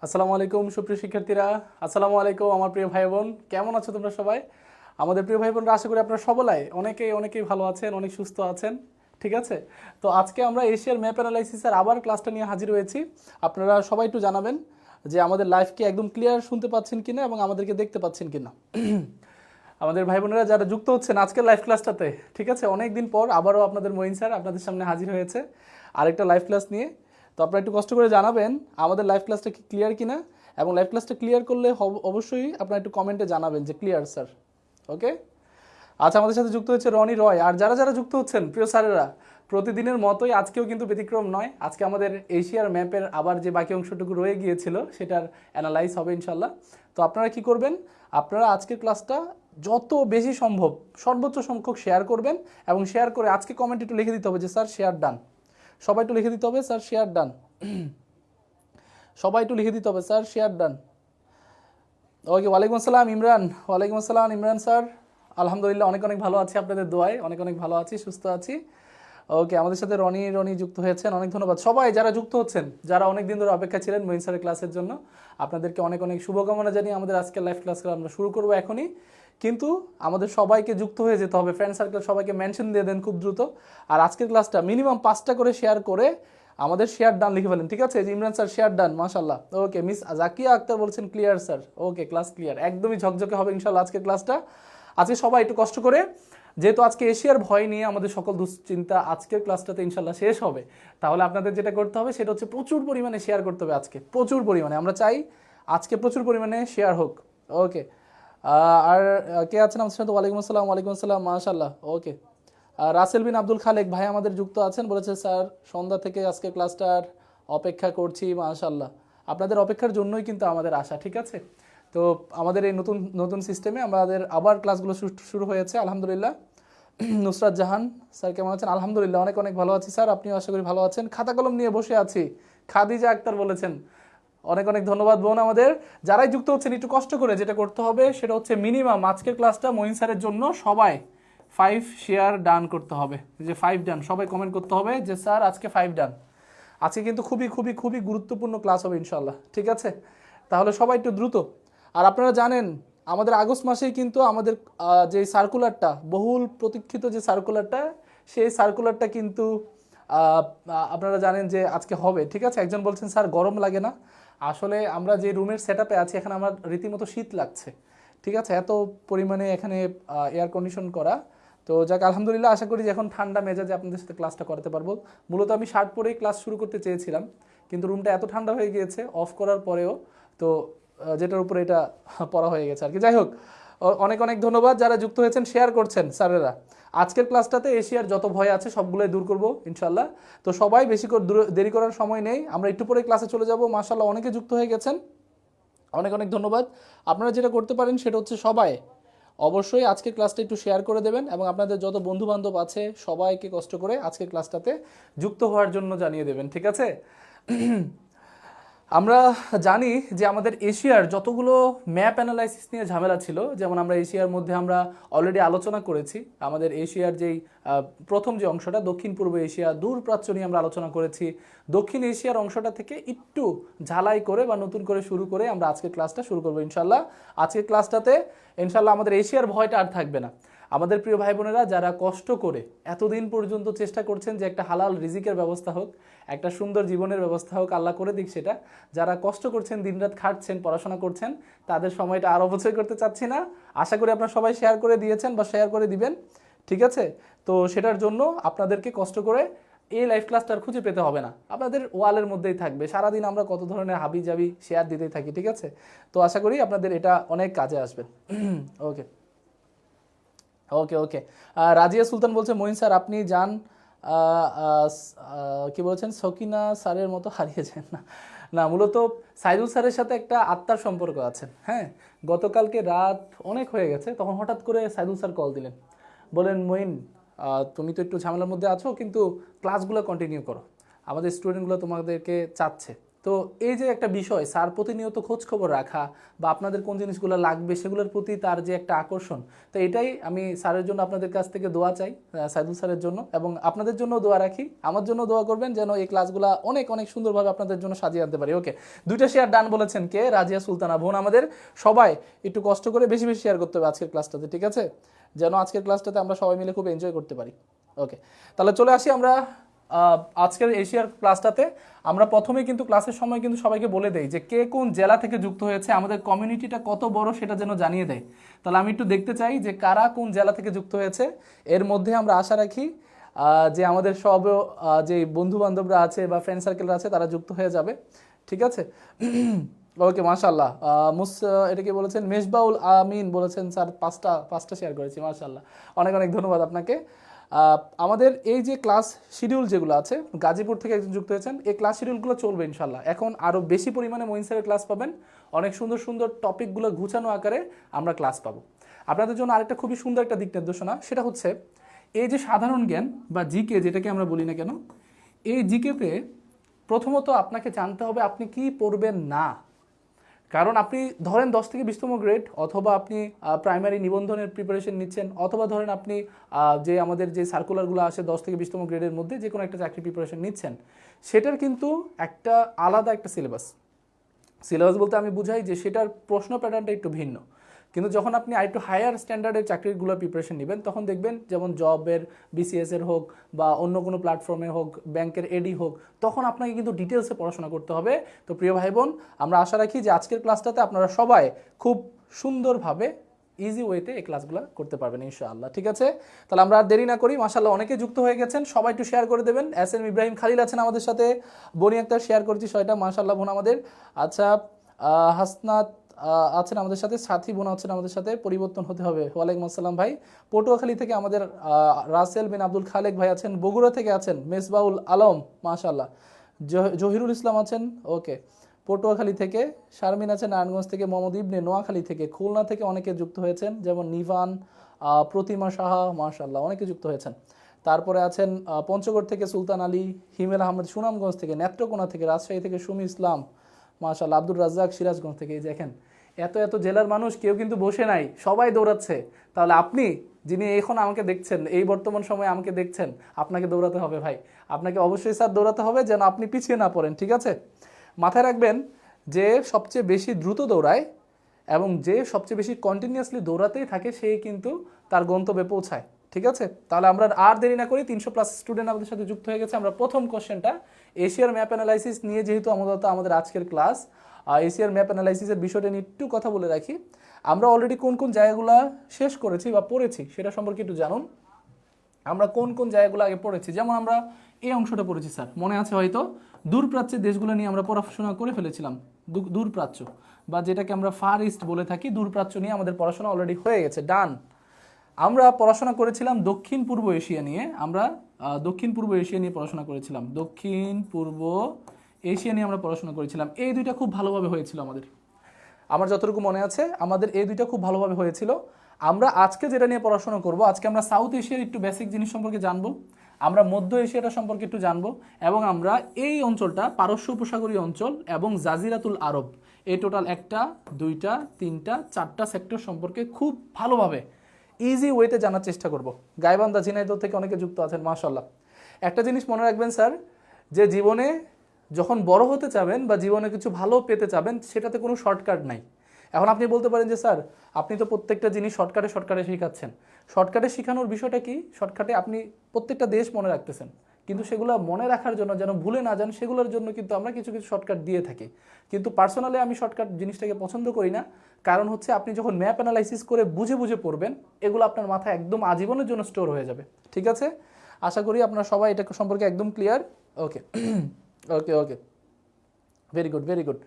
আসসালামু আলাইকুম সুপ্রিয় শিক্ষার্থীরা। আসসালামু আলাইকুম আমার প্রিয় ভাই বোন, কেমন আছো তোমরা সবাই? আমাদের প্রিয় ভাই বোনরা, আশা করি আপনারা সবাই অনেকেই ভালো আছেন, অনেক সুস্থ আছেন। ঠিক আছে, তো আজকে আমরা এশিয়ার ম্যাপ অ্যানালাইসিসের আবার ক্লাসটা নিয়ে হাজির হয়েছি। আপনারা সবাই একটু জানাবেন যে আমাদের লাইভ কি একদম ক্লিয়ার শুনতে পাচ্ছেন কিনা এবং আমাদেরকে দেখতে পাচ্ছেন কিনা। আমাদের ভাই বোনেরা যারা যুক্ত হচ্ছেন আজকের লাইভ ক্লাসটাতে, ঠিক আছে, অনেক দিন পর আবারও আপনাদের মঈন স্যার আপনাদের সামনে হাজির হয়েছে আরেকটা লাইভ ক্লাস নিয়ে। তো আপনারা একটু কষ্ট করে জানাবেন আমাদের লাইভ ক্লাসটা কি ক্লিয়ার কিনা, এবং লাইভ ক্লাসটা ক্লিয়ার করলে অবশ্যই আপনারা একটু কমেন্টে জানাবেন যে ক্লিয়ার স্যার। ওকে, আচ্ছা, আমাদের সাথে যুক্ত হচ্ছে রনি রয়। আর যারা যারা যুক্ত হচ্ছেন প্রিয় স্যারেরা, প্রতিদিনের মতোই আজকেও কিন্তু ব্যতিক্রম নয়। আজকে আমাদের এশিয়ার ম্যাপের আবার যে বাকি অংশটুকু রয়ে গিয়েছিল সেটার অ্যানালাইজ হবে ইনশাল্লাহ। তো আপনারা কি করবেন, আপনারা আজকের ক্লাসটা যত বেশি সম্ভব সর্বোচ্চ সংখ্যক শেয়ার করবেন, এবং শেয়ার করে আজকে কমেন্ট একটু লিখে দিতে হবে যে স্যার শেয়ার ডান। সবাই একটু লিখে দিতে হবে স্যার শেয়ার ডান। সবাই একটু লিখে দিতে হবে স্যার শেয়ার ডান। ওকে, ওয়ালাইকুম আসসালাম ইমরান। ওয়ালাইকুম আসসালাম ইমরান স্যার। আলহামদুলিল্লাহ অনেক অনেক ভালো আছি, আপনাদের দোয়ায় অনেক অনেক ভালো আছি, সুস্থ আছি। ওকে, আমাদের সাথে রনি রনি যুক্ত হয়েছেন, অনেক ধন্যবাদ সবাই যারা যুক্ত হচ্ছেন, যারা অনেক দিন ধরে অপেক্ষা ছিলেন মঈন স্যারের ক্লাসের জন্য। আপনাদেরকে অনেক অনেক শুভকামনা জানিয়ে আমাদের আজকের লাইভ ক্লাস আমরা শুরু করবো এখনই। কিন্তু আমাদের সবাইকে যুক্ত হয়ে যেতে হবে, ফ্রেন্ড সার্কেল সবাইকে মেনশন দিয়ে দেন খুব দ্রুত। আর আজকের ক্লাসটা মিনিমাম 5টা করে শেয়ার করে আমাদের শেয়ার ডান লিখে ফেলেন, ঠিক আছে? যে ইমরান স্যার শেয়ার ডান, মাশাল্লাহ। ওকে, মিস জাকিয়া আক্তার বলছেন ক্লিয়ার স্যার। ওকে, ক্লাস ক্লিয়ার, একদমই ঝকঝকে হবে ইনশাল্লাহ আজকের ক্লাসটা। আজকে সবাই একটু কষ্ট করে, যেহেতু আজকে এশিয়ার ভয় নিয়ে আমাদের সকল দুশ্চিন্তা আজকের ক্লাসটাতে ইনশাল্লাহ শেষ হবে, তাহলে আপনাদের যেটা করতে হবে সেটা হচ্ছে প্রচুর পরিমাণে শেয়ার করতে হবে আজকে, প্রচুর পরিমাণে। আমরা চাই আজকে প্রচুর পরিমাণে শেয়ার হোক। ওকে, আর কে আছেন আমাদের সাথে? ওয়ালাইকুম আসসালাম। ওয়ালাইকুম আসসালাম, মাশাল্লাহ। ওকে, রাসেল বিন আব্দুল খালেক ভাই আমাদের যুক্ত আছেন, বলেছে স্যার সন্ধ্যা থেকে আজকে ক্লাসটার অপেক্ষা করছি, মাশাল্লাহ। আপনাদের অপেক্ষার জন্যই কিন্তু আমাদের আশা, ঠিক আছে? তো আমাদের এই নতুন নতুন সিস্টেমে আমাদের আবার ক্লাসগুলো শুরু হয়েছে আলহামদুলিল্লাহ। নুসরাত জাহান স্যার কেমন আছেন? আলহামদুলিল্লাহ অনেক অনেক ভালো আছি স্যার, আপনিও আশা করি ভালো আছেন। খাতা কলম নিয়ে বসে আছি, খাদিজা আক্তার বলেছেন। অনেক অনেক ধন্যবাদ বোন। আমাদের যারাই যুক্ত হচ্ছেন একটু কষ্ট করে যেটা করতে হবে সেটা হচ্ছে মিনিমাম আজকের ক্লাসটা মঈন স্যারের জন্য সবাই 5 শেয়ার ডান করতে হবে, যে 5 ডান সবাই কমেন্ট করতে হবে যে স্যার আজকে 5 ডান। আজকে কিন্তু খুবই খুবই খুবই গুরুত্বপূর্ণ ক্লাস হবে ইনশাল্লাহ, ঠিক আছে? তাহলে সবাই একটু দ্রুত। আর আপনারা জানেন আমাদের আগস্ট মাসেই কিন্তু আমাদের যে সার্কুলারটা, বহুল প্রতীক্ষিত যে সার্কুলারটা, সেই সার্কুলারটা কিন্তু আপনারা জানেন যে আজকে হবে, ঠিক আছে? একজন বলছেন স্যার গরম লাগে না। আসলে আমরা যে রুমের সেটআপে আছি এখানে আমার রীতিমতো শীত লাগছে, ঠিক আছে? এত পরিমাণে এখানে এয়ার কন্ডিশন করা। তো যাক আলহামদুলিল্লাহ, আশা করি যে এখন ঠান্ডা মেজাজে আপনাদের সাথে ক্লাসটা করাতে পারবো। মূলত আমি শার্ট পরেই ক্লাস শুরু করতে চেয়েছিলাম, কিন্তু রুমটা এত ঠান্ডা হয়ে গিয়েছে অফ করার পরেও, তো যেটার উপরে এটা পড়া হয়ে গেছে আর কি। যাই হোক, অনেক অনেক ধন্যবাদ যারা যুক্ত হয়েছেন, শেয়ার করছেন স্যারেরা। আজকের ক্লাসটাতে এশিয়ার যত ভয় আছে সবগুলোই দূর করব ইনশাল্লাহ। তো সবাই বেশি করে দেরি করার সময় নেই, আমরা একটু পরে ক্লাসে চলে যাব। মাশাল্লাহ অনেকে যুক্ত হয়ে গেছেন, অনেক অনেক ধন্যবাদ। আপনারা যেটা করতে পারেন সেটা হচ্ছে সবাই অবশ্যই আজকের ক্লাসটা একটু শেয়ার করে দেবেন, এবং আপনাদের যত বন্ধু বান্ধব আছে সবাইকে কষ্ট করে আজকের ক্লাসটাতে যুক্ত হওয়ার জন্য জানিয়ে দেবেন, ঠিক আছে? আমরা জানি যে আমাদের এশিয়ার যতগুলো ম্যাপ অ্যানালাইসিস নিয়ে ঝামেলা ছিল, যেমন আমরা এশিয়ার মধ্যে আমরা অলরেডি আলোচনা করেছি আমাদের এশিয়ার যেই প্রথম যে অংশটা দক্ষিণ পূর্ব এশিয়া দূরপ্রাচ্য নিয়ে আমরা আলোচনা করেছি। দক্ষিণ এশিয়ার অংশটা থেকে একটু ঝালাই করে বা নতুন করে শুরু করে আমরা আজকের ক্লাসটা শুরু করবো ইনশাল্লাহ। আজকের ক্লাসটাতে ইনশাল্লাহ আমাদের এশিয়ার ভয়টা আর থাকবে না। আমাদের প্রিয় ভাই বোনেরা যারা কষ্ট করে এতদিন পর্যন্ত চেষ্টা করছেন যে একটা হালাল রিজিকের ব্যবস্থা হোক, একটা সুন্দর জীবনের ব্যবস্থা হোক, আল্লাহ করে দিক সেটা। যারা কষ্ট করছেন, দিনরাত খাটছেন, পড়াশোনা করছেন, তাদের সময়টা আর অপচয় করতে চাচ্ছি না। আশা করি আপনারা সবাই শেয়ার করে দিয়েছেন বা শেয়ার করে দিবেন, ঠিক আছে? তো সেটার জন্য আপনাদেরকে কষ্ট করে এই লাইভ ক্লাসটা আর খুঁজে পেতে হবে না, আপনাদের ওয়ালের মধ্যেই থাকবে। সারাদিন আমরা কত ধরনের হাবি জাবি শেয়ার দিতেই থাকি, ঠিক আছে? তো আশা করি আপনাদের এটা অনেক কাজে আসবে। ওকে ওকে ওকে, রাজিয়া সুলতান বলছে মঈন স্যার আপনি যান, কি বলছেন, সকিনা স্যারের মতো হারিয়েছেন না। না, মূলত সাইদুল স্যারের সাথে একটা আত্মার সম্পর্ক আছে। হ্যাঁ, গতকালকে রাত অনেক হয়ে গেছে, তখন হঠাৎ করে সাইদুল স্যার কল দিলেন, বলেন মঈন তুমি তো একটু ঝামেলার মধ্যে আছো, কিন্তু ক্লাসগুলো কন্টিনিউ করো, আমাদের স্টুডেন্টগুলো তোমাদেরকে চাচ্ছে। তো এই যে একটা বিষয়, স্যার প্রতিনিয়ত খোঁজ খবর রাখা বা আপনাদের কোন জিনিসগুলো লাগবে সেগুলোর প্রতি তার যে একটা আকর্ষণ, তো এটাই আমি স্যারের জন্য আপনাদের কাছ থেকে দোয়া চাই, সাইদুল স্যারের জন্য, এবং আপনাদের জন্য দোয়া রাখি, আমার জন্য দোয়া করবেন যেন এই ক্লাসগুলো অনেক অনেক সুন্দরভাবে আপনাদের জন্য সাজিয়ে আনতে পারি। ওকে, 2টা শেয়ার ডান বলেছেন কে? রাজিয়া সুলতানা বোন। আমাদের সবাই একটু কষ্ট করে বেশি বেশি শেয়ার করতে হবে আজকের ক্লাসটাতে, ঠিক আছে, যেন আজকের ক্লাসটাতে আমরা সবাই মিলে খুব এনজয় করতে পারি। ওকে, তাহলে চলে আসি আমরা আজকের এশিয়ার ক্লাসটাতে। আমরা প্রথমেই কিন্তু ক্লাসের সময় কিন্তু সবাইকে বলে দেই যে কে কোন জেলা থেকে যুক্ত হয়েছে, আমাদের কমিউনিটিটা কত বড় সেটা যেন জানিয়ে দেয়। তাহলে আমি একটু দেখতে চাই যে কারা কোন জেলা থেকে যুক্ত হয়েছে। এর মধ্যে আমরা আশা রাখি যে আমাদের সব যে বন্ধু বান্ধবরা আছে বা ফ্রেন্ড সার্কেলরা আছে তারা যুক্ত হয়ে যাবে, ঠিক আছে। ওকে, মাশাল্লাহ। এটা কি বলেছেন? মেজবাউল আমিন বলেছেন স্যার পাঁচটা শেয়ার করেছি, মাশাল্লাহ, অনেক অনেক ধন্যবাদ আপনাকে। আমাদের এই যে ক্লাস শিডিউল যেগুলো আছে, গাজীপুর থেকে একজন যুক্ত হয়েছেন, এই ক্লাস শিডিউলগুলো চলবে ইনশাল্লাহ। এখন আরও বেশি পরিমাণে মঈন স্যারের ক্লাস পাবেন, অনেক সুন্দর সুন্দর টপিকগুলো গুছানো আকারে আমরা ক্লাস পাবো। আপনাদের জন্য আরেকটা খুবই সুন্দর একটা দিক নির্দেশনা, সেটা হচ্ছে এই যে সাধারণ জ্ঞান বা জিকে যেটাকে আমরা বলি না কেন, এই জিকেতে প্রথমত আপনাকে জানতে হবে আপনি কি পড়বেন না। কারণ আপনি ধরেন 10 থেকে 20তম গ্রেড, অথবা আপনি প্রাইমারি নিবন্ধনের প্রিপারেশন নিচ্ছেন, অথবা ধরেন আপনি যে আমাদের যে সার্কুলারগুলো আসে 10 থেকে 20তম গ্রেডের মধ্যে যে কোনো একটা চাকরি প্রিপারেশন নিচ্ছেন, সেটার কিন্তু একটা আলাদা একটা সিলেবাস বলতে আমি বুঝাই যে সেটার প্রশ্ন প্যাটার্নটা একটু ভিন্ন। কিন্তু যখন আপনি আরেকটু হায়ার স্ট্যান্ডার্ডের চাকরিগুলোর প্রিপারেশন নেবেন, তখন দেখবেন যেমন জবের, বিসিএসের হোক বা অন্য কোনো প্ল্যাটফর্মে হোক, ব্যাংকের এডি হোক, তখন আপনাকে কিন্তু ডিটেলসে পড়াশোনা করতে হবে। তো প্রিয় ভাই বোন, আমরা আশা রাখি যে আজকের ক্লাসটাতে আপনারা সবাই খুব সুন্দরভাবে ইজি ওয়েতে এই ক্লাসগুলো করতে পারবেন ইনশাআল্লাহ, ঠিক আছে। তাহলে আমরা আর দেরি না করি, মাশাআল্লাহ অনেকে যুক্ত হয়ে গেছেন, সবাই একটু শেয়ার করে দেবেন। এস এম ইব্রাহিম খালিল আছেন আমাদের সাথে, বনি একটা শেয়ার করেছি 6টা, মাশাআল্লাহ বোন আমাদের। আচ্ছা, হাসনাত আছেন আমাদের সাথে, সাথী বোন আছেন আমাদের সাথে, পরিবর্তন হতে হবে। ওয়ালাইকুম আসসালাম ভাই। পটুয়াখালী থেকে আমাদের রাসেল বিন আব্দুল খালেক ভাই আছেন, বগুড়া থেকে আছেন মেজবাউল আলম, মাশাআল্লাহ। জহিরুল ইসলাম আছেন, ওকে, পটুয়াখালী থেকে। শারমিন আছেন নারায়ণগঞ্জ থেকে, মোহাম্মদ ইবনে নোয়াখালী থেকে, খুলনা থেকে অনেকে যুক্ত হয়েছেন, যেমন নিভান, প্রতিমা সাহা, মাশাআল্লাহ অনেকে যুক্ত হয়েছেন। তারপরে আছেন পঞ্চগড় থেকে সুলতান আলী, হিমেল আহমেদ সুনামগঞ্জ থেকে, নেত্রকোনা থেকে, রাজশাহী থেকে সুমি ইসলাম, মাশাআল্লাহ আব্দুর রাজ্জাক সিরাজগঞ্জ থেকে। এই দেখেন এত এত জেলার মানুষ, কেউ কিন্তু বসে নাই, সবাই দৌড়াচ্ছে। তাহলে আপনি যিনি এখন আমাকে দেখছেন, এই বর্তমান সময়ে আমাকে দেখছেন, আপনাকে দৌড়াতে হবে ভাই, আপনাকে অবশ্যই স্যার দৌড়াতে হবে যেন আপনি পিছিয়ে না পড়েন, ঠিক আছে। মাথায় রাখবেন যে সবচেয়ে বেশি দ্রুত দৌড়ায় এবং যে সবচেয়ে বেশি কন্টিনিউয়াসলি দৌড়াতেই থাকে সেই কিন্তু তার গন্তব্যে পৌঁছায়, ঠিক আছে। তাহলে আমরা আর দেরি না করি, 300+ স্টুডেন্ট আমাদের সাথে যুক্ত হয়ে গেছে। আমরা প্রথম কোশ্চেনটা, এশিয়ার ম্যাপ অ্যানালাইসিস নিয়ে, যেহেতু আমাদের আজকের ক্লাস এশিয়ার ম্যাপ অ্যানালাইসিসের বিষয়টা নিয়ে একটু কথা বলে রাখি। আমরা অলরেডি কোন কোন জায়গাগুলো শেষ করেছি বা পড়েছি সেটা সম্পর্কে একটু জানুন। আমরা কোন কোন জায়গাগুলো আগে পড়েছি, যেমন আমরা এই অংশটা পড়েছি স্যার, মনে আছে হয়তো, দূরপ্রাচ্যের দেশগুলো নিয়ে আমরা পড়াশোনা করে ফেলেছিলাম। দূরপ্রাচ্য বা যেটাকে আমরা ফার ইস্ট বলে থাকি, দূরপ্রাচ্য নিয়ে আমাদের পড়াশোনা অলরেডি হয়ে গেছে, ডান। আমরা পড়াশোনা করেছিলাম দক্ষিণ পূর্ব এশিয়া নিয়ে, আমরা দক্ষিণ পূর্ব এশিয়া নিয়ে পড়াশোনা করেছিলাম, দক্ষিণ পূর্ব এশিয়া নিয়ে আমরা পড়াশোনা করেছিলাম। এই দুইটা খুব ভালোভাবে হয়েছিল আমাদের, আমার যতটুকু মনে আছে আমাদের এই দুইটা খুব ভালোভাবে হয়েছিল। আমরা আজকে যেটা নিয়ে পড়াশোনা করব, আজকে আমরা সাউথ এশিয়ার একটু বেসিক জিনিস সম্পর্কে জানবো, আমরা মধ্য এশিয়াটা সম্পর্কে একটু জানবো, এবং আমরা এই অঞ্চলটা পারস্য উপসাগরীয় অঞ্চল এবং জাজিরাতুল আরব, এই টোটাল 1টা 2টা 3টা 4টা সেক্টর সম্পর্কে খুব ভালোভাবে ইজি ওয়েতে জানার চেষ্টা করব। গাইবান্ধা ঝিনাইদহ থেকে অনেকে যুক্ত আছেন, মাশাআল্লাহ। একটা জিনিস মনে রাখবেন স্যার, যে জীবনে যখন বড় হতে চাবেন বা জীবনে কিছু ভালো পেতে চাবেন, সেটাতে কোনো শর্টকাট নাই। এখন আপনি বলতে পারেন যে স্যার আপনি তো প্রত্যেকটা জিনিস শর্টকাটে শেখাচ্ছেন। শর্টকাটে শেখানোর বিষয়টা কি? শর্টকাটে আপনি প্রত্যেকটা দেশ মনে রাখতেছেন, কিন্তু সেগুলো মনে রাখার জন্য যেন ভুলে না যান, সেগুলোর জন্য কিন্তু আমরা কিছু কিছু শর্টকাট দিয়ে থাকি। কিন্তু পার্সোনালি আমি শর্টকাট জিনিসটাকে পছন্দ করি না। কারণ হচ্ছে আপনি যখন ম্যাপ অ্যানালাইসিস করে বুঝে বুঝে পড়বেন, এগুলো আপনার মাথায় একদম আজীবনের জন্য স্টোর হয়ে যাবে, ঠিক আছে। আশা করি আপনারা সবাই এটা সম্পর্কে একদম ক্লিয়ার। ওকে ওকে ওকে, ভেরি গুড ভেরি গুড।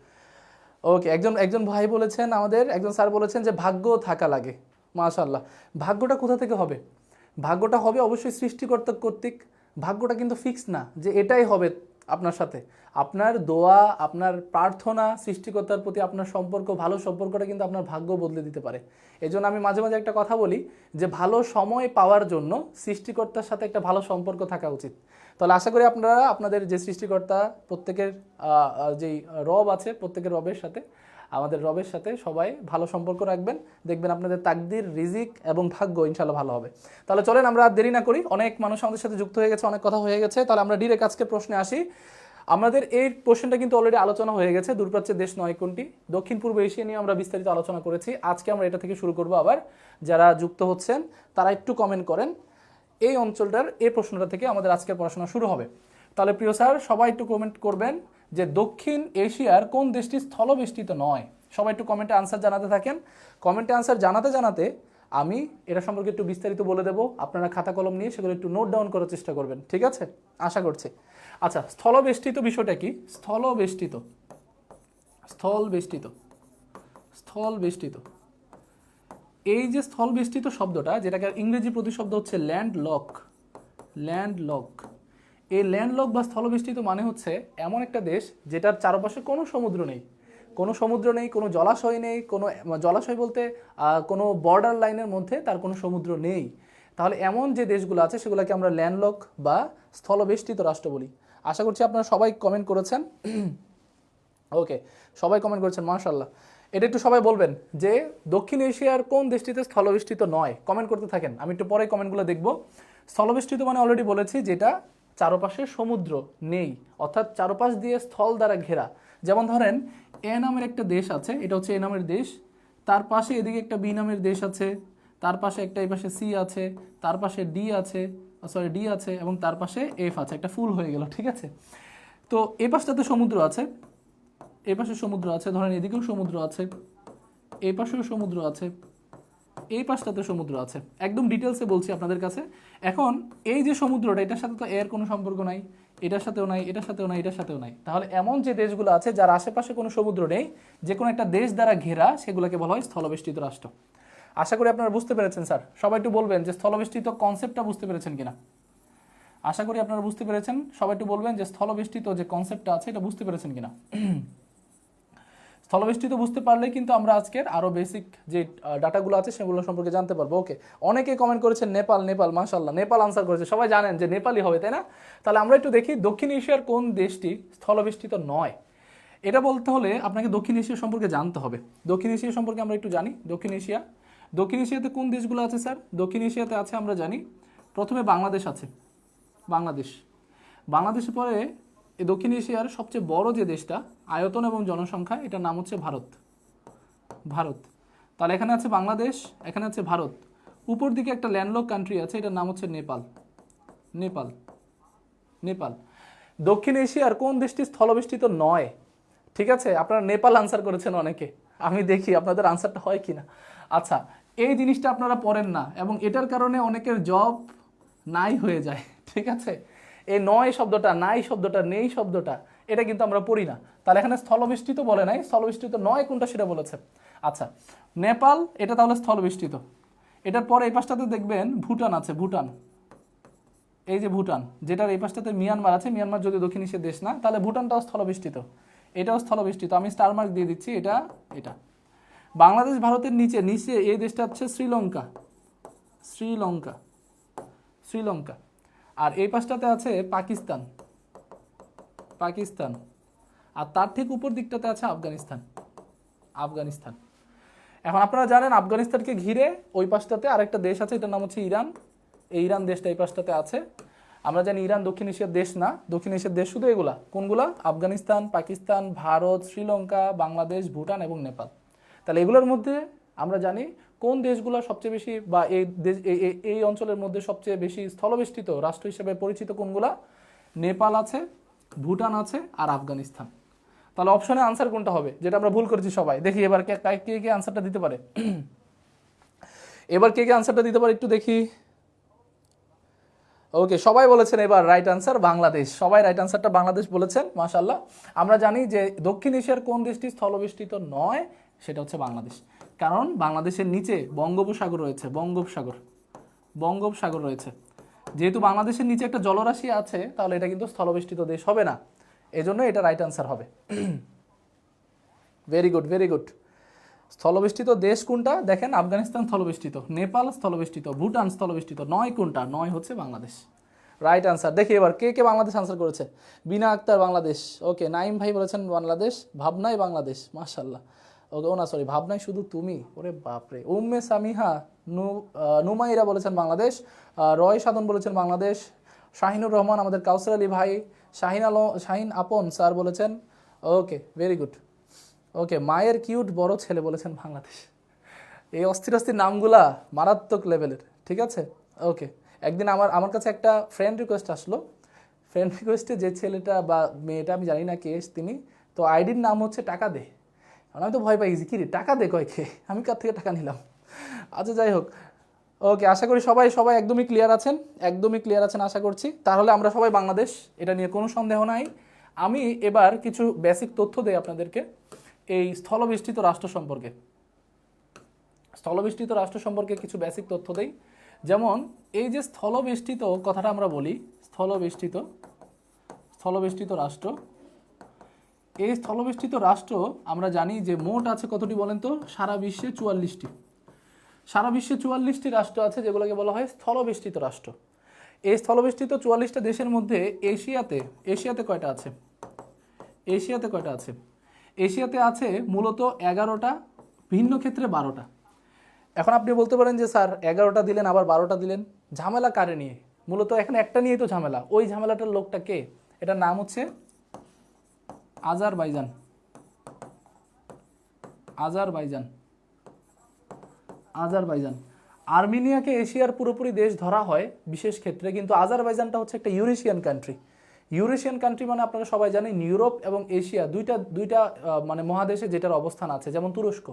ওকে, একজন ভাই বলেছেন, আমাদের একজন স্যার বলেছেন যে ভাগ্য থাকা লাগে, মাশাআল্লাহ। ভাগ্যটা কোথা থেকে হবে? ভাগ্যটা হবে অবশ্যই সৃষ্টিকর্তা কর্তৃক। ভাগ্যটা কিন্তু ফিক্সড না যে এটাই হবে আপনার সাথে। আপনার দোয়া, আপনার প্রার্থনা, সৃষ্টিকর্তার প্রতি আপনার সম্পর্ক, ভালো সম্পর্কটা কিন্তু আপনার ভাগ্য বদলে দিতে পারে। এই জন্য আমি মাঝে মাঝে একটা কথা বলি যে ভালো সময় পাওয়ার জন্য সৃষ্টিকর্তার সাথে একটা ভালো সম্পর্ক থাকা উচিত। তাহলে আশা করি আপনারা আপনাদের যে সৃষ্টিকর্তা প্রত্যেকের যেই রব আছে প্রত্যেকের রবের সাথে আমাদের রবের সাথে সবাই ভালো সম্পর্ক রাখবেন, দেখবেন আপনাদের তাকদির, রিজিক এবং ভাগ্য ইনশাল্লাহ ভালো হবে। তাহলে চলেন আমরা আর দেরি না করি, অনেক মানুষ আমাদের সাথে যুক্ত হয়ে গেছে, অনেক কথা হয়ে গেছে, তাহলে আমরা ডিরেক্ট আজকের প্রশ্নে আসি। আমাদের এই কোশ্চেনটা কিন্তু অলরেডি আলোচনা হয়ে গেছে, দূরপ্রাচ্যের দেশ 9 কোনটি, দক্ষিণ পূর্ব এশিয়া নিয়ে আমরা বিস্তারিত আলোচনা করেছি। আজকে আমরা এটা থেকে শুরু করব। আবার যারা যুক্ত হচ্ছেন তারা একটু কমেন্ট করেন, এই অঞ্চলটার এই প্রশ্নটা থেকে আমাদের আজকের পড়াশোনা শুরু হবে। তাহলে প্রিয় স্যার সবাই একটু কমেন্ট করবেন যে দক্ষিণ এশিয়ার কোন দেশটি স্থলবেষ্টিত নয়। সবাই একটু কমেন্টে আনসার জানাতে থাকেন। কমেন্টে আনসার জানাতে জানাতে আমি এটা সম্পর্কে একটু বিস্তারিত বলে দেবো, আপনারা খাতা কলম নিয়ে সেগুলো একটু নোট ডাউন করার চেষ্টা করবেন, ঠিক আছে? আশা করছি। আচ্ছা, স্থলবেষ্টিত বিষয়টা কি? স্থলবেষ্টিত, স্থলবেষ্টিত, স্থলবেষ্টিত, এই যে স্থলবেষ্টিত শব্দটা, যেটাকে ইংরেজি প্রতিশব্দ হচ্ছে ল্যান্ডলক, ল্যান্ডলক। এই ল্যান্ডলক বা স্থলবেষ্টিত মানে হচ্ছে এমন একটা দেশ যেটার চারপাশে কোনো সমুদ্র নেই, কোনো সমুদ্র নেই, কোনো জলাশয় নেই, কোনো জলাশয় বলতে কোনো বর্ডার লাইনের মধ্যে তার কোনো সমুদ্র নেই। তাহলে এমন যে দেশগুলো আছে সেগুলোকে আমরা ল্যান্ডলক বা স্থলবেষ্টিত রাষ্ট্র বলি। আশা করছি আপনারা সবাই কমেন্ট করেছেন। ওকে, সবাই কমেন্ট করেছেন, মাশাআল্লাহ। এটা একটু সবাই বলবেন যে দক্ষিণ এশিয়ার কোন দেশটিতে স্থলবেষ্টিত নয়, কমেন্ট করতে থাকেন, আমি একটু পরে কমেন্টগুলো দেখব। স্থলবেষ্টিত মানে অলরেডি বলেছি যেটা চারপাশে সমুদ্র নেই, অর্থাৎ চারপাশ দিয়ে স্থল দ্বারা ঘেরা। যেমন ধরেন এ নামের একটা দেশ আছে, এটা হচ্ছে এ নামের দেশ, তার পাশে এদিকে একটা বি নামের দেশ আছে, তার পাশে একটা এই পাশে সি আছে, তার পাশে ডি আছে, ডি আছে, এবং তার পাশে এফ আছে, একটা ফুল হয়ে গেল, ঠিক আছে? তো এই পাশটাতে সমুদ্র আছে, এই পাশে সমুদ্র আছে, ধরেন এদিকেও সমুদ্র আছে, এই পাশেও সমুদ্র আছে, এই পাশটাতে সমুদ্র আছে, একদম ডিটেলসে বলছি আপনাদের কাছে। এখন এই যে সমুদ্রটা, এটার সাথে তো এর কোনো সম্পর্ক নাই, এটার সাথেও নাই, এটার সাথেও নাই, এটার সাথেও নাই। তাহলে এমন যে দেশগুলো আছে যার আশেপাশে কোনো সমুদ্র নেই, যে কোনো একটা দেশ দ্বারা ঘেরা, সেগুলোকে বলা হয় স্থলবেষ্টিত রাষ্ট্র। আশা করি আপনারা বুঝতে পেরেছেন স্যার। সবাই একটু বলবেন যে স্থলবেষ্টিত কনসেপ্টটা বুঝতে পেরেছেন কিনা। আশা করি আপনারা বুঝতে পেরেছেন। সবাই একটু বলবেন যে স্থলবেষ্টিত যে কনসেপ্টটা আছে এটা বুঝতে পেরেছেন কিনা। স্থলবেষ্টিত বুঝতে পারলে কিন্তু আমরা আজকের আরও বেসিক যে ডাটাগুলো আছে সেগুলো সম্পর্কে জানতে পারবো। ওকে, অনেকে কমেন্ট করেছেন নেপাল, নেপাল, মাশাআল্লাহ, নেপাল আনসার করেছে, সবাই জানেন যে নেপালই হবে, তাই না? তাহলে আমরা একটু দেখি দক্ষিণ এশিয়ার কোন দেশটি স্থলবেষ্টিত নয়। এটা বলতে হলে আপনাকে দক্ষিণ এশিয়া সম্পর্কে জানতে হবে। দক্ষিণ এশিয়া সম্পর্কে আমরা একটু জানি। দক্ষিণ এশিয়া, দক্ষিণ এশিয়াতে কোন দেশগুলো আছে স্যার? দক্ষিণ এশিয়াতে আছে আমরা জানি প্রথমে বাংলাদেশ আছে, বাংলাদেশ। বাংলাদেশের পরে এই দক্ষিণ এশিয়ার সবচেয়ে বড় যে দেশটা আয়তন এবং জনসংখ্যা, এটার নাম হচ্ছে ভারত, ভারত। তাহলে এখানে আছে বাংলাদেশ, এখানে আছে ভারত, উপর দিকে একটা ল্যান্ডলক কান্ট্রি আছে, এটার নাম হচ্ছে নেপাল, নেপাল, নেপাল। দক্ষিণ এশিয়ার কোন দেশটি স্থলবেষ্টিত নয়? ঠিক আছে, আপনারা নেপাল আনসার করেছেন অনেকে, আমি দেখি আপনাদের আনসারটা হয় কিনা। আচ্ছা, এই জিনিসটা আপনারা পড়েন না এবং এটার কারণে অনেকের জব নাই হয়ে যায়, ঠিক আছে? এই নয় শব্দটা, নাই শব্দটা, নেই শব্দটা, এটা কিন্তু আমরা পড়ি না। তাহলে এখানে স্থলবেষ্টিত বলে নাই, স্থলবেষ্টিত নয় কোনটা সেটা বলেছে। আচ্ছা, নেপাল এটা তাহলে স্থলবেষ্টিত। এটার পরে এই পাশটাতে দেখবেন ভুটান আছে, ভুটান, এই যে ভুটান, যেটার এই পাশটাতে মিয়ানমার আছে, মিয়ানমার যদি দক্ষিণ এশিয়ার দেশ না, তাহলে ভুটানটাও স্থলবেষ্টিত, এটাও স্থলবেষ্টিত। আমি স্টার মার্ক দিয়ে দিচ্ছি, এটা এটা। বাংলাদেশ ভারতের নিচে, নিচে এই দেশটা হচ্ছে শ্রীলঙ্কা, শ্রীলঙ্কা, শ্রীলঙ্কা। আর এই পাশটাতে আছে পাকিস্তান, পাকিস্তান। আর তার ঠিক উপর দিকটাতে আছে আফগানিস্তান, আফগানিস্তান। এখন আপনারা জানেন আফগানিস্তানকে ঘিরে ওই পাশটাতে আরেকটা দেশ আছে, এটার নাম হচ্ছে ইরান। এই ইরান দেশটা এই পাশটাতে আছে। আমরা জানি ইরান দক্ষিণ এশিয়ার দেশ না, দক্ষিণ এশিয়ার দেশ শুধু এগুলা, কোনগুলা? আফগানিস্তান, পাকিস্তান, ভারত, শ্রীলঙ্কা, বাংলাদেশ, ভুটান এবং নেপাল। তাহলে এগুলোর মধ্যে আমরা জানি কোন দেশগুলো সবচেয়ে বেশি, বা এই দেশ এই অঞ্চলের মধ্যে সবচেয়ে বেশি স্থলবেষ্টিত রাষ্ট্র হিসেবে পরিচিত কোনগুলা? নেপাল আছে, ভুটান আছে, আর আফগানিস্তান। তাহলে অপশনে আনসার কোনটা হবে, যেটা আমরা ভুল করেছি সবাই? দেখি এবার কে কে আনসারটা দিতে পারে। এবার কে কে আনসারটা দিতে পারে একটু দেখি। ওকে, সবাই বলেছেন এবার রাইট আনসার বাংলাদেশ, সবাই রাইট আনসারটা বাংলাদেশ বলেছেন, মাশাআল্লাহ। আমরা জানি যে দক্ষিণ এশিয়ার কোন দেশটি স্থলবেষ্টিত নয়, সেটা হচ্ছে বাংলাদেশ। কারণ বাংলাদেশের নিচে বঙ্গোপসাগর রয়েছে, বঙ্গোপসাগর, বঙ্গোপসাগর রয়েছে। যেহেতু বাংলাদেশের নিচে একটা জলরাশি আছে, তাহলে এটা কিন্তু স্থলবেষ্টিত দেশ হবে না, এজন্য এটা রাইট আনসার হবে। Very good, very good. স্থলবেষ্টিত দেশ কোনটা দেখেন? আফগানিস্তান স্থলবেষ্টিত, নেপাল স্থলবেষ্টিত, ভুটান স্থলবেষ্টিত, নয় কোনটা? নয় হচ্ছে বাংলাদেশ। Right answer. দেখি এবার কে কে বাংলাদেশ আনসার করেছে। বিনা আক্তার বাংলাদেশ, ওকে। নাইম ভাই বলেছেন বাংলাদেশ। ভাবনাই বাংলাদেশ, মাশাল্লাহ। ওকে, ও না সরি, ভাবনাই শুধু তুমি, ওরে বাপরে। উম্মে সামিহা নুমাইরা বলেছেন বাংলাদেশ। রয় সাধন বলেছেন বাংলাদেশ। শাহিনুর রহমান, আমাদের কাউসার আলী ভাই, শাহিন আপন স্যার বলেছেন। ওকে, ভেরি গুড। ওকে, মায়ের কিউট বড় ছেলে বলেছেন বাংলাদেশ। এই অস্থির অস্থির নামগুলা মারাত্মক লেভেলের, ঠিক আছে। ওকে, একদিন আমার কাছে একটা ফ্রেন্ড রিকোয়েস্ট আসলো। ফ্রেন্ড রিকোয়েস্টে যে ছেলেটা বা মেয়েটা, আমি জানি না কে তিনি, তো আইডির নাম হচ্ছে টাকা দে। আমি তো ভয় পাইছি, কি রে টাকা দে কয় কে, আমি কার থেকে টাকা নিলাম। আচ্ছা, যাই হোক। ওকে, আশা করি সবাই সবাই একদমই ক্লিয়ার আছেন, একদমই ক্লিয়ার আছেন আশা করছি। তাহলে আমরা সবাই বাংলাদেশ, এটা নিয়ে কোনো সন্দেহ নাই। আমি এবার কিছু বেসিক তথ্য দেই আপনাদেরকে এই স্থলবেষ্টিত রাষ্ট্র সম্পর্কে। স্থলবেষ্টিত রাষ্ট্র সম্পর্কে কিছু বেসিক তথ্য দেই। যেমন এই যে স্থলবেষ্টিত কথাটা আমরা বলি, স্থলবেষ্টিত রাষ্ট্র, এই স্থলবেষ্টিত রাষ্ট্র আমরা জানি যে মোট আছে কতটি বলেন তো? সারা বিশ্বে 44টি। সারা বিশ্বে 44টি রাষ্ট্র আছে যেগুলোকে বলা হয় স্থলবেষ্টিত রাষ্ট্র। এই স্থলবেষ্টিত 44টা দেশের মধ্যে এশিয়াতে কয়টা আছে? এশিয়াতে আছে মূলত 11টা, ভিন্ন ক্ষেত্রে 12টা। এখন আপনি বলতে পারেন যে স্যার 11টা দিলেন আবার 12টা দিলেন, ঝামেলা কারে নিয়ে? মূলত এখানে একটা নিয়েই তো ঝামেলা। ওই ঝামেলাটার লোকটা কে? এটার নাম হচ্ছে আজারবাইজান। আর্মেনিয়াকে এশিয়ার পুরোপুরি দেশ ধরা হয় বিশেষ ক্ষেত্রে, কিন্তু আজারবাইজানটা হচ্ছে একটা ইউরেশিয়ান কান্ট্রি। ইউরেশিয়ান কান্ট্রি মানে আপনারা সবাই জানেন ইউরোপ এবং এশিয়া দুইটা মানে মহাদেশে যেটার অবস্থান আছে, যেমন তুরস্ক,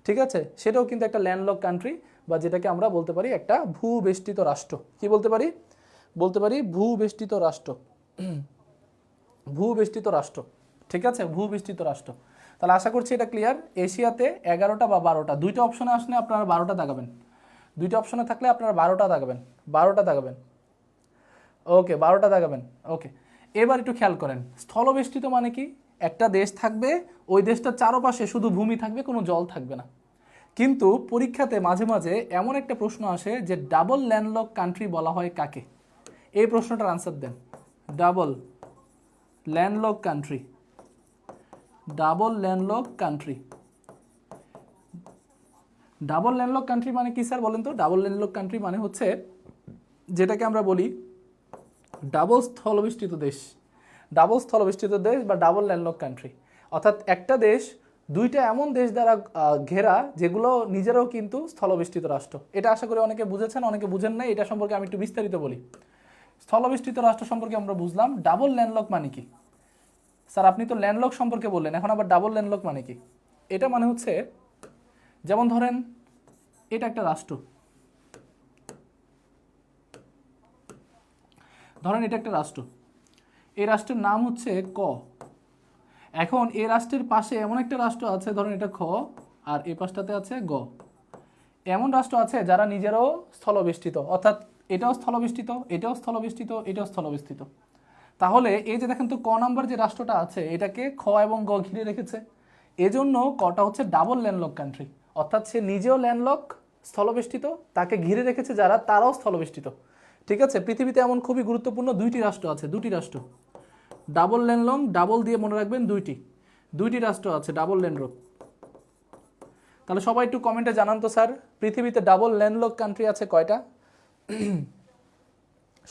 ঠিক আছে। সেটাও কিন্তু একটা ল্যান্ডলক কান্ট্রি, বা যেটাকে আমরা বলতে পারি একটা ভূবেষ্টিত রাষ্ট্র। কি বলতে পারি? ভূবেষ্টিত রাষ্ট্র, ঠিক আছে, ভূবেষ্টিত রাষ্ট্র। তাহলে আশা করছি এটা ক্লিয়ার। এশিয়াতে 11টা বা 12টা, দুইটা অপশনে আসলে আপনারা 12টা দাগাবেন। দুইটা অপশনে থাকলে আপনারা 12টা দাগাবেন। ওকে, 12টা দাগাবেন। ওকে, এবার একটু খেয়াল করেন, স্থলবেষ্টিত মানে কি? একটা দেশ থাকবে, ওই দেশটার চারপাশে শুধু ভূমি থাকবে, কোনো জল থাকবে না। কিন্তু পরীক্ষাতে মাঝে মাঝে এমন একটা প্রশ্ন আসে যে ডাবল ল্যান্ডলক কান্ট্রি বলা হয় কাকে? এই প্রশ্নটার আনসার দেন। ডাবল ল্যান্ডলক কান্ট্রি মানে কি স্যার বলেন তো? ডাবল ল্যান্ডলক কান্ট্রি মানে হচ্ছে যেটাকে আমরা বলি ডাবল স্থলবেষ্টিত দেশ বা ডাবল ল্যান্ডলক কান্ট্রি। অর্থাৎ একটা দেশ দুইটা এমন দেশ দ্বারা ঘেরা যেগুলো নিজেরাও কিন্তু স্থলবেষ্টিত রাষ্ট্র। এটা আশা করি অনেকে বুঝেছেন, অনেকে বুঝেন নাই। এটা সম্পর্কে আমি একটু বিস্তারিত বলি। স্থলবেষ্টিত রাষ্ট্র সম্পর্কে আমরা বুঝলাম। ডাবল ল্যান্ডলক মানে কি? স্যার আপনি তো ল্যান্ডলক সম্পর্কে বললেন, এখন আবার ডাবল ল্যান্ডলক মানে কি? এটা মানে হচ্ছে, যেমন ধরেন এটা একটা রাষ্ট্র, এই রাষ্ট্রের নাম হচ্ছে ক। এখন এই রাষ্ট্রের পাশে এমন একটা রাষ্ট্র আছে, ধরেন এটা খ, আর এই পাশটাতে আছে গ। এমন রাষ্ট্র আছে যারা নিজেরাও স্থলবেষ্টিত, অর্থাৎ এটাও স্থলবেষ্টিত। তাহলে এই যে দেখেন তো ক নাম্বার যে রাষ্ট্রটা আছে, এটাকে খ এবং গ ঘিরে রেখেছে। এজন্য কটা হচ্ছে ডাবল ল্যান্ডলক কান্ট্রি, অর্থাৎ সে নিজেও ল্যান্ডলক স্থলবেষ্টিত, তাকে ঘিরে রেখেছে যারা, তারাও স্থলবেষ্টিত, ঠিক আছে। পৃথিবীতে এমন খুবই গুরুত্বপূর্ণ দুটি রাষ্ট্র আছে, ডাবল ল্যান্ডলক, ডাবল দিয়ে মনে রাখবেন, দুইটি রাষ্ট্র আছে ডাবল ল্যান্ডলক। তাহলে সবাই একটু কমেন্টে জানান তো স্যার, পৃথিবীতে ডাবল ল্যান্ডলক কান্ট্রি আছে কয়টা?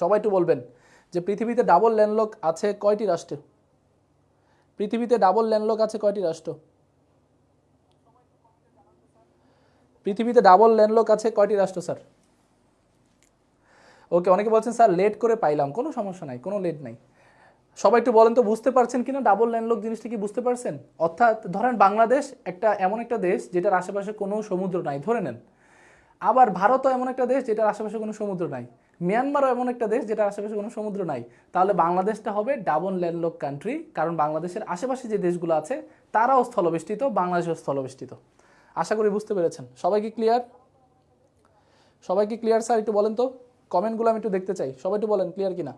সবাই একটু বলবেন যে পৃথিবীতে ডাবল ল্যান্ডলক আছে কয়টি রাষ্ট্র? পৃথিবীতে ডাবল ল্যান্ডলক আছে কয়টি রাষ্ট্র? স্যার? ওকে, অনেকে বলছেন স্যার লেট করে পাইলাম, কোনো সমস্যা নাই, কোনো লেট নাই। সবাই একটু বলেন তো বুঝতে পারছেন কিনা ডাবল ল্যান্ডলক জিনিসটা কি বুঝতে পারছেন? অর্থাৎ ধরেন বাংলাদেশ এমন একটা দেশ যেটার আশেপাশে কোনো সমুদ্র নাই, ধরে নেন। আবার ভারতও এমন একটা দেশ যেটার আশেপাশে কোনো সমুদ্র নাই। মিয়ানমারও এমন একটা দেশ যেটার আশেপাশে কোনো সমুদ্র নাই। তাহলে বাংলাদেশটা হবে ডাবল ল্যান্ডলক কান্ট্রি, কারণ বাংলাদেশের আশেপাশে যে দেশগুলো আছে তারাও স্থলবেষ্টিত, বাংলাদেশও স্থলবেষ্টিত। আশা করি বুঝতে পেরেছেন। সবাই কি ক্লিয়ার স্যার? একটু বলেন তো, কমেন্টগুলো আমি একটু দেখতে চাই। সবাই একটু বলেন ক্লিয়ার কিনা।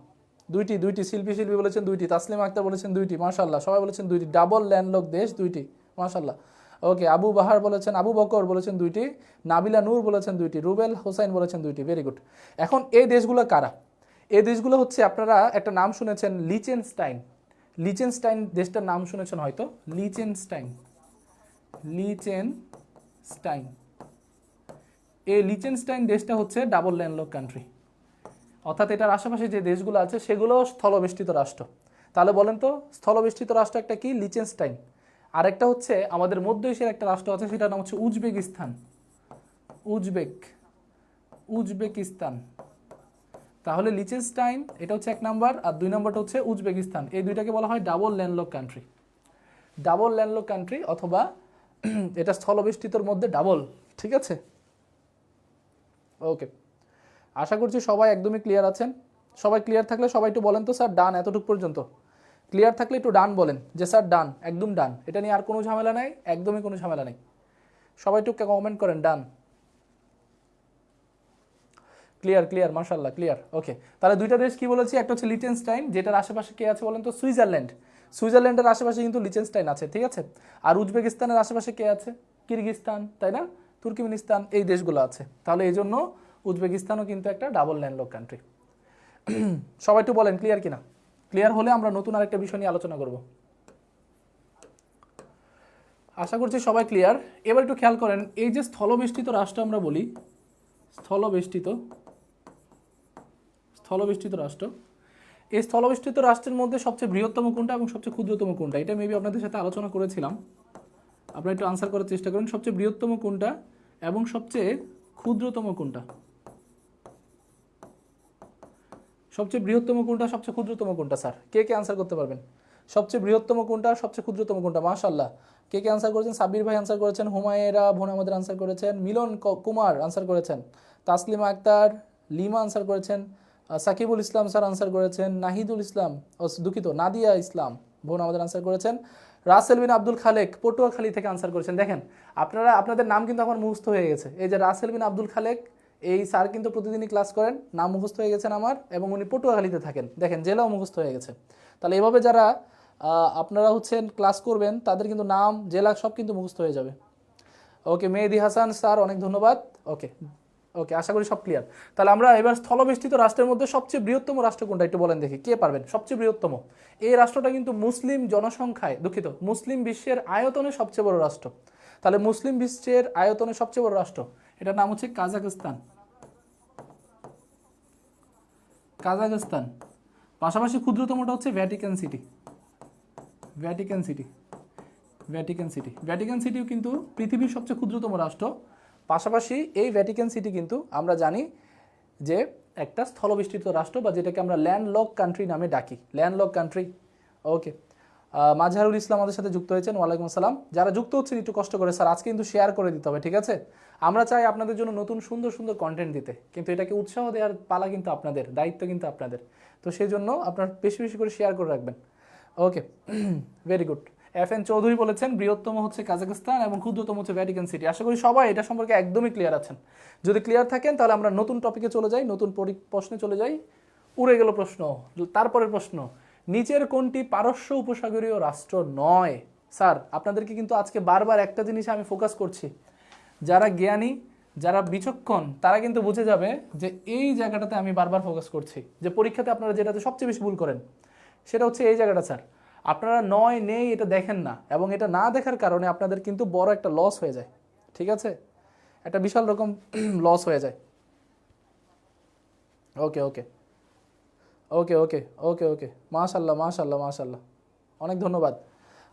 দুইটি শিল্পী বলেছেন দুইটি, তাসলিমা আক্তার বলেছেন দুইটি, মাশাআল্লাহ। সবাই বলেছেন দুইটি, ডাবল ল্যান্ডলক দেশ দুইটি, মাশাআল্লাহ। ওকে, আবু বকর বলেছেন দুইটি, নাবিলা নূর বলেছেন দুইটি, রুবেল হোসাইন বলেছেন দুইটি, ভেরি গুড। এখন এই দেশগুলো কারা? এই দেশগুলো হচ্ছে আপনারা একটা নাম শুনেছেন লিচেনস্টাইন। লিচেনস্টাইন দেশটার নাম শুনেছেন হয়তো, লিচেনস্টাইন। লিচেনস্টাইন, এই লিচেনস্টাইন দেশটা হচ্ছে ডাবল ল্যান্ডলক কান্ট্রি, অর্থাৎ এটার আশেপাশে যে দেশগুলো আছে সেগুলো স্থলবেষ্টিত রাষ্ট্র। তাহলে বলেন তো স্থলবেষ্টিত রাষ্ট্র একটা কি? লিচেনস্টাইন। আরেকটা হচ্ছে আমাদের মধ্য এশিয়ার একটা রাষ্ট্র আছে, সেটার নাম হচ্ছে উজবেকিস্তান। উজবেকিস্তান। তাহলে লিচেনস্টাইন এটা হচ্ছে 1 নাম্বার, আর 2 নাম্বারটা হচ্ছে উজবেকিস্তান। এই দুইটাকে বলা হয় double landlock country. Double landlock country অথবা এটা স্থলবেষ্টিতর মধ্যে ডাবল। ঠিক আছে, ওকে। আশা করছি সবাই একদমই ক্লিয়ার আছেন। সবাই ক্লিয়ার থাকলে সবাই একটু বলেন তো স্যার ডান, এতটুকু পর্যন্ত ক্লিয়ার থাকলে একটু ডান বলেন যে স্যার ডান, একদম ডান, এটা নিয়ে আর কোনো ঝামেলা নাই, একদমই কোনো ঝামেলা নেই। সবাই একটু কমেন্ট করেন ডান। ক্লিয়ার ক্লিয়ার, মাশাআল্লাহ ক্লিয়ার, ওকে। তাহলে দুইটা দেশ কি বলেছি, একটা হচ্ছে লিচেনস্টাইন, যেটার আশেপাশে কে আছে বলেন তো? সুইজারল্যান্ড। সুইজারল্যান্ডের আশেপাশে কিন্তু লিচেনস্টাইন আছে, ঠিক আছে। আর উজবেকিস্তানের আশেপাশে কে আছে? কিরগিজস্তান, তাই না? তুর্কমেনিস্তান, এই দেশগুলো আছে। তাহলে এই জন্য উজবেকিস্তানও কিন্তু একটা ডাবল ল্যান্ডলক কান্ট্রি। সবাই একটু বলেন ক্লিয়ার কিনা। ক্লিয়ার হলে আমরা নতুন আরেকটা বিষয় নিয়ে আলোচনা করব। আশা করছি সবাই ক্লিয়ার। এবার একটু খেয়াল করেন, এই যে স্থলবেষ্টিত রাষ্ট্র আমরা বলি, স্থলবেষ্টিত রাষ্ট্র, এই স্থলবেষ্টিত রাষ্ট্রের মধ্যে সবচেয়ে বৃহত্তম কোনটা এবং সবচেয়ে ক্ষুদ্রতম কোনটা? এটা মেবি আপনাদের সাথে আলোচনা করেছিলাম, আপনারা একটু আনসার করার চেষ্টা করেন। সবচেয়ে বৃহত্তম কোনটা এবং সবচেয়ে ক্ষুদ্রতম কোনটা? সবচেয়ে বৃহত্তম কোনটা, সবচেয়ে ক্ষুদ্রতম কোনটা? স্যার কে কে আনসার করতে পারবেন? সবচেয়ে বৃহত্তম কোনটা, সবচেয়ে ক্ষুদ্রতম কোনটা? মাশাআল্লাহ, কে কে আনসার করেছেন? সাব্বির ভাই আনসার করেছেন, হুমায়রা বোন আমাদের আনসার করেছেন, মিলন কুমার আনসার করেছেন, তাসলিমা আক্তার, লিমা আনসার করেছেন, সাকিবুল ইসলাম স্যার আনসার করেছেন, নাহিদুল ইসলাম, দুঃখিত নাদিয়া ইসলাম বোন আমাদের আনসার করেছেন, রাসেল বিন আব্দুল খালেক পটুয়াখালী থেকে আনসার করেছেন। দেখেন আপনারা, আপনাদের নাম কিন্তু আমার মুখস্থ হয়ে গেছে। এই যে রাসেল বিন আব্দুল খালেক, এই স্যার কিন্তু প্রতিদিনই ক্লাস করেন, নাম মুখস্থ হয়ে গেছেন আমার, এবং উনি পটুয়াখালীতে থাকেন। দেখেন জেলাও মুখস্থ হয়ে গেছে। তাহলে এভাবে যারা আপনারা হচ্ছেন ক্লাস করবেন তাদের কিন্তু নাম, জেলা সব কিন্তু মুখস্থ হয়ে যাবে। ওকে, মেহেদি হাসান স্যার অনেক ধন্যবাদ। ওকে ওকে, আশা করি সব ক্লিয়ার। তাহলে আমরা এবার স্থলবেষ্টিত রাষ্ট্রের মধ্যে সবচেয়ে বৃহত্তম রাষ্ট্র কোনটা একটু বলেন দেখি, কে পারবেন? সবচেয়ে বৃহত্তম এই রাষ্ট্রটা কিন্তু মুসলিম জনসংখ্যায়, দুঃখিত, মুসলিম বিশ্বের আয়তনে সবচেয়ে বড় রাষ্ট্র। তাহলে মুসলিম বিশ্বের আয়তনে সবচেয়ে বড় রাষ্ট্র, এটার নাম হচ্ছে কাজাখস্তান। কাজাখস্তান। পাশাপাশি ক্ষুদ্রতমটা হচ্ছে Vatican city. Vatican city, Vatican city, Vatican CTO কিন্তু পৃথিবীর সবচেয়ে ক্ষুদ্রতম রাষ্ট্র। পাশাপাশি এই ভ্যাটিকান সিটি কিন্তু আমরা জানি যে একটা স্থলবেষ্টিত রাষ্ট্র, বা যেটাকে আমরা ল্যান্ডলক কান্ট্রি নামে ডাকি, ল্যান্ডলক কান্ট্রি। ওকে, মাজহারুল ইসলাম আমাদের সাথে যুক্ত হয়েছেন, ওয়ালাইকুম আসসালাম। যারা যুক্ত হচ্ছেন একটু কষ্ট করে স্যার আজকে কিন্তু শেয়ার করে দিতে হবে, ঠিক আছে? আমরা চাই আপনাদের জন্য নতুন সুন্দর সুন্দর কন্টেন্ট দিতে, কিন্তু এটাকে উৎসাহ দেওয়ার পালা কিন্তু আপনাদের, দায়িত্ব কিন্তু আপনাদের। তো সেই জন্য আপনার বেশি বেশি করে শেয়ার করে রাখবেন। ওকে, ভেরি গুড। FN চৌধুরী বলেছেন বৃহত্তম হচ্ছে কাজাখস্তান এবং ক্ষুদ্রতম হচ্ছে ভ্যাটিকান সিটি। আশা করি সবাই এটা সম্পর্কে একদমই ক্লিয়ার আছেন। যদি ক্লিয়ার থাকেন তাহলে আমরা নতুন টপিকে চলে যাই, নতুন প্রশ্নে চলে যাই। উড়ে গেল প্রশ্ন, তারপরের প্রশ্ন, নিচের কোনটি পারস্য উপসাগরীয় রাষ্ট্র নয়? স্যার আপনাদেরকে কিন্তু আজকে বারবার একটা জিনিস আমি ফোকাস করছি, যারা জ্ঞানী, যারা বিচক্ষণ তারা কিন্তু বুঝে যাবে যে এই জায়গাটাতে আমি বারবার ফোকাস করছি, যে পরীক্ষাতে আপনারা যেটাতে সবচেয়ে বেশি ভুল করেন সেটা হচ্ছে এই জায়গাটা। স্যার আপনারা নয় নেই এটা দেখেন না, এবং এটা না দেখার কারণে আপনাদের কিন্তু বড় একটা লস হয়ে যায়, ঠিক আছে? একটা বিশাল রকম লস হয়ে যায়। ওকে ওকে ওকে ওকে ওকে ওকে, মাশাল্লাহ মাশাল্লাহ মাশাল্লাহ, অনেক ধন্যবাদ।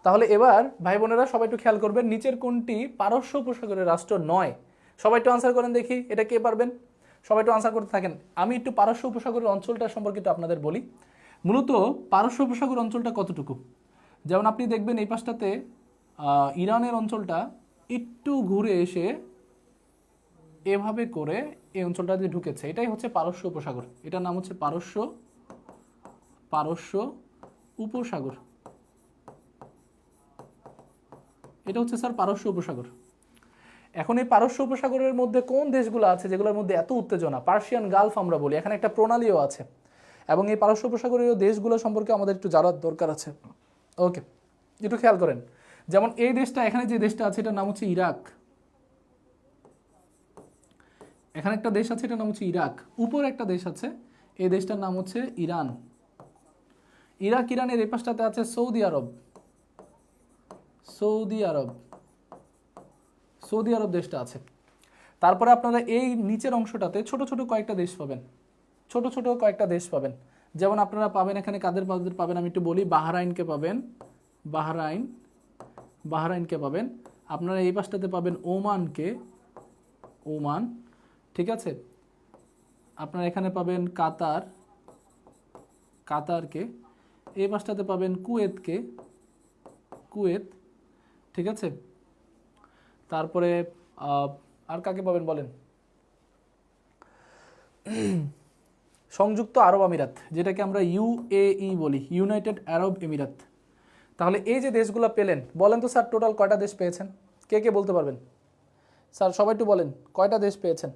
তাহলে এবার ভাই বোনেরা সবাই একটু খেয়াল করবেন, নিচের কোনটি পারস্য উপসাগরের রাষ্ট্র নয়? সবাই একটু আনসার করেন দেখি, এটা কে পারবেন? সবাই একটু আনসার করতে থাকেন। আমি একটু পারস্য উপসাগরের অঞ্চলটা সম্পর্কিত আপনাদের বলি। মূলত পারস্য উপসাগর অঞ্চলটা কতটুকু, যেমন আপনি দেখবেন এই পাশটাতে ইরানের অঞ্চলটা একটু ঘুরে এসে এভাবে করে এই অঞ্চলটা দিয়ে ঢুকেছে, এটাই হচ্ছে পারস্য উপসাগর। এটার নাম হচ্ছে পারস্য উপসাগর। এটা হচ্ছে স্যার পারস্য উপসাগর। এখন এই পারস্য উপসাগরের মধ্যে কোন দেশগুলো আছে যেগুলোর মধ্যে এত উত্তেজনা? পার্সিয়ান গালফ আমরা বলি, এখানে একটা প্রণালীও আছে, এবং এই পারস্য উপসাগরীয় দেশগুলো সম্পর্কে আমাদের একটু জানার দরকার আছে। ওকে, একটু খেয়াল করেন, যেমন এই দেশটা, এখানে যে দেশটা আছে এটার নাম হচ্ছে ইরাক। এখানে একটা দেশ আছে এটার নাম হচ্ছে ইরাক। উপরে একটা দেশ আছে এই দেশটার নাম হচ্ছে ইরান। ইরাক ইরানের এই পাশটাতে আছে সৌদি আরব। সৌদি আরব, সৌদি আরব দেশটা আছে। তারপরে আপনারা এই নিচের অংশটাতে ছোট ছোট কয়েকটা দেশ পাবেন, ছোট ছোট কয়েকটা দেশ পাবেন। যেমন আপনারা পাবেন এখানে কাদের পাবেন আমি একটু বলি, বাহরাইনকে পাবেন, বাহরাইন, বাহরাইনকে পাবেন। আপনারা এই পাশটাতে পাবেন ওমানকে, ওমান, ঠিক আছে। আপনারা এখানে পাবেন কাতার, কাতারকে। এই পাশটাতে পাবেন কুয়েতকে, কুয়েত, ঠিক আছে। তারপরে আর কাকে পাবেন বলেন, সংযুক্ত আরব আমিরাত, যেটাকে আমরা ইউএই বলি, ইউনাইটেড আরব এমিরাত। তাহলে এই যে দেশগুলো পেলেন, বলেন তো স্যার টোটাল কয়টা দেশ পেয়েছেন? কে কে বলতে পারবেন? স্যার সবাই একটু বলেন কয়টা দেশ পেয়েছেন,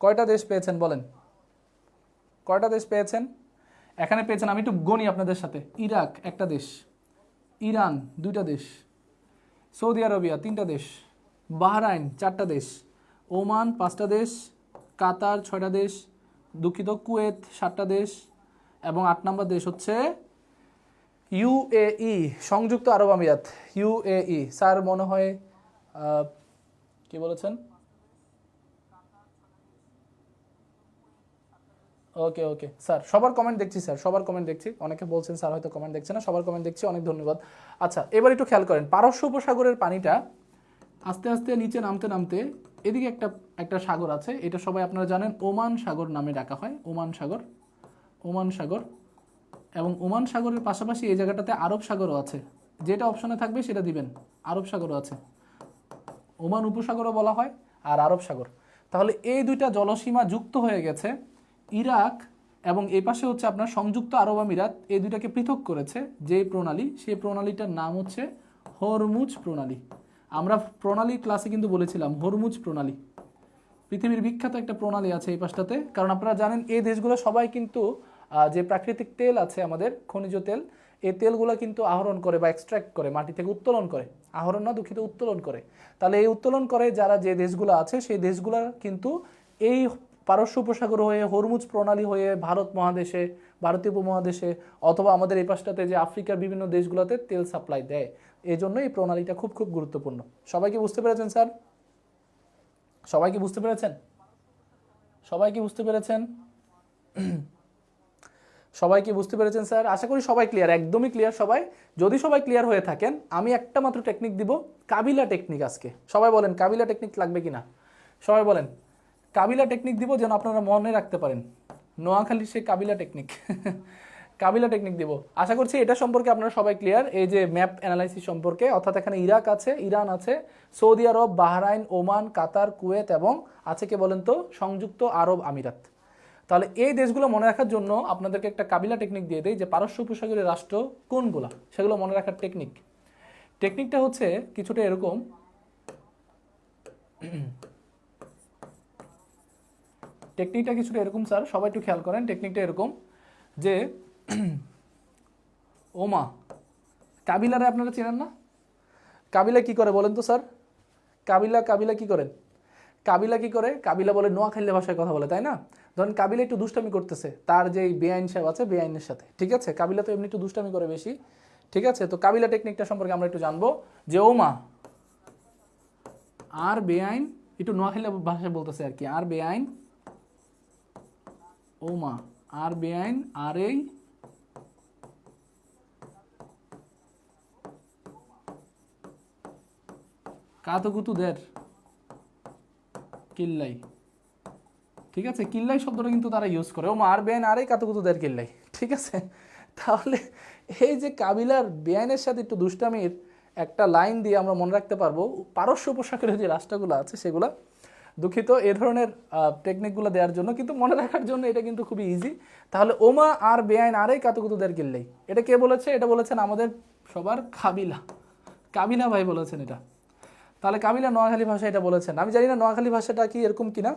কয়টা দেশ পেয়েছেন বলেন, কয়টা দেশ পেয়েছেন? এখানে পেয়েছেন, আমি একটু গণি আপনাদের সাথে। ইরাক একটা দেশ, ইরান দুইটা দেশ, সৌদি আরবিয়া তিনটা দেশ, বাহরাইন চারটা দেশ, ওমান পাঁচটা দেশ, কাতার ছয়টা দেশ, দুঃখিত কুয়েত সাতটা দেশ, এবং 8 নম্বর দেশ হচ্ছে ইউএই, সংযুক্ত আরব আমিরাত, ইউএই। স্যার মনে হয় কি বলেছেন? ওকে ওকে স্যার, সবার কমেন্ট দেখছি স্যার, সবার কমেন্ট দেখছি। অনেকে বলছেন স্যার হয়তো কমেন্ট দেখছে না, সবার কমেন্ট দেখছি, অনেক ধন্যবাদ। আচ্ছা এবার একটু খেয়াল করেন, পারস্য উপসাগরের পানিটা আস্তে আস্তে নিচে নামতে নামতে এদিকে একটা একটা সাগর আছে, এটা সবাই আপনারা জানেন ওমান সাগর নামে ডাকা হয়, ওমান সাগর, ওমান সাগর। এবং ওমান সাগরের পাশাপাশি এই জায়গাটাতে আরব সাগরও আছে, যেটা অপশনে থাকবে সেটা দিবেন, আরব সাগরও আছে, ওমান উপসাগরও বলা হয় আর আরব সাগর। তাহলে এই দুইটা জলসীমা যুক্ত হয়ে গেছে ইরাক, এবং এই পাশে হচ্ছে আপনার সংযুক্ত আরব আমিরাত, এই দুইটাকে পৃথক করেছে যে প্রণালী, সেই প্রণালীটার নাম হচ্ছে হরমুজ প্রণালী। আমরা প্রণালী ক্লাসে কিন্তু বলেছিলাম হরমুজ প্রণালী পৃথিবীর বিখ্যাত একটা প্রণালী আছে এই পাশটাতে। কারণ আপনারা জানেন এই দেশগুলো সবাই কিন্তু যে প্রাকৃতিক তেল আছে আমাদের, খনিজ তেল, এই তেলগুলো কিন্তু আহরণ করে বা এক্সট্র্যাক্ট করে, মাটি থেকে উত্তোলন করে, আহরণ না দুঃখিত, উত্তোলন করে। তাহলে এই উত্তোলন করে যারা, যে দেশগুলো আছে সেই দেশগুলো কিন্তু এই পারস্য উপসাগর হয়ে, হরমুজ প্রণালী হয়ে ভারত মহাদেশে, ভারতীয় উপমহাদেশে, অথবা আমাদের এই পাশটাতে যে আফ্রিকার বিভিন্ন দেশগুলোতে তেল সাপ্লাই দেয়। এই জন্য এই প্রণালীটা খুব খুব গুরুত্বপূর্ণ। সবাই কি বুঝতে পেরেছেন স্যার? সবাই কি বুঝতে পেরেছেন? সবাই কি বুঝতে পেরেছেন? সবাই কি বুঝতে পেরেছেন স্যার? আশা করি সবাই ক্লিয়ার, একদমই ক্লিয়ার সবাই। যদি সবাই ক্লিয়ার হয়ে থাকেন, আমি একটা মাত্র টেকনিক দিব, কাবিলা টেকনিক। আজকে সবাই বলেন কাবিলা টেকনিক লাগবে কিনা, সবাই বলেন। কাবিলা টেকনিক দিব যেন আপনারা মনে রাখতে পারেন, নোয়াখালীর সেই কাবিলা টেকনিক। কাবিলা টেকনিক দিব। আশা করছি এটা সম্পর্কে আপনারা সবাই ক্লিয়ার, এই যে ম্যাপ অ্যানালাইসিস সম্পর্কে। অর্থাৎ এখানে ইরাক আছে, ইরান আছে, সৌদি আরব, বাহরাইন, ওমান, কাতার, কুয়েত, এবং আছে কে বলেন তো, সংযুক্ত আরব আমিরাত। তাহলে এই দেশগুলো মনে রাখার জন্য আপনাদেরকে একটা কাবিলা টেকনিক দিয়ে দেয়, যে পারস্য উপসাগরের রাষ্ট্র কোনগুলা, সেগুলো মনে রাখার টেকনিক। টেকনিকটা হচ্ছে কিছুটা এরকম, টেকনিকটা কিছুটা এরকম স্যার, সবাই একটু খেয়াল করেন। টেকনিকটা এরকম যে ওমা, কাবিলারে আপনারা চেনেন না? কাবিলা কি করে বলেন তো স্যার? কাবিলা কাবিলা কি করেন? কাবিলা কি করে? কাবিলা বলে নোয়াখালী ভাষায় কথা বলে, তাই না? ধরেন কাবিলা একটু দুষ্টামি করতেছে তার যে বেআইন সাহেব আছে, বেআইনের সাথে, ঠিক আছে। কাবিলা তো এমনি একটু দুষ্টামি করে বেশি, ঠিক আছে। তো কাবিলা টেকনিকটা সম্পর্কে আমরা একটু জানবো, যে ওমা আর বেআইন, একটু নোয়াখালী ভাষায় বলতেছে আর কি, আর বেআইন, ওমা আর বেআইন, আর এই কাতুকুতুদের কিল্লাই, ঠিক আছে। কিল্লাই শব্দটা কিন্তু তারা ইউজ করে, ও মার বেআইন আর এই কাতুকুতুদের কিল্লাই, ঠিক আছে। তাহলে এই যে কাবিলার বেআইনের সাথে একটু দুষ্টামির একটা লাইন দিয়ে আমরা মনে রাখতে পারবো পারস্য উপসাগরের যে রাষ্ট্রগুলো আছে সেগুলো। দুঃখিত এ ধরনের টেকনিকগুলো দেওয়ার জন্য, কিন্তু মনে রাখার জন্য এটা কিন্তু খুবই ইজি। তাহলে ওমা আর বেআইন আর এই কাতুকুতুদের কিল্লাই, এটা কে বলেছে? এটা বলেছেন আমাদের সবার কাবিলা, কাবিলা ভাই বলেছেন এটা। তাহলে কাবিলা নোয়াখালী ভাষা এটা বলেছেন। আমি জানি না নোয়াখালী ভাষাটা কি এরকম কিনা।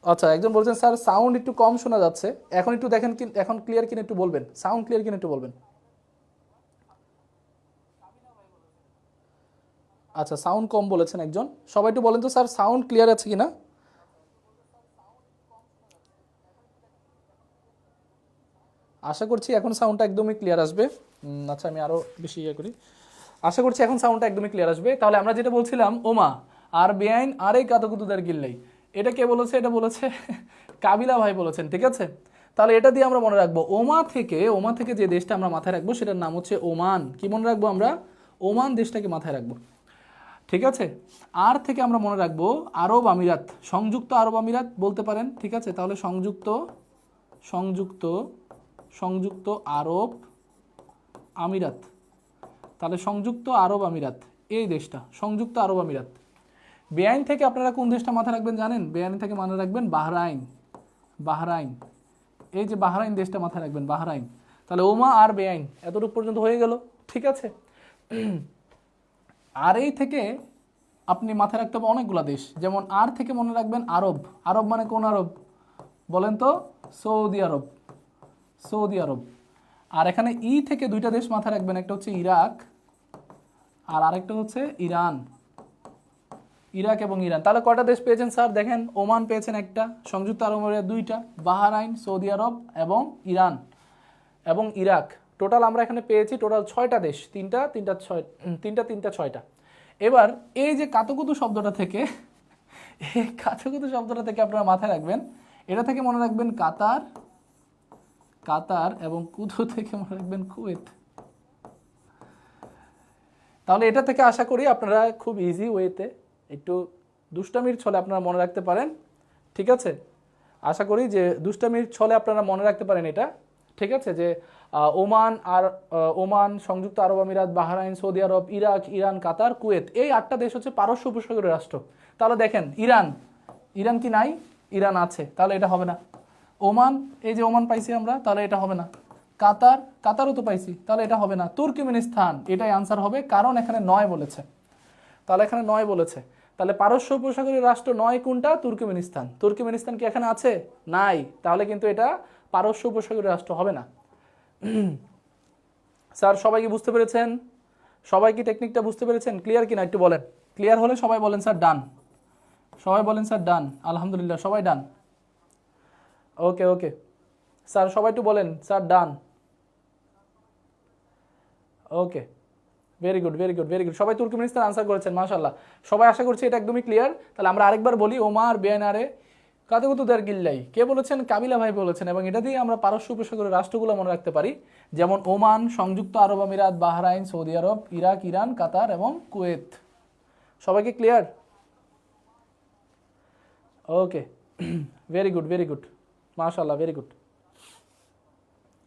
আচ্ছা, একজন বলছেন স্যার সাউন্ড একটু কম শোনা যাচ্ছে, এখন একটু দেখেন কি, এখন ক্লিয়ার কিনা একটু বলবেন, সাউন্ড ক্লিয়ার কিনা একটু বলবেন। আচ্ছা, সাউন্ড কম বলেছেন একজন, সবাই একটু বলেন তো স্যার সাউন্ড ক্লিয়ার আছে কিনা। আশা করছি এখন সাউন্ডটা একদমই ক্লিয়ার আসবে। আচ্ছা আমি আরও বেশি ইয়ে করি। আশা করছি এখন সাউন্ডটা একদমই ক্লিয়ার আসবে। তাহলে আমরা যেটা বলছিলাম ওমা আর বেআইন আর এই কাতুকুতুদের গিল্লাই, এটা কে বলেছে? এটা বলেছে কাবিলা ভাই বলেছেন, ঠিক আছে। তাহলে এটা দিয়ে আমরা মনে রাখবো ওমা থেকে যে দেশটা আমরা মাথায় রাখবো সেটার নাম হচ্ছে ওমান। কি মনে রাখবো আমরা? ওমান দেশটাকে মাথায় রাখবো, ঠিক আছে। আর থেকে আমরা মনে রাখবো আরব আমিরাত, সংযুক্ত আরব আমিরাত বলতে পারেন, ঠিক আছে। তাহলে সংযুক্ত সংযুক্ত সংযুক্ত আরব আমিরাত, তাহলে সংযুক্ত আরব আমিরাত এই দেশটা সংযুক্ত আরব আমিরাত। বেআইন থেকে আপনারা কোন দেশটা মাথায় রাখবেন জানেন? বেআইন থেকে মনে রাখবেন বাহরাইন। বাহরাইন, এই যে বাহরাইন দেশটা মাথায় রাখবেন, বাহরাইন। তাহলে ওমা আর বেআইন এতটুকু পর্যন্ত হয়ে গেল, ঠিক আছে। আর এই থেকে আপনি মাথায় রাখতে হবে অনেকগুলো দেশ, যেমন আর থেকে মনে রাখবেন আরব। আরব মানে কোন আরব বলেন তো? সৌদি আরব, সৌদি আরব। আর এখানে ই থেকে দুইটা দেশ মাথায় রাখবেন, একটা হচ্ছে ইরাক আর আরেকটা হচ্ছে ইরান। ইরাক এবং ইরান। তাহলে কয়টা দেশ পেয়েছেন স্যার? দেখেন ওমান পেয়েছেন একটা, সংযুক্ত আরব আমিরাত দুইটা, বাহরাইন, সৌদি আরব এবং ইরান এবং ইরাক। টোটাল আমরা এখানে পেয়েছি টোটাল 6টা দেশ, তিনটা 6টা। এবার এই যে কাতুকুতু শব্দটা থেকে, এই কাতুকুতু শব্দটা থেকে আপনারা মাথায় রাখবেন, এটা থেকে মনে রাখবেন কাতার, কাতার এবং কুতু থেকে মনে রাখবেন কুয়েত। তাহলে এটা থেকে আশা করি আপনারা খুব ইজি ওয়েতে একটু দুষ্টামির ছলে আপনারা মনে রাখতে পারেন, ঠিক আছে। আশা করি যে দুষ্টামির ছলে আপনারা মনে রাখতে পারেন এটা, ঠিক আছে। যে ওমান আর ওমান, সংযুক্ত আরব আমিরাত, বাহরাইন, সৌদি আরব, ইরাক, ইরান, কাতার, কুয়েত, এই 8টা দেশ হচ্ছে পারস্য উপসাগরের রাষ্ট্র। তাহলে দেখেন ইরান, ইরান কি নাই? ইরান আছে, তাহলে এটা হবে না। ওমান, এই যে ওমান পাইছি আমরা, তাহলে এটা হবে না। কাতার, কাতারও তো পাইছি, তাহলে এটা হবে না। তুর্কমেনিস্তান, এটাই আনসার হবে, কারণ এখানে 9 বলেছে। তাহলে এখানে 9 বলেছে, তাহলে পারস্য উপসাগরীয় রাষ্ট্র 9 কোনটা? তুর্কমেনিস্তান। তুর্কমেনিস্তান কি এখানে আছে? নাই, তাহলে কিন্তু এটা পারস্য উপসাগরীয় রাষ্ট্র হবে না। স্যার সবাই কি বুঝতে পেরেছেন? সবাই কি টেকনিকটা বুঝতে পেরেছেন? ক্লিয়ার কিনা একটু বলেন। ক্লিয়ার হলে সবাই বলেন স্যার ডান। সবাই বলেন স্যার ডান। আলহামদুলিল্লাহ, সবাই ডান। ওকে ওকে স্যার, সবাই একটু বলেন sir done. Okay, very good very good very good. সবাই তুর্কমেনিস্তান আনসার করেছেন, মাশাআল্লাহ। সবাই আশা করছি এটা একদমই ক্লিয়ার। তাহলে আমরা আরেকবার বলি, ওমার বেয়ানারে কাতুকুতুদের গিল্লাই, কে বলেছেন? কাবিলা ভাই বলেছেন। এবং এটা দিয়ে আমরা পারস্য উপসাগরের রাষ্ট্রগুলো মনে রাখতে পারি, যেমন ওমান, সংযুক্ত আরব আমিরাত, বাহরাইন, সৌদি আরব, ইরাক, ইরান, কাতার এবং কুয়েত। সবাইকে ক্লিয়ার? ওকে, ভেরি গুড ভেরি গুড, মাশাআল্লাহ, ভেরি গুড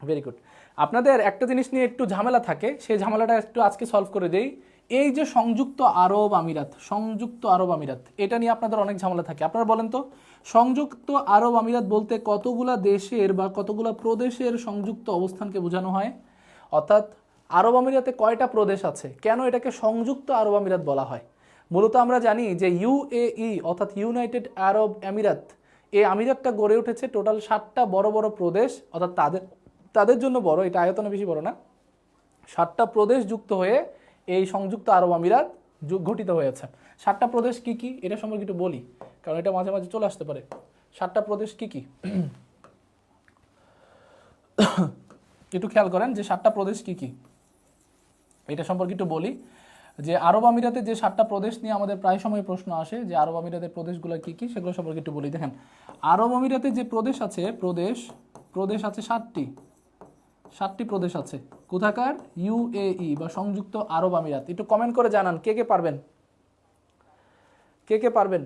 ভেরি গুড। আপনাদের একটা জিনিস নিয়ে একটু ঝামেলা থাকে, সেই ঝামেলাটা একটু আজকে সলভ করে দেই। এই যে সংযুক্ত আরব আমিরাত, সংযুক্ত আরব আমিরাত, এটা নিয়ে আপনাদের অনেক ঝামেলা থাকে। আপনারা বলেন তো, সংযুক্ত আরব আমিরাত বলতে কতগুলা দেশের বা কতগুলা প্রদেশের সংযুক্ত অবস্থানকে বোঝানো হয়? অর্থাৎ আরব আমিরাতে কয়টা প্রদেশ আছে? কেন এটাকে সংযুক্ত আরব আমিরাত বলা হয়? মূলত আমরা জানি যে ইউএই অর্থাৎ ইউনাইটেড আরব আমিরাত, এই আমিরাতটা গড়ে উঠেছে টোটাল 7টা বড় বড় প্রদেশ, অর্থাৎ তাদের জন্য বড়, এটা আয়তনে বেশি বড় না, 7টা প্রদেশ যুক্ত হয়ে এই সংযুক্ত আরব আমিরাত গঠিত হয়েছে। 7টা প্রদেশ কি কি এটা সম্পর্কে একটু বলি, কারণ এটা মাঝে মাঝে চলে আসতে পারে। 7টা প্রদেশ কি কি একটু খেয়াল করেন, যে 7টা প্রদেশ কি কি এটা সম্পর্কে একটু বলি। যে আরব আমিরাতে যে 7টা প্রদেশ নিয়ে আমাদের প্রায় সময় প্রশ্ন আসে, যে আরব আমিরাতের প্রদেশগুলো কি কি, সেগুলো সম্পর্কে একটু বলি। দেখেন, আরব আমিরাতে যে প্রদেশ আছে, প্রদেশ আছে 7টি প্রদেশ আছে। কোথাকার? ইউএই বা সংযুক্ত আরব আমিরাত। একটু কমেন্ট করে জানান কে কে পারবেন, কে কে পারবেন।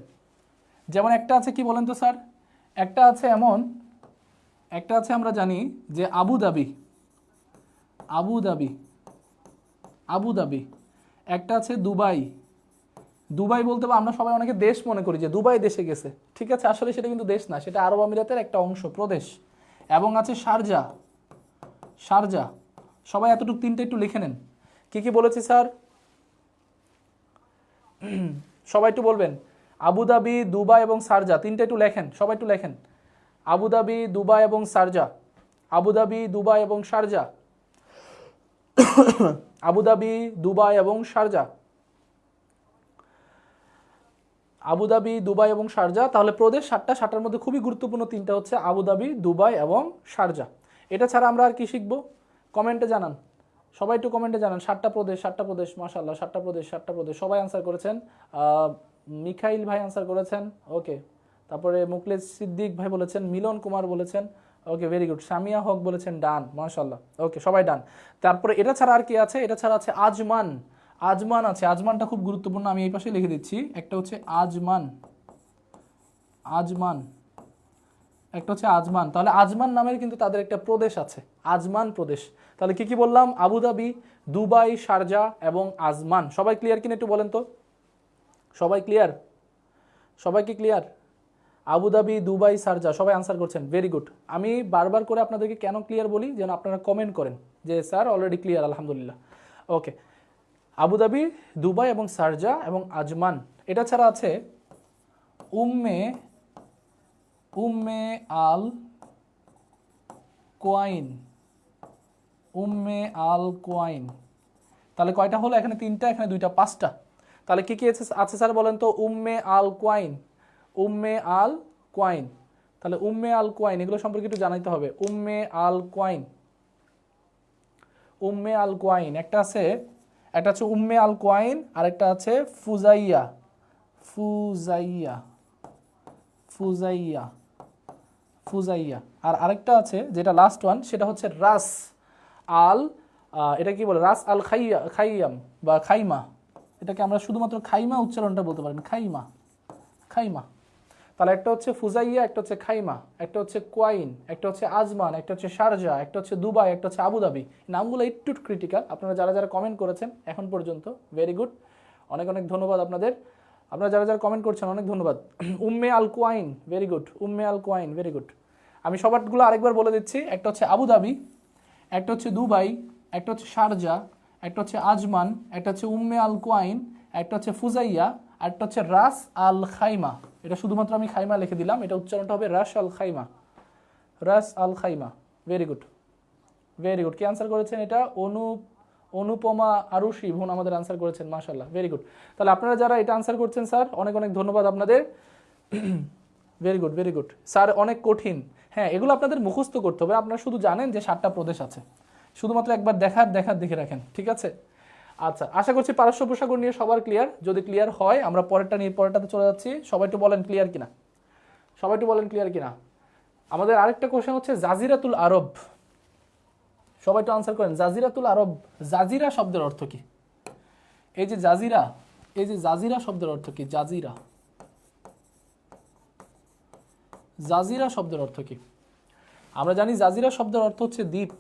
যেমন একটা আছে, কি বলেন তো স্যার? একটা আছে এমন, একটা আছে আমরা জানি যে আবুধাবি, আবুধাবি, আবুধাবি। একটা আছে দুবাই, দুবাই বলতে আমরা সবাই অনেকে দেশ মনে করি যে দুবাই দেশে গেছে, ঠিক আছে, আসলে সেটা কিন্তু দেশ না, সেটা আরব আমিরাতের একটা অংশ, প্রদেশ। এবং আছে শারজা, শারজা। সবাই এতটুকু 3টা একটু লিখে নেন। কি কি বলেছি স্যার? সবাই একটু বলবেন। আবুধাবি, দুবাই এবং শারজা, 3টা একটু লেখেন, সবাই একটু লেখেন। আবুধাবি, দুবাই এবং শারজা, আবুধাবি, দুবাই এবং শারজা, আবুধাবি, দুবাই এবং শারজা, আবুধাবি, দুবাই এবং শারজা। তাহলে প্রদেশ 7টা, 7টার মধ্যে খুবই গুরুত্বপূর্ণ 3টা হচ্ছে আবুধাবি, দুবাই এবং শারজা। এটা ছাড়া আমরা আর কি শিখবো? কমেন্টে জানান, সবাই একটু কমেন্টে জানান। 7টা প্রদেশ, মাশাআল্লাহ, 7টা প্রদেশ সবাই আনসার করেছেন। মিখাইল ভাই আনসার করেছেন, ওকে। তারপরে মুকলেশ সিদ্দিক ভাই বলেছেন, মিলন কুমার বলেছেন, ওকে ভেরি গুড। সামিয়া হক বলেছেন ডান, মাশাআল্লাহ, ওকে সবাই ডান। তারপরে এটা ছাড়া আর কি আছে? এটা ছাড়া আছে আজমান, আজমান আছে। আজমানটা খুব গুরুত্বপূর্ণ, আমি এই পাশে লিখে দিচ্ছি। একটা হচ্ছে আজমান, আজমান, একটা হচ্ছে আজমান। তাহলে আজমান নামের কিন্তু তাদের একটা প্রদেশ আছে, আজমান প্রদেশ। তাহলে কি কি বললাম? আবুধাবি, দুবাই, শারজা এবং আজমান। সবাই ক্লিয়ার কিনা একটু বলেন তো? সবাই ক্লিয়ার? সবাই কি ক্লিয়ার? আবুধাবি, দুবাই, শারজা সবাই আনসার করছেন, ভেরি গুড। আমি বারবার করে আপনাদেরকে কেন ক্লিয়ার বলি? যেন আপনারা কমেন্ট করেন যে স্যার অলরেডি ক্লিয়ার, আলহামদুলিল্লাহ, ওকে। আবুধাবি, দুবাই এবং শারজা এবং আজমান। এটা ছাড়া আছে উম্মে, উম্মে আল কোয়াইন, উম্মে আল কোয়াইন। তাহলে কয়টা হলো? এখানে 3টা, এখানে 2টা, 5টা। তাহলে কি কি আছে স্যার বলেন তো? উম্মে আল কোয়াইন, উম্মে আল কোয়াইন। তাহলে উম্মে আল কোয়াইন এগুলো সম্পর্কে একটু জানাইতে হবে। উম্মে আল কোয়াইন, উম্মে আল কোয়াইন একটা আছে, একটা হচ্ছে উম্মে আল কোয়াইন, আরেকটা আছে ফুজাইয়া, ফুজাইয়া, ফুজাইয়া, ফুজাইয়া। আর আরেকটা আছে যেটা লাস্ট ওয়ান, সেটা হচ্ছে রাস আল, এটা কি বলে? রাস আল খাইয়া, খাইয়াম বা খাইমা। এটাকে আমরা শুধুমাত্র খাইমা উচ্চারণটা বলতে পারি, খাইমা, খাইমা। তাহলে একটা হচ্ছে ফুজাইয়া, একটা হচ্ছে খাইমা, একটা হচ্ছে কোয়াইন, একটা হচ্ছে আজমান, একটা হচ্ছে শারজা, একটা হচ্ছে দুবাই, একটা হচ্ছে আবুধাবি। নামগুলো একটু ক্রিটিক্যাল। আপনারা যারা যারা কমেন্ট করেছেন এখন পর্যন্ত, ভেরি গুড, অনেক অনেক ধন্যবাদ আপনাদের। আপনারা যারা যারা কমেন্ট করছেন অনেক ধন্যবাদ। উম্মে আল কোয়াইন, ভেরি গুড, উম্মে আল কোয়াইন, ভেরি গুড। আমি সবারগুলো আরেকবার বলে দিচ্ছি। একটা হচ্ছে আবুধাবি, একটা হচ্ছে দুবাই, একটা হচ্ছে শারজা, একটা হচ্ছে আজমান, একটা হচ্ছে উম্মে আল কোয়াইন, একটা হচ্ছে ফুজাইয়া, আর একটা হচ্ছে রাস আল খাইমা। এটা শুধুমাত্র আমি খাইমা লিখে দিলাম, এটা উচ্চারণটা হবে Ras Al Khaimah, Ras Al Khaimah. Very good, very good. কে আনসার করেছেন এটা? অনুপমা আরুষি বোন আমাদের আনসার করেছেন, মাশাআল্লাহ, ভেরি গুড। তাহলে আপনারা যারা এটা আনসার করছেন স্যার, অনেক অনেক ধন্যবাদ আপনাদের। Very good, very good sir, অনেক কঠিন। হ্যাঁ, এগুলো আপনাদের মুখস্থ করতে হবে। আপনারা শুধু জানেন যে 7টা প্রদেশ আছে, শুধুমাত্র একবার দেখার দেখে রাখেন, ঠিক আছে? আচ্ছা, আশা করছি পারস্য উপসাগর নিয়ে সবার ক্লিয়ার। যদি ক্লিয়ার হয় আমরা পরেরটা নিয়ে পরেরটাতে চলে যাচ্ছি। সবাই একটু বলেন ক্লিয়ার কিনা, সবাই একটু বলেন ক্লিয়ার কিনা। আমাদের আরেকটা কোশ্চেন হচ্ছে জাজিরাতুল আরব। সবাই একটু আনসার করেন, জাজিরাতুল আরব, জাজিরা শব্দের অর্থ কি? এই যে জাজিরা, এই যে জাজিরা শব্দের অর্থ কি? জাজিরা, জাজিরা শব্দের অর্থ কি? আমরা জানি জাজিরা শব্দের অর্থ হচ্ছে দ্বীপ।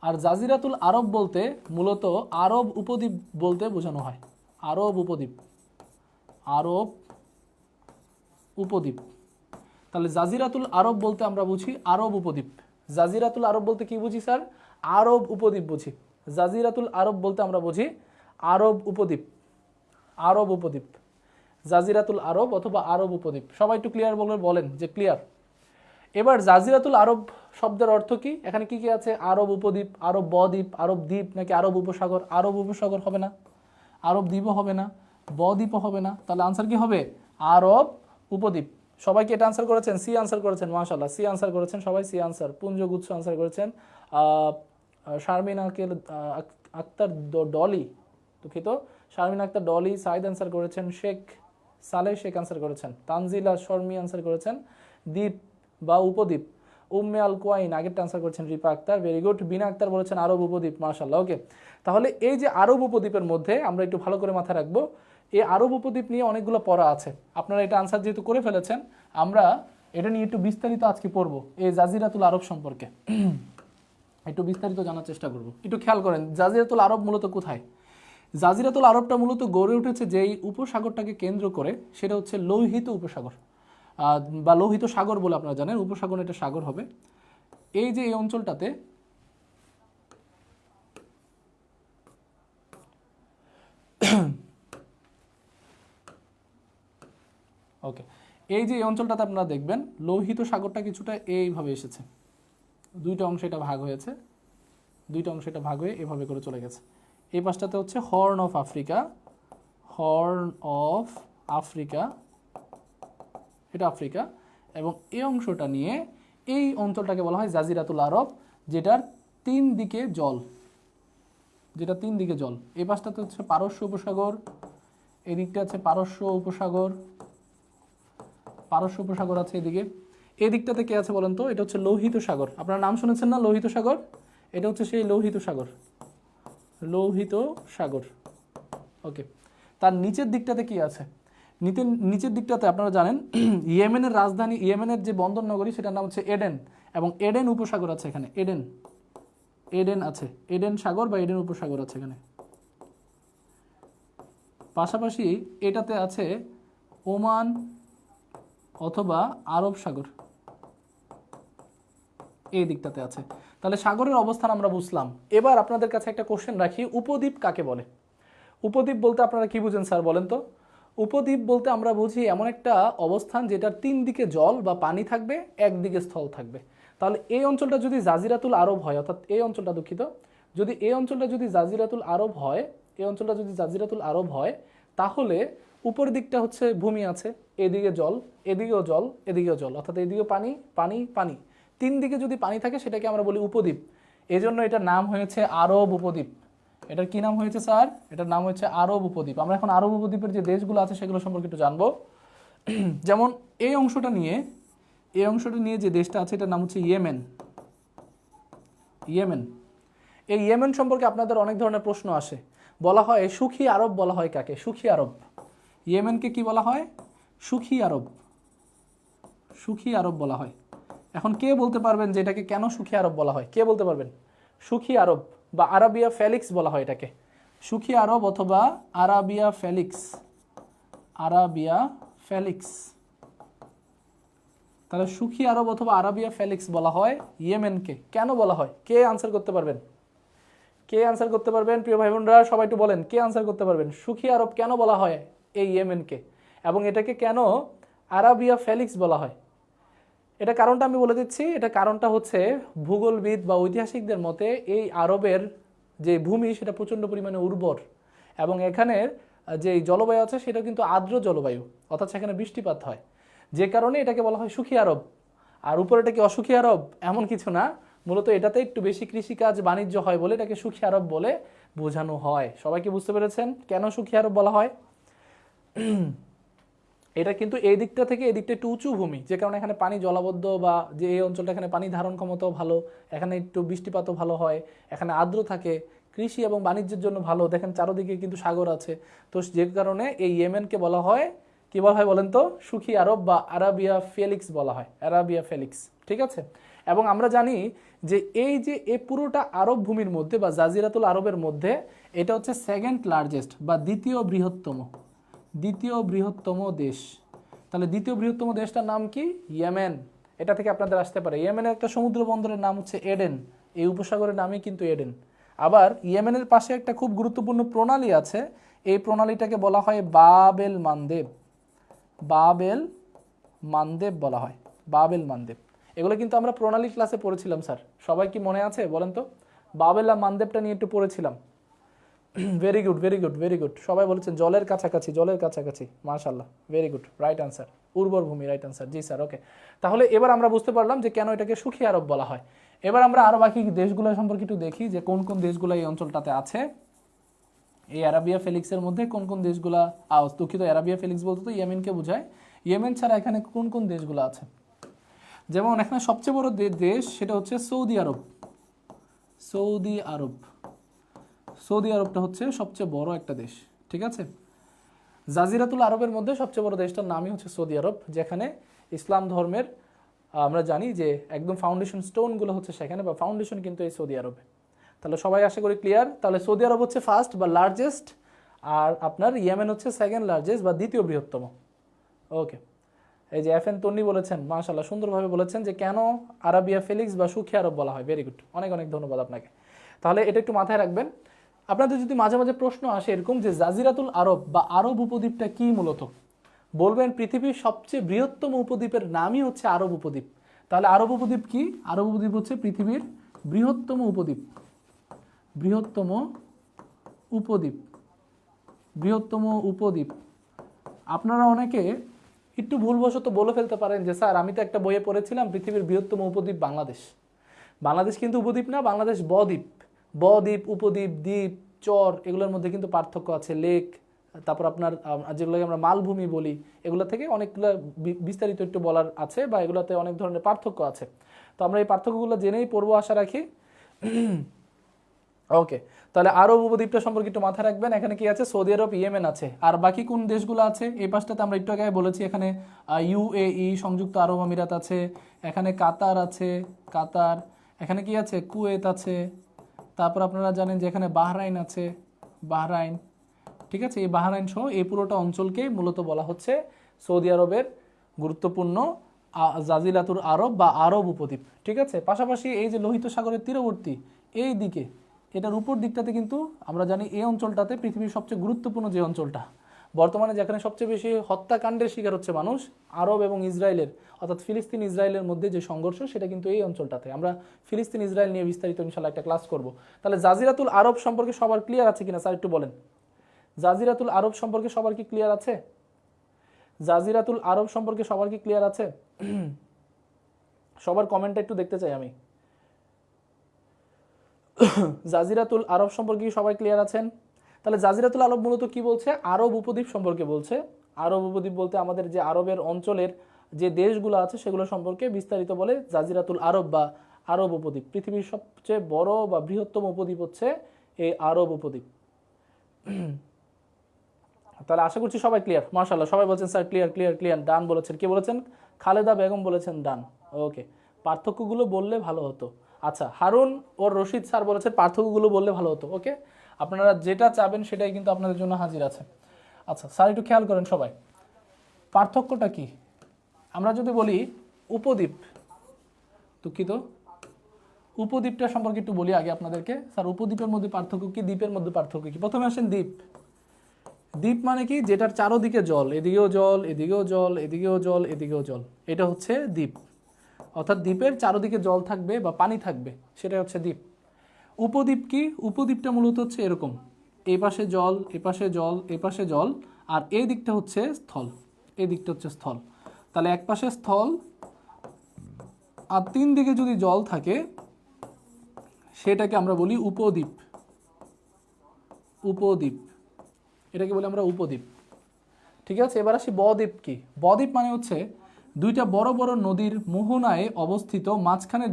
আর জাজিরাতুল আরব বলতে মূলত আরব উপদ্বীপ বলতে বোঝানো হয়, আরব উপদ্বীপ, আরব উপদ্বীপ। তাহলে জাজিরাতুল আরব বলতে আমরা বুঝি আরব উপদ্বীপ। জাজিরাতুল আরব বলতে কি বুঝি স্যার? আরব উপদ্বীপ বুঝি। জাজিরাতুল আরব বলতে আমরা বুঝি আরব উপদ্বীপ, আরব উপদ্বীপ, জাজিরাতুল আরব অথবা আরব উপদ্বীপ। সবাই একটু ক্লিয়ার বলেন যে ক্লিয়ার। এবার জাজিরাতুল আরব শব্দের অর্থ কি? এখানে কি কি আছে? আরব উপদ্বীপ, আরব বদ্বীপ, আরব দ্বীপ, নাকি আরব উপসাগর? আরব উপসাগর হবে না, আরব দ্বীপও হবে না, বদ্বীপও হবে না। তাহলে আনসার কি হবে? আরব উপদ্বীপ। সবাই কি এটা আনসার করেছেন? সি আনসার করেছেন, মাশাআল্লাহ, সি আনসার করেছেন সবাই, সি আনসার। পুঞ্জগুচ্ছ আনসার করেছেন, শারমিন আক্তার ডলি, দুঃখিত, শারমিন আক্তার ডলি, সাইদ আনসার করেছেন, শেখ সালেহ শেখ আনসার করেছেন, তানজিলা শর্মি আনসার করেছেন দ্বীপ বা উপদ্বীপ, উম্মে আল কোয়াইন আগেরটা আনসার করেছেন রিপা আক্তার, ভেরি গুড। বিনা আক্তার বলেছেন আরব উপদ্বীপ, মাশাআল্লাহ, ওকে। তাহলে এই যে আরব উপদ্বীপের মধ্যে আমরা একটু ভালো করে মাথায় রাখবো, এই আরব উপদ্বীপ নিয়ে অনেকগুলো পড়া আছে। আপনারা এটা আনসার যেহেতু করে ফেলেছেন, আমরা এটা নিয়ে একটু বিস্তারিত আজকে পড়বো, এই জাজিরাতুল আরব সম্পর্কে একটু বিস্তারিত জানার চেষ্টা করব। একটু খেয়াল করেন জাজিরাতুল আরব মূলত কোথায়? জাজিরাতুল আরবটা মূলত গড়ে উঠেছে যেই উপসাগরটাকে কেন্দ্র করে, সেটা হচ্ছে লোহিত উপসাগর বা লোহিত সাগর বলে আপনারা জানেন। উপসাগর এটা সাগর হবে। এই যে এই অঞ্চলটাতে ওকে, এই যে এই অঞ্চলটাতে আপনারা দেখবেন লোহিত সাগরটা কিছুটা এইভাবে এসেছে, দুইটা অংশে এটা ভাগ হয়েছে, দুইটা অংশে এটা ভাগ হয়ে এভাবে করে চলে গেছে। এই পাশটাতে হচ্ছে horn of Africa, horn of Africa, এটা আফ্রিকা, এবং এই অংশটা নিয়ে এই অঞ্চলটাকে বলা হয় জাজিরাতুল আরব, যেটার 3 দিকে জল, যেটা 3 দিকে জল। এই পাশটাতে হচ্ছে পারস্য উপসাগর, এদিকটা আছে পারস্য উপসাগর, পারস্য উপসাগর আছে এদিকে। এই দিকটাতে কে আছে বলেন তো? এটা হচ্ছে লোহিত সাগর। আপনারা নাম শুনেছেন না, লোহিত সাগর? এটা হচ্ছে সেই লোহিত সাগর, লোহিত সাগর। ওকে, তার নিচের দিকটাতে কি আছে? নিচের দিকটাতে আপনারা জানেন ইয়েমেনের রাজধানী, ইয়েমেনের যে বন্দর নগরী সেটার নাম হচ্ছে এডেন, এবং এডেন উপসাগর আছে এখানে। এডেন, এডেন আছে, এডেন সাগর বা এডেন উপসাগর আছে এখানে। পাশাপাশি এটাতে আছে ওমান অথবা আরব সাগর, এই দিকটাতে আছে। তাহলে সাগরের অবস্থান আমরা বুঝলাম। এবার আপনাদের কাছে একটা কোশ্চেন রাখি, উপদ্বীপ কাকে বলে? উপদ্বীপ বলতে আপনারা কি বুঝেন স্যার বলেন তো? উপদ্বীপ বলতে আমরা বুঝি এমন একটা অবস্থান যেটার 3 দিকে জল বা পানি থাকবে, একদিকে স্থল থাকবে। তাহলে এই অঞ্চলটা যদি জাজিরাতুল আরব হয়, অর্থাৎ এই অঞ্চলটা, দুঃখিত, যদি এই অঞ্চলটা যদি জাজিরাতুল আরব হয়, এই অঞ্চলটা যদি জাজিরাতুল আরব হয়, তাহলে উপর দিকটা হচ্ছে ভূমি আছে, এদিকে জল, এদিকেও জল, এদিকেও জল, অর্থাৎ এদিকেও পানি, পানি, পানি, 3 দিকে যদি পানি থাকে সেটাকে আমরা বলি উপদ্বীপ। এজন্য এটার নাম হয়েছে আরব উপদ্বীপ। এটার কি নাম হয়েছে স্যার? এটার নাম হচ্ছে আরব উপদ্বীপ। আমরা এখন আরব উপদ্বীপের যে দেশগুলো আছে সেগুলো সম্পর্কে একটু জানবো। যেমন এই অংশটা নিয়ে, এই অংশটা নিয়ে যে দেশটা আছে এটার নাম হচ্ছে ইয়েমেন। ইয়েমেন, এই ইয়েমেন সম্পর্কে আপনাদের অনেক ধরনের প্রশ্ন আসে। বলা হয় সুখী আরব বলা হয় কাকে? সুখী আরব। ইয়েমেনকে কি বলা হয়? সুখী আরব, সুখী আরব বলা হয়। এখন কে বলতে পারবেন যে এটাকে কেন সুখী আরব বলা হয়? কে বলতে পারবেন? সুখী আরব বা আরাবিয়া ফেলিক্স বলা হয় এটাকে। সুখী আরব অথবা আরাবিয়া ফেলিক্স, আরাবিয়া ফেলিক্স। তাহলে সুখী আরব অথবা আরাবিয়া ফেলিক্স বলা হয় ইয়েমেনকে। কেন বলা হয়? কে আনসার করতে পারবেন? কে আনসার করতে পারবেন? প্রিয় ভাই বোনরা সবাই একটু বলেন, কে আনসার করতে পারবেন? সুখী আরব কেন বলা হয় এই ইয়েমেনকে, এবং এটাকে কেন আরাবিয়া ফেলিক্স বলা হয়? এটা কারণটা আমি বলে দিচ্ছি। এটা কারণটা হচ্ছে ভূগোলবিদ বা ঐতিহাসিকদের মতে এই আরবের যে ভূমি সেটা প্রচণ্ড পরিমাণে উর্বর, এবং এখানের যে জলবায়ু আছে সেটা কিন্তু আর্দ্র জলবায়ু, অর্থাৎ সেখানে বৃষ্টিপাত হয়, যে কারণে এটাকে বলা হয় সুখী আরব। আর উপরে এটা কি অসুখী আরব? এমন কিছু না, মূলত এটাতে একটু বেশি কৃষিকাজ বাণিজ্য হয় বলে এটাকে সুখী আরব বলে বোঝানো হয়। সবাই কি বুঝতে পেরেছেন কেন সুখী আরব বলা হয়? এটা কিন্তু এই দিকটা থেকে এই দিকটা একটু উঁচু ভূমি, যে কারণে এখানে পানি জলাবদ্ধ, বা যে এই অঞ্চলটা এখানে পানি ধারণ ক্ষমতাও ভালো, এখানে একটু বৃষ্টিপাতও ভালো হয়, এখানে আর্দ্র থাকে, কৃষি এবং বাণিজ্যের জন্য ভালো। দেখেন চারদিকে কিন্তু সাগর আছে। তো যে কারণে এই ইয়েমেনকে বলা হয়, কি বলা হয় বলেন তো? সুখী আরব বা আরাবিয়া ফেলিক্স বলা হয়, আরাবিয়া ফেলিক্স। ঠিক আছে? এবং আমরা জানি যে এই যে এই পুরোটা আরব ভূমির মধ্যে বা জাজিরাতুল আরবের মধ্যে এটা হচ্ছে সেকেন্ড লার্জেস্ট বা দ্বিতীয় বৃহত্তম, দ্বিতীয় বৃহত্তম দেশ। তাহলে দ্বিতীয় বৃহত্তম দেশটার নাম কি? ইয়েমেন। এটা থেকে আপনাদের আসতে পারে। ইয়েমেনের একটা সমুদ্র বন্দরের নাম হচ্ছে এডেন, এই উপসাগরের নামই কিন্তু এডেন। আবার ইয়েমেনের পাশে একটা খুব গুরুত্বপূর্ণ প্রণালী আছে, এই প্রণালীটাকে বলা হয় বাবেল মানদেব, বাবেল মানদেব বলা হয়, বাবেল মানদেব। এগুলো কিন্তু আমরা প্রণালী ক্লাসে পড়েছিলাম স্যার, সবাই কি মনে আছে বলেন তো? বাবেল আর মানদেবটা নিয়ে একটু পড়েছিলাম। Very good, very good, very good. সবাই বলেছেন জলের কাছাকাছি, জলের কাছাকাছি, মাশাআল্লাহ, ভেরি গুড, রাইট আনসার, উর্বর ভূমি, রাইট আনসার। জি স্যার, ওকে। তাহলে এবার আমরা বুঝতে পারলাম যে কেন এটাকে সুখী আরব বলা হয়। এবার আমরা আরো বাকি দেশগুলো সম্পর্কে একটু দেখি যে কোন কোন দেশগুলো এই অঞ্চলটাতে আছে। এই আরাবিয়া ফেলিক্সের মধ্যে কোন কোন দেশগুলা, দুঃখিত, আরাবিয়া ফেলিক্স বলতে তো ইয়েমেনকে বোঝায়। ইয়েমেন ছাড়া এখানে কোন কোন দেশগুলো আছে? যেমন এখানে সবচেয়ে বড় দেশ সেটা হচ্ছে সৌদি আরব, সৌদি আরব। সৌদি আরবটা হচ্ছে সবচেয়ে বড় একটা দেশ। ঠিক আছে? জাজিরাতুল আরবের মধ্যে সবচেয়ে বড় দেশটার নামই হচ্ছে সৌদি আরব, যেখানে ইসলাম ধর্মের আমরা জানি যে একদম ফাউন্ডেশন স্টোনগুলো হচ্ছে সেখানে, বা ফাউন্ডেশন কিন্তু এই সৌদি আরবে। তাহলে সবাই আশা করি ক্লিয়ার। তাহলে সৌদি আরব হচ্ছে ফার্স্ট বা লার্জেস্ট, আর আপনার ইয়েমেন হচ্ছে সেকেন্ড লার্জেস্ট বা দ্বিতীয় বৃহত্তম। ওকে, এই যে FN তন্নি বলেছেন, মাশাআল্লাহ, সুন্দরভাবে বলেছেন যে কেন আরাবিয়া ফেলিক্স বা সুখী আরব বলা হয়। ভেরি গুড, অনেক অনেক ধন্যবাদ আপনাকে। তাহলে এটা একটু মাথায় রাখবেন। আপনাদের যদি মাঝে মাঝে প্রশ্ন আসে এরকম যে জাজিরাতুল আরব বা আরব উপদ্বীপটা কি, মূলত বলবেন পৃথিবীর সবচেয়ে বৃহত্তম উপদ্বীপের নামই হচ্ছে আরব উপদ্বীপ। তাহলে আরব উপদ্বীপ কি? আরব উপদ্বীপ হচ্ছে পৃথিবীর বৃহত্তম উপদ্বীপ, বৃহত্তম উপদ্বীপ, বৃহত্তম উপদ্বীপ। আপনারা অনেকে একটু ভুলবশত বলে ফেলতে পারেন যে স্যার আমি তো একটা বইয়ে পড়েছিলাম পৃথিবীর বৃহত্তম উপদ্বীপ বাংলাদেশ। বাংলাদেশ কিন্তু উপদ্বীপ না, বাংলাদেশ বদ্বীপ। বদ্বীপ, উপদ্বীপ, দ্বীপ, চর এগুলোর মধ্যে কিন্তু পার্থক্য আছে। লেক, তারপর আপনার যেগুলোকে আমরা মালভূমি বলি, এগুলো থেকে অনেকগুলো বিস্তারিত একটু বলার আছে, বা এগুলোতে অনেক ধরনের পার্থক্য আছে। তো আমরা এই পার্থক্যগুলো জেনেই পড়বো আশা রাখি। ওকে, তাহলে আরব উপদ্বীপটা সম্পর্কে একটু মাথায় রাখবেন। এখানে কি আছে? সৌদি আরব, ইয়েমেন আছে। আর বাকি কোন দেশগুলো আছে এই পাশটাতে আমরা একটু আগে বলেছি, এখানে ইউএই সংযুক্ত আরব আমিরাত আছে, এখানে কাতার আছে, কাতার, এখানে কি আছে? কুয়েত আছে, তারপর আপনারা জানেন যে এখানে বাহরাইন আছে, বাহরাইন, ঠিক আছে? এই বাহরাইন সহ এই পুরোটা অঞ্চলকেই মূলত বলা হচ্ছে সৌদি আরবের গুরুত্বপূর্ণ জাজিরাতুল আরব বা আরব উপদ্বীপ, ঠিক আছে? পাশাপাশি এই যে লোহিত সাগরের তীরবর্তী এই দিকে, এটার উপর দিকটাতে কিন্তু আমরা জানি এই অঞ্চলটাতে পৃথিবীর সবচেয়ে গুরুত্বপূর্ণ যে অঞ্চলটা, বর্তমানে যেখানে সবচেয়ে বেশি হত্যাকাণ্ডের শিকার হচ্ছে মানুষ, আরব এবং ইসরায়েলের, অর্থাৎ ফিলিস্তিন ইসরায়েলের মধ্যে যে সংঘর্ষ, সেটা কিন্তু এই অঞ্চলটাতে। আমরা ফিলিস্তিন ইসরায়েল নিয়ে বিস্তারিত ইনশাল্লাহ একটা ক্লাস করব। তাহলে জাজিরাতুল আরব সম্পর্কে সবার ক্লিয়ার আছে কিনা স্যার একটু বলেন? জাজিরাতুল আরব সম্পর্কে সবার কি ক্লিয়ার আছে? জাজিরাতুল আরব সম্পর্কে সবার কি ক্লিয়ার আছে? সবার কমেন্টটা একটু দেখতে চাই আমি। জাজিরাতুল আরব সম্পর্কে সবাই ক্লিয়ার আছেন? তাহলে জাজিরাতুল আরব মূলত কি বলছে? আরব উপদ্বীপ সম্পর্কে বলছে। আরব উপদ্বীপ বলতে আমাদের যে আরবের অঞ্চলের যে দেশগুলো আছে সেগুলো সম্পর্কে বিস্তারিত বলে জাজিরাতুল আরব বা আরব উপদ্বীপ। পৃথিবীর সবচেয়ে বড় বা বৃহত্তম উপদ্বীপ হচ্ছে এই আরব উপদ্বীপ। তাহলে আশা করছি সবাই ক্লিয়ার। মাশাআল্লাহ, সবাই বলছেন স্যার ক্লিয়ার ক্লিয়ার ক্লিয়ার। ডান বলেছেন, কে বলেছেন? খালেদা বেগম বলেছেন ডান। ওকে, পার্থক্যগুলো বললে ভালো হতো। আচ্ছা, হারুন ও রশিদ স্যার বলেছেন পার্থক্যগুলো বললে ভালো হতো। ওকে, আপনারা যেটা চাবেন সেটাই কিন্তু আপনাদের জন্য হাজির আছে। আচ্ছা স্যার, একটু খেয়াল করেন সবাই, পার্থক্যটা কি? আমরা যদি বলি উপদ্বীপ, দুঃখিত, উপদ্বীপটা সম্পর্কে একটু বলি আগে আপনাদেরকে। স্যার উপদ্বীপের মধ্যে পার্থক্য কি, দ্বীপের মধ্যে পার্থক্য কি? প্রথমে আসেন দ্বীপ। দ্বীপ মানে কি? যেটার চারোদিকে জল, এদিকেও জল, এদিকেও জল, এদিকেও জল, এদিকেও জল, এটা হচ্ছে দ্বীপ। অর্থাৎ দ্বীপের চারোদিকে জল থাকবে বা পানি থাকবে, সেটাই হচ্ছে দ্বীপ। উপদ্বীপ কি? উপদ্বীপটা মূলত হচ্ছে এরকম, এই পাশে জল, এ পাশে জল, এ পাশে জল, আর এই দিকটা হচ্ছে স্থল, এই দিকটা হচ্ছে স্থল। তাহলে এক পাশে স্থল আর তিন দিকে যদি জল থাকে, সেটাকে আমরা বলি উপদ্বীপ। উপদ্বীপ, এটাকে বলি আমরা উপদ্বীপ, ঠিক আছে? এবার আসি বদ্বীপ কি? বদ্বীপ মানে হচ্ছে দুইটা বড় বড় নদীর মোহনায় অবস্থিত মাঝখানের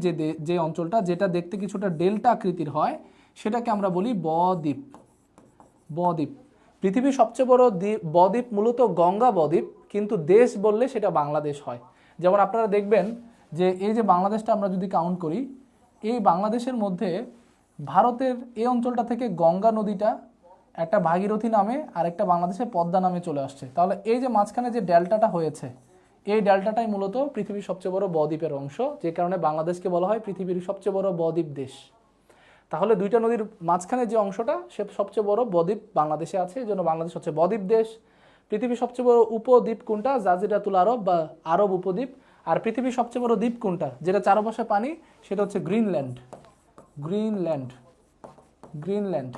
যে অঞ্চলটা, যেটা দেখতে কিছুটা ডেল্টা আকৃতির হয়, সেটাকে আমরা বলি বদ্বীপ। বদ্বীপ, পৃথিবীর সবচেয়ে বড় বদ্বীপ মূলত গঙ্গা বদ্বীপ, কিন্তু দেশ বললে সেটা বাংলাদেশ হয়। যেমন আপনারা দেখবেন যে এই যে বাংলাদেশটা আমরা যদি কাউন্ট করি, এই বাংলাদেশের মধ্যে ভারতের এই অঞ্চলটা থেকে গঙ্গা নদীটা একটা ভাগীরথী নামে আর একটা বাংলাদেশে পদ্মা নামে চলে আসছে। তাহলে এই যে মাঝখানে যে ডেল্টাটা হয়েছে, এই ডেল্টাটাই মূলত পৃথিবীর সবচেয়ে বড় বদ্বীপের অংশ, যে কারণে বাংলাদেশকে বলা হয় পৃথিবীর সবচেয়ে বড় বদ্বীপ দেশ। তাহলে দুইটা নদীর মাঝখানে যে অংশটা, সে সবচেয়ে বড় বদ্বীপ বাংলাদেশে আছে, এই জন্য বাংলাদেশ হচ্ছে বদ্বীপ দেশ। পৃথিবীর সবচেয়ে বড় উপদ্বীপ কোনটা? জাজিরাতুল আরব বা আরব উপদ্বীপ। আর পৃথিবীর সবচেয়ে বড় দ্বীপ কোনটা, যেটা চারপাশে পানি? সেটা হচ্ছে গ্রিনল্যান্ড। গ্রিনল্যান্ড, গ্রিনল্যান্ড,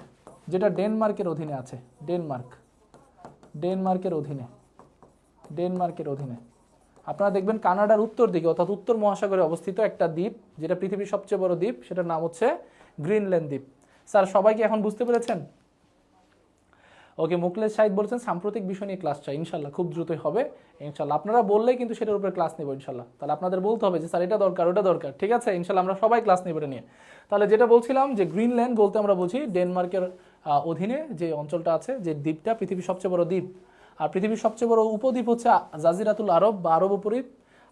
যেটা ডেনমার্কের অধীনে আছে। ডেনমার্ক, ডেনমার্কের অধীনে, ডেনমার্কের অধীনে। আপনারা দেখবেন কানাডার উত্তর দিকে, অর্থাৎ উত্তর মহাসাগরে অবস্থিত একটা দ্বীপ, যেটা পৃথিবীর সবচেয়ে বড় দ্বীপ, সেটার নাম হচ্ছে গ্রিনল্যান্ড দ্বীপ। স্যার সবাই কি এখন বুঝতে পেরেছেন? ওকে, মুকলেশ সাহিদ বলছেন সাম্প্রতিক বিষয় নিয়ে ক্লাস চাই। ইনশাল্লাহ খুব দ্রুতই হবে ইনশাল্লাহ। আপনারা বললেই কিন্তু সেটার উপরে ক্লাস নেব ইনশাল্লাহ। তাহলে আপনাদের বলতে হবে যে স্যার এটা দরকার, ওটা দরকার, ঠিক আছে? ইনশাল্লাহ আমরা সবাই ক্লাস নেব এটা নিয়ে। তাহলে যেটা বলছিলাম যে গ্রিনল্যান্ড বলতে আমরা বুঝি ডেনমার্কের অধীনে যে অঞ্চলটা আছে, যে দ্বীপটা পৃথিবীর সবচেয়ে বড় দ্বীপ। আর পৃথিবীর সবচেয়ে বড় উপদ্বীপ হচ্ছে জাজিরাতুল আরব বা আরব উপদ্বীপ।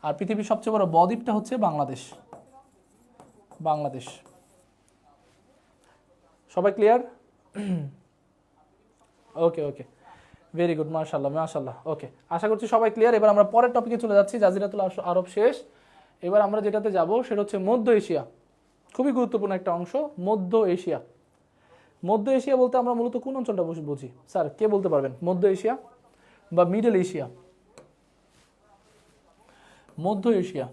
আর পৃথিবীর সবচেয়ে বড় বদ্বীপটা হচ্ছে বাংলাদেশ। বাংলাদেশ, সবাই ক্লিয়ার? ওকে ওকে, ভেরি গুড, মাশাআল্লাহ মাশাআল্লাহ। ওকে, আশা করছি সবাই ক্লিয়ার। এবার আমরা পরের টপিকে চলে যাচ্ছি। জাজিরাতুল আরব শেষ, এবার আমরা যেটাতে যাব সেটা হচ্ছে মধ্য এশিয়া। খুবই গুরুত্বপূর্ণ একটা অংশ, মধ্য এশিয়া। মধ্য এশিয়া বলতে আমরা মূলত কোন অঞ্চলটা বুঝি স্যার? কে বলতে পারবেন? মধ্য এশিয়া বা মিডল এশিয়া, মধ্য এশিয়া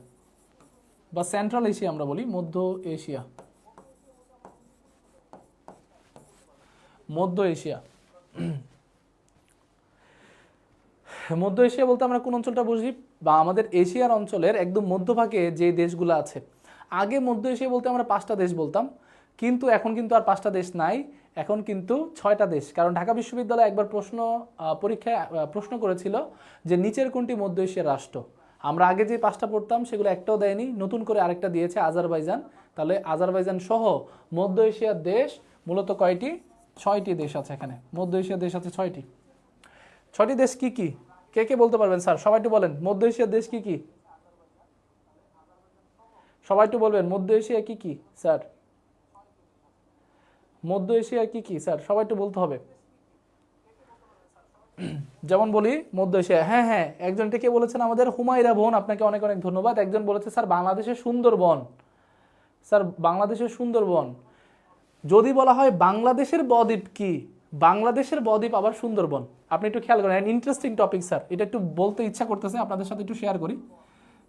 বা সেন্ট্রাল এশিয়া আমরা বলি। মধ্য এশিয়া, মধ্য এশিয়া। মধ্য এশিয়া বলতে আমরা কোন অঞ্চলটা বুঝি, বা আমাদের এশিয়ার অঞ্চলের একদম মধ্যভাগে যে দেশগুলো আছে। আগে মধ্য এশিয়া বলতে আমরা 5টা দেশ বলতাম, কিন্তু এখন কিন্তু আর 5টা দেশ নাই, এখন কিন্তু 6টা দেশ। কারণ ঢাকা বিশ্ববিদ্যালয় একবার পরীক্ষায় প্রশ্ন করেছিল যে নিচের কোনটি মধ্য এশিয়ার রাষ্ট্র। আমরা আগে যে 5টা পড়তাম সেগুলো একটাও দেয়নি, নতুন করে আরেকটা দিয়েছে, আজারবাইজান। তাহলে আজারবাইজান সহ মধ্য এশিয়ার দেশ মূলত কয়টি? 6টি দেশ আছে এখানে। মধ্য এশিয়ার দেশ আছে 6টি। 6টি দেশ কি কি? কে কে বলতে পারবেন স্যার? সবাই একটু বলেন মধ্য এশিয়ার দেশ কি কি? সবাই একটু বলবেন মধ্য এশিয়া কি কি স্যার? মধ্য এশিয়া কি কি স্যার? সবাই একটু বলতে হবে। যেমন বলি মধ্য এশিয়া, হ্যাঁ হ্যাঁ, একজন কে বলেছেন আমাদের হুমায়রা বোন, আপনাকে অনেক অনেক ধন্যবাদ। একজন বলেছে স্যার বাংলাদেশের সুন্দরবন। স্যার বাংলাদেশের সুন্দরবন, যদি বলা হয় বাংলাদেশের বদ্বীপ কি, বাংলাদেশের বদ্বীপ আবার সুন্দরবন। আপনি একটু খেয়াল করেন, ইন্টারেস্টিং টপিক স্যার, এটা একটু বলতে ইচ্ছা করতেছে, আপনাদের সাথে একটু শেয়ার করি।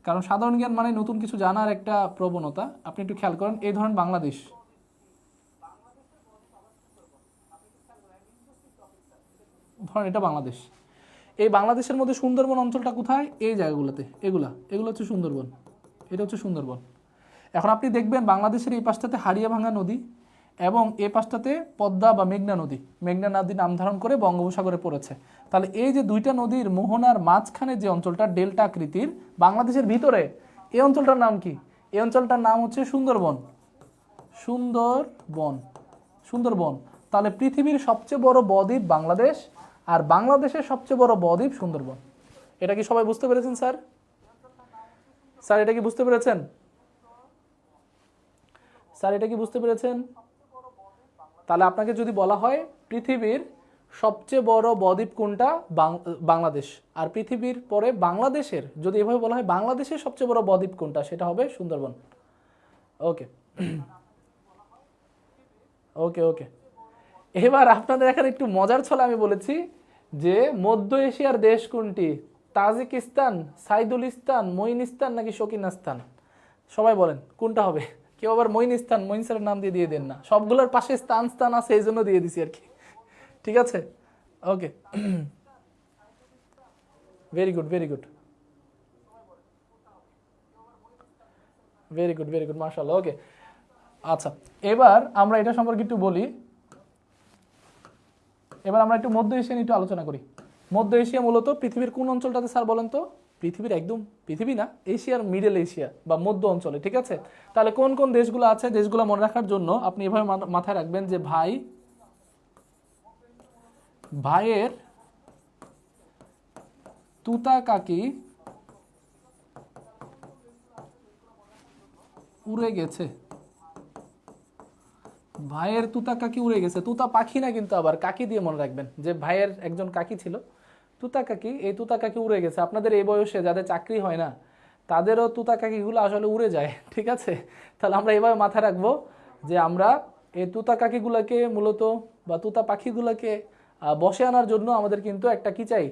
কারণ সাধারণ জ্ঞান মানে নতুন কিছু জানার একটা প্রবণতা। আপনি একটু খেয়াল করেন, এই ধরেন বাংলাদেশ, ধরেন এটা বাংলাদেশ। এই বাংলাদেশের মধ্যে সুন্দরবন অঞ্চলটা কোথায়? এই জায়গাগুলোতে, এগুলো হচ্ছে সুন্দরবন, এটা হচ্ছে সুন্দরবন। এখন আপনি দেখবেন বাংলাদেশের এই পাশটাতে হারিয়াভাঙ্গা নদী এবং এই পাশটাতে পদ্মা বা মেঘনা নদী, মেঘনা নদী নাম ধারণ করে বঙ্গোপসাগরে পড়েছে। তাহলে এই যে দুইটা নদীর মোহনার মাঝখানে যে অঞ্চলটা ডেল্টা আকৃতির বাংলাদেশের ভিতরে, এই অঞ্চলটার নাম কি? এই অঞ্চলটার নাম হচ্ছে সুন্দরবন। সুন্দরবন, সুন্দরবন। তাহলে পৃথিবীর সবচেয়ে বড় বদ্বীপ বাংলাদেশ, আর বাংলাদেশের সবচেয়ে বড় বদ্বীপ সুন্দরবন। এটা কি সবাই বুঝতে পেরেছেন স্যার? স্যার এটা কি বুঝতে পেরেছেন? স্যার এটা কি বুঝতে পেরেছেন? তাহলে আপনাকে যদি বলা হয় পৃথিবীর সবচেয়ে বড় বদ্বীপ কোনটা, বাংলাদেশ, আর পৃথিবীর পরে বাংলাদেশের যদি এভাবে বলা হয় বাংলাদেশের সবচেয়ে বড় বদ্বীপ কোনটা, সেটা হবে সুন্দরবন। ওকে ওকে ওকে। এবার আপনাদের এখানে একটু মজার ছলে আমি বলেছি যে মধ্য এশিয়ার দেশ কোনটি, তাজিকিস্তান, সাইদুলিস্তান, মঈনিস্তান নাকি শকিনাস্তান? সবাই বলেন কোনটা হবে। কেউ আবার মঈনিস্তান, মঈন স্যারের নাম দিয়ে দিয়ে দেন না, সবগুলোর পাশে স্থান স্থান আছে এই জন্য দিয়ে দিছি আর কি। ঠিক আছে, okay, very good very good very good very good, মাশাআল্লাহ। ওকে, আচ্ছা, এবার আমরা এটা সম্পর্কে একটু বলি। এবার আমরা একটু মধ্য এশিয়া নিয়ে একটু আলোচনা করি। মধ্য এশিয়া মূলত পৃথিবীর কোন অঞ্চলটাতে স্যার বলেন তো? পৃথিবীর একদম, পৃথিবী না, এশিয়ার মিডল এশিয়া বা মধ্য অঞ্চলে। ঠিক আছে, তাহলে কোন কোন দেশগুলো আছে, দেশগুলো মনে রাখার জন্য আপনি এভাবে মাথায় রাখবেন যে ভাইয়ের তুতা কাকি উড়ে গেছে। ভাইয়ের তুতা কাকি উড়ে গেছে, তুতা পাখি না কিন্তু, আবার কাকি দিয়ে মনে রাখবেন যে ভাইয়ের একজন কাকি ছিল তুতা কাকি, এই তুতা কাকি উড়ে গেছে। আপনাদের এই বয়সে যাদের চাকরি হয় না তাদেরও তুতা কাকিগুলো আসলে উড়ে যায়। ঠিক আছে, তাহলে আমরা এভাবে মাথায় রাখবো যে আমরা এই তুতা কাকিগুলোকে মূলত বা তুতা পাখিগুলোকে বসে আনার জন্য আমাদের কিন্তু একটা কি চাই,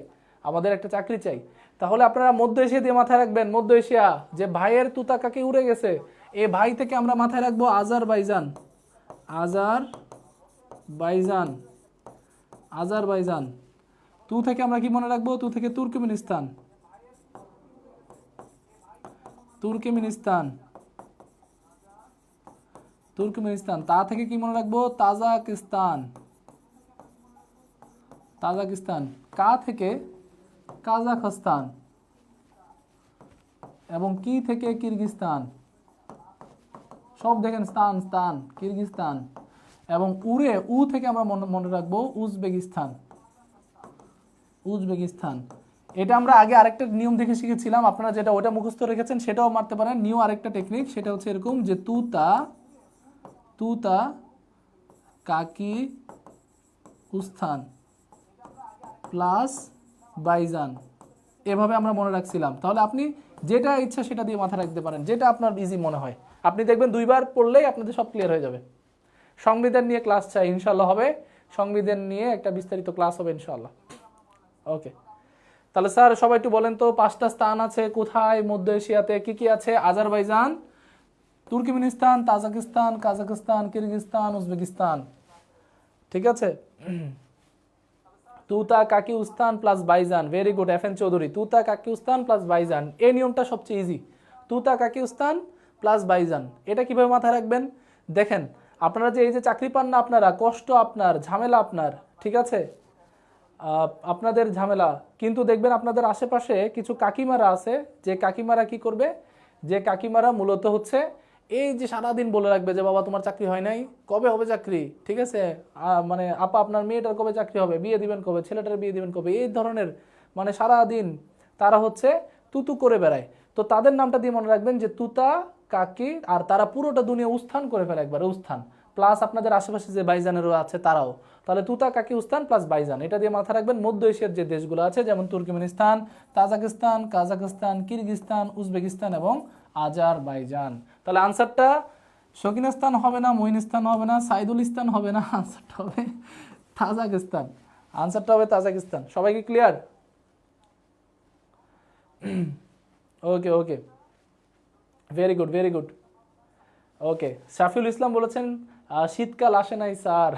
আমাদের একটা চাকরি চাই। তাহলে আপনারা মধ্য এশিয়া দিয়ে মাথায় রাখবেন, মধ্য এশিয়া যে ভাইয়ের তুতা কাকি উড়ে গেছে, এই ভাই থেকে আমরা মাথায় রাখবো আজারবাইজান, আজারবাইজান, আজারবাইজান। তু থেকে আমরা কি মনে রাখবো? তু থেকে তুর্কমেনিস্তান, তুর্কমেনিস্তান, তুর্কমেনিস্তান। তা থেকে কি মনে রাখবো? Tajikistan, Tajikistan. কা থেকে কাজাখস্তান, এবং কি থেকে কিরগিস্তান। সব দেখেন স্থান স্থান, কিরগিস্তান। এবং উ থেকে আমরা মনে রাখবো উজবেকিস্তান, উজবেকিস্তান। এটা আমরা আগে আরেকটা নিয়ম দেখে শিখেছিলাম, আপনারা যেটা ওটা মুখস্থ রেখেছেন সেটাও মারতে পারেন। নিউ আরেকটা টেকনিক, সেটা হচ্ছে এরকম যে তুতা তুতা কাকি উস্তান প্লাস বাইজান, এভাবে আমরা মনে রাখছিলাম। তাহলে আপনি যেটা ইচ্ছা সেটা দিয়ে মাথায় রাখতে পারেন, যেটা আপনার ইজি মনে হয়। আপনি দেখবেন 2বার পড়লেই আপনাদের সব ক্লিয়ার হয়ে যাবে। সংবিধান নিয়ে ক্লাস চাই ইনশাল্লাহ, হবে সংবিধান নিয়ে একটা বিস্তারিত ক্লাস হবে ইনশাল্লাহ। ওকে, তাহলে স্যার সবাই একটু বলেন তো 5টা স্থান আছে কোথায় মধ্য এশিয়াতে, কি কি আছে? Azerbaijan, Turkmenistan, Tajikistan, Kazakhstan, Kyrgyzstan, Uzbekistan. ঠিক আছে, তুতা কাকি উস্তান প্লাস বাইজান, very good F N Chowdhury, তুতা কাকি উস্তান প্লাস বাইজান, এই নিয়মটা সবচেয়ে ইজি। তুতা কাকি উস্তান প্লাস বাইজান, এটা কিভাবে মাথায় রাখবেন দেখেন, আপনারা যে এই যে চাকরি পান না, আপনারা কষ্ট আপনার, ঝামেলা আপনার, ঠিক আছে, আপনাদের ঝামেলা, কিন্তু দেখবেন আপনাদের আশেপাশে কিছু কাকিমারা আছে, যে কাকিমারা কি করবে, যে কাকিমারা মূলত হচ্ছে এই যে সারাদিন বলে রাখবে যে বাবা তোমার চাকরি হয় নাই, কবে হবে চাকরি, ঠিক আছে, মানে আপা আপনার মেয়েটার কবে চাকরি হবে, বিয়ে দিবেন কবে, ছেলেটার বিয়ে দিবেন কবে, এই ধরনের মানে সারাদিন তারা হচ্ছে তুতু করে বেড়ায়। তো তাদের নামটা দিয়ে মনে রাখবেন যে তুতা কাকি, আর তারা পুরোটা দুনিয়া উস্থান করে ফেলে একবার, উস্থান প্লাস আপনাদের আশেপাশে যে বাইজানেরও আছে তারাও, তাহলে তুতা কাকি উস্তান প্লাস বাইজান, এটা দিয়ে মাথা রাখবেন। মধ্য এশিয়ার যে দেশগুলো আছে যেমন Turkmenistan, Tajikistan, Kazakhstan, Kyrgyzstan, Uzbekistan এবং আজারবাইজান। তাহলে আনসারটা শকিনিস্তান হবে না, মঈনিস্তান হবে না, সাইদুল ইস্তান হবে না, আনসারটা হবে তাজাকিস্তান, আনসারটা হবে তাজাকিস্তান। সবাই কি ক্লিয়ার? ওকে ওকে, ভেরি গুড ভেরি গুড। ওকে, শাফিউল ইসলাম বলেছেন শীতকাল আসে নাই স্যার।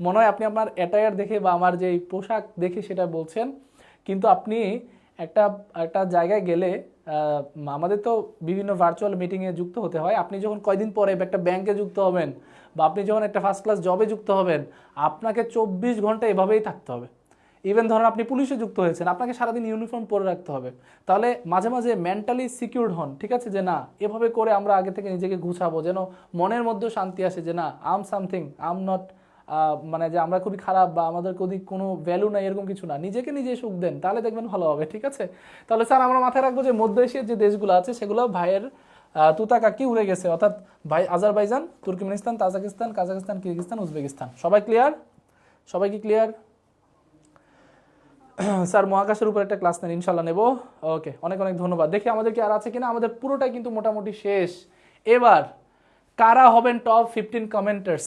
মনে হয় আপনি আপনার অ্যাটায়ার দেখে বা আমার যে পোশাক দেখে সেটা বলছেন, কিন্তু আপনি একটা একটা জায়গায় গেলে, আমাদের তো বিভিন্ন ভার্চুয়াল মিটিংয়ে যুক্ত হতে হয়, আপনি যখন কয়দিন পরে একটা ব্যাংকে যুক্ত হবেন বা আপনি যখন একটা ফার্স্ট ক্লাস জবে যুক্ত হবেন, আপনাকে 24 ঘন্টা এভাবেই থাকতে হবে। ইভেন ধরেন আপনি পুলিশে যুক্ত হয়েছেন, আপনাকে সারাদিন ইউনিফর্ম পরে রাখতে হবে। তাহলে মাঝে মাঝে মেন্টালি সিকিউরড হন, ঠিক আছে, যে না এভাবে করে আমরা আগে থেকে নিজেকে গুছাবো, যেন মনের মধ্যেও শান্তি আসে যে না আম সামথিং, আম নট, মানে যে আমরা খুবই খারাপ বা আমাদের কোনো ভ্যালু নাই, এরকম কিছু না, নিজেকে নিজে সুখ দেন, তাহলে দেখবেন ভালো হবে, ঠিক আছে। তাহলে স্যার আমরা মাথায় রাখবো যে মধ্য এশিয়ার যে দেশগুলো আছে সেগুলো ভাইয়ের তুতা কাকি উড়ে গেছে, অর্থাৎ ভাই Azerbaijan, Turkmenistan, Tajikistan, Kazakhstan, Kyrgyzstan, Uzbekistan. সবাই ক্লিয়ার? সবাই কি ক্লিয়ার? স্যার মহাকাশের উপর একটা ক্লাস নেন, ইনশাল্লাহ নেব। ওকে, অনেক অনেক ধন্যবাদ। দেখি আমাদের কি আর আছে কিনা, আমাদের পুরোটাই কিন্তু মোটামুটি শেষ। এবার কারা হবেন টপ 15 কমেন্টার্স,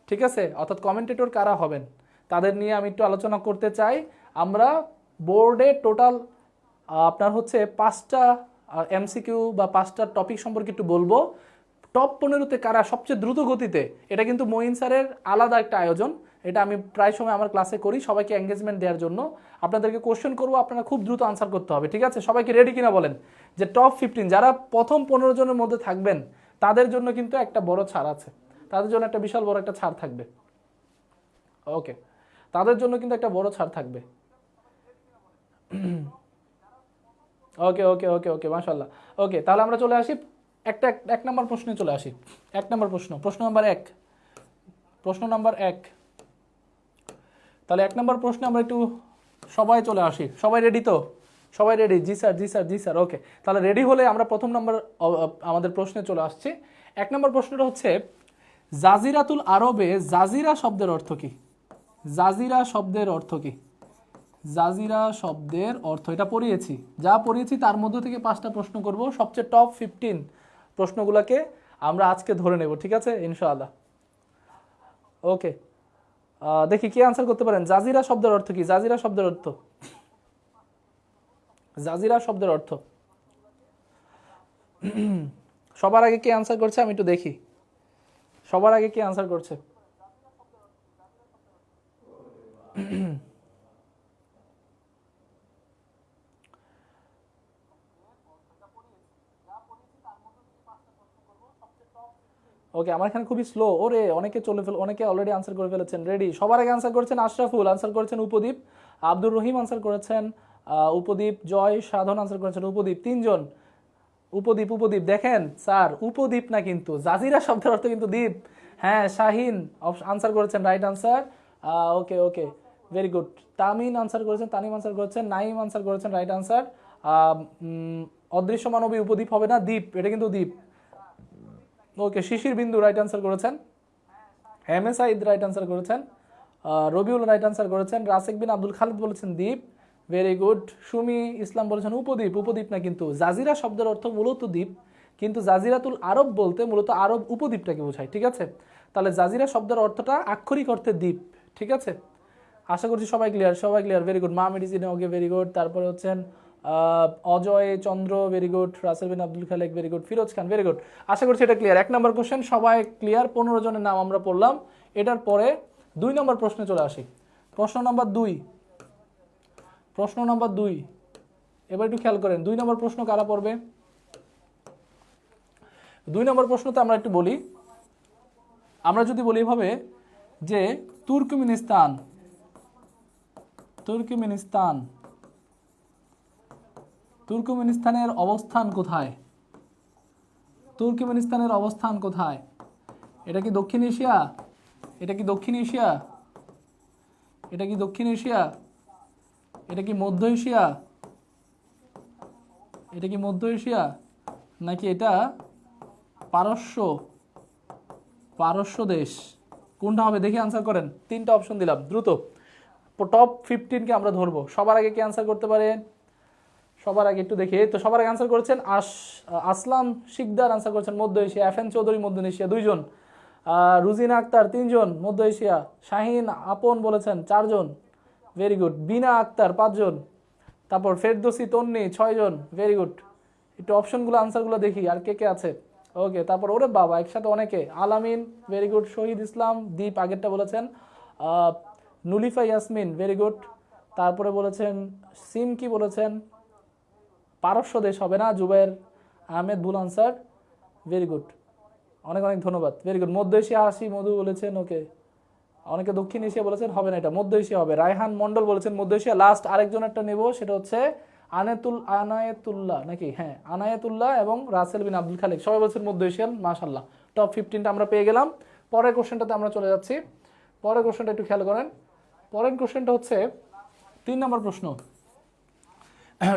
ঠিক আছে, অর্থাৎ কমেন্টেটর কারা হবেন তাদের নিয়ে আমি একটু আলোচনা করতে চাই। আমরা বোর্ডে টোটাল আপনার হচ্ছে 5টা এমসিকিউ বা 5টা টপিক সম্পর্কে একটু বলবো। টপ 15তে কারা সবচেয়ে দ্রুত গতিতে, এটা কিন্তু মঈন স্যারের আলাদা একটা আয়োজন, এটা আমি প্রায় সময় আমার ক্লাসে করি সবাইকে এঙ্গেজমেন্ট দেওয়ার জন্য। আপনাদেরকে কোশ্চেন করবো, আপনারা খুব দ্রুত আনসার করতে হবে, ঠিক আছে। সবাইকে রেডি কিনা বলেন, যে টপ 15 যারা প্রথম 15 জনের মধ্যে থাকবেন তাদের জন্য কিন্তু একটা বড় ছাড় আছে, তাদের জন্য একটা বিশাল বড় একটা ছাড় থাকবে। ওকে, তাদের জন্য কিন্তু একটা বড় ছাড় থাকবে। ওকে ওকে ওকে ওকে, মাশাআল্লাহ। ওকে, তাহলে আমরা চলে আসি এক নম্বর প্রশ্নে চলে আসি। এক নম্বর প্রশ্ন নাম্বার 1, প্রশ্ন নাম্বার 1। তাহলে 1 নম্বর প্রশ্নে আমরা একটু সবাই চলে আসি। সবাই রেডি তো? সবাই রেডি? জি স্যার, জি স্যার, জি স্যার। ওকে, তাহলে রেডি হলে আমরা প্রথম নম্বর আমাদের প্রশ্নে চলে আসছি। 1 নম্বর প্রশ্নটা হচ্ছে জাজিরাতুল আরবে জাজিরা শব্দের অর্থ কি? জাজিরা শব্দের অর্থ কি? জাজিরা শব্দের অর্থ, এটা পড়িয়েছি, যা পড়িয়েছি তার মধ্য থেকে 5টা প্রশ্ন করব, সবচেয়ে টপ 15 প্রশ্নগুলোকে আমরা আজকে ধরে নেব, ঠিক আছে, ইনশাআল্লাহ। ওকে, দেখি কে আনসার করতে পারেন। জাজিরা শব্দের অর্থ কি? জাজিরা শব্দের অর্থ, জাজিরা শব্দের অর্থ সবার আগে কে আনসার করছে আমি একটু দেখি, সবার আগে কে আনসার করছে। ওকে, আমার এখানে খুবই স্লো, ওরে অনেকে অনেকে অলরেডি আনসার করে ফেলেছেন। রেডি? সবার আগে আনসার করেছেন আশরাফুল, আনসার করেছেন উপদীপ, আব্দুর রহিম আনসার করেছেন উপদীপ, জয়, সাধন আনসার করেছেন উপদীপ, 3 জন। উপদীপ, উপদীপ দেখেন স্যার, উপদীপ না কিন্তু, জাজিরা শব্দের অর্থ কিন্তু দ্বীপ। হ্যাঁ, শাহিন আনসার করেছেন, রাইট আনসার। ওকে ওকে, ভেরি গুড। তামিন আনসার করেছেন, তানিম আনসার করেছেন, নাইম আনসার করেছেন, রাইট আনসার। অদৃশ্য মানবী উপদীপ হবে না, দ্বীপ, এটা কিন্তু দ্বীপ। ওকে, শিশির বিন্দু রাইট আনসার করেছেন, M A Saeed right answer করেছেন, রবিউল রাইট আনসার করেছেন, রাসেক বিন আব্দুল খালিদ বলেছেন দ্বীপ, ভেরি গুড। সুমি ইসলাম বলেছেন উপদ্বীপ, উপদ্বীপ না কিন্তু। জাজিরা শব্দের অর্থ মূলত দ্বীপ, কিন্তু জাজিরাতুল আরব বলতে মূলত আরব উপদ্বীপটাকে বোঝায়, ঠিক আছে। তাহলে জাজিরা শব্দের অর্থটা আক্ষরিক অর্থে দ্বীপ, ঠিক আছে। আশা করছি সবাই ক্লিয়ার, সবাই ক্লিয়ার, ভেরি গুড। মা মেডিসিন, ওকে, ভেরি গুড। তারপরে হচ্ছেন অজয় চন্দ্র, ভেরি গুড। রাসেল বিন আব্দুল খালেক, ভেরি গুড। ফিরোজ খান, ভেরি গুড। আশা করছি এটা ক্লিয়ার। 1 নম্বর কোশ্চেন সবাই ক্লিয়ার, 15 জনের নাম আমরা পড়লাম। এটার পরে 2 নম্বর প্রশ্নে চলে আসি। প্রশ্ন নাম্বার 2, প্রশ্ন নাম্বার 2, এবার একটু খেয়াল করেন 2 নম্বর প্রশ্ন কারা পড়বে। 2 নম্বর প্রশ্নতে আমরা একটু বলি, আমরা যদি বলি এভাবে যে তুর্কমেনিস্তান, তুর্কমেনিস্তান, তুর্কমেনিস্তানের অবস্থান কোথায়? তুর্কমেনিস্তানের অবস্থান কোথায়? এটা কি দক্ষিণ এশিয়া? এটা কি দক্ষিণ এশিয়া? এটা কি দক্ষিণ এশিয়া? এটা কি মধ্য এশিয়া? এটা কি মধ্য এশিয়া নাকি এটা পারস্য, পারস্য দেশ? কোনটা হবে দেখি আনসার করেন। 3টা অপশন দিলাম, দ্রুত টপ 15কে আমরা ধরবো। সবার আগে কে আনসার করতে পারে? সবার আগে একটু দেখি, তো সবার আগে আনসার করেছেন আসলাম শিকদার আনসার করেছেন মধ্য এশিয়া, FN চৌধুরী মধ্য এশিয়া 2 জন, রুজিনা আক্তার 3 জন মধ্য এশিয়া, শাহিন আপন বলেছেন 4 জন, ভেরি গুড। বিনা আক্তার 5 জন, তারপর ফেরদৌসি তন্নি 6 জন, ভেরি গুড। একটু অপশনগুলো আনসারগুলো দেখি আর কে কে আছে। ওকে, তারপর ওরে বাবা একসাথে অনেকে, আলামিন ভেরি গুড, শহীদ ইসলাম, দীপ আগেরটা বলেছেন, নুলিফা ইয়াসমিন ভেরি গুড, তারপরে বলেছেন সিম কি বলেছেন, পারস্য দেশ হবে না, জুবাইর আহমেদ ভুল আনসার, ভেরি গুড, অনেক অনেক ধন্যবাদ, ভেরি গুড। মধ্য এশিয়া হাসি মধু বলেছেন, ওকে। অনেকে দক্ষিণ এশিয়া বলেছেন, হবে না, এটা মধ্য এশিয়া হবে। রায়হান মন্ডল বলেছেন মধ্য এশিয়া। লাস্ট আরেকজনেরটা নেব, সেটা হচ্ছে আনায়েতুল্লাহ নাকি, হ্যাঁ আনায়েতুল্লাহ এবং রাসেল বিন আব্দুল খালিক, সবাই বলছেন মধ্য এশিয়ান। মাশাআল্লাহ, টপ 15টা আমরা পেয়ে গেলাম। পরের কোশ্চেনটাতে আমরা চলে যাচ্ছি। পরের কোশ্চেনটা একটু খেয়াল করেন। পরের কোশ্চেনটা হচ্ছে 3 নম্বর প্রশ্ন।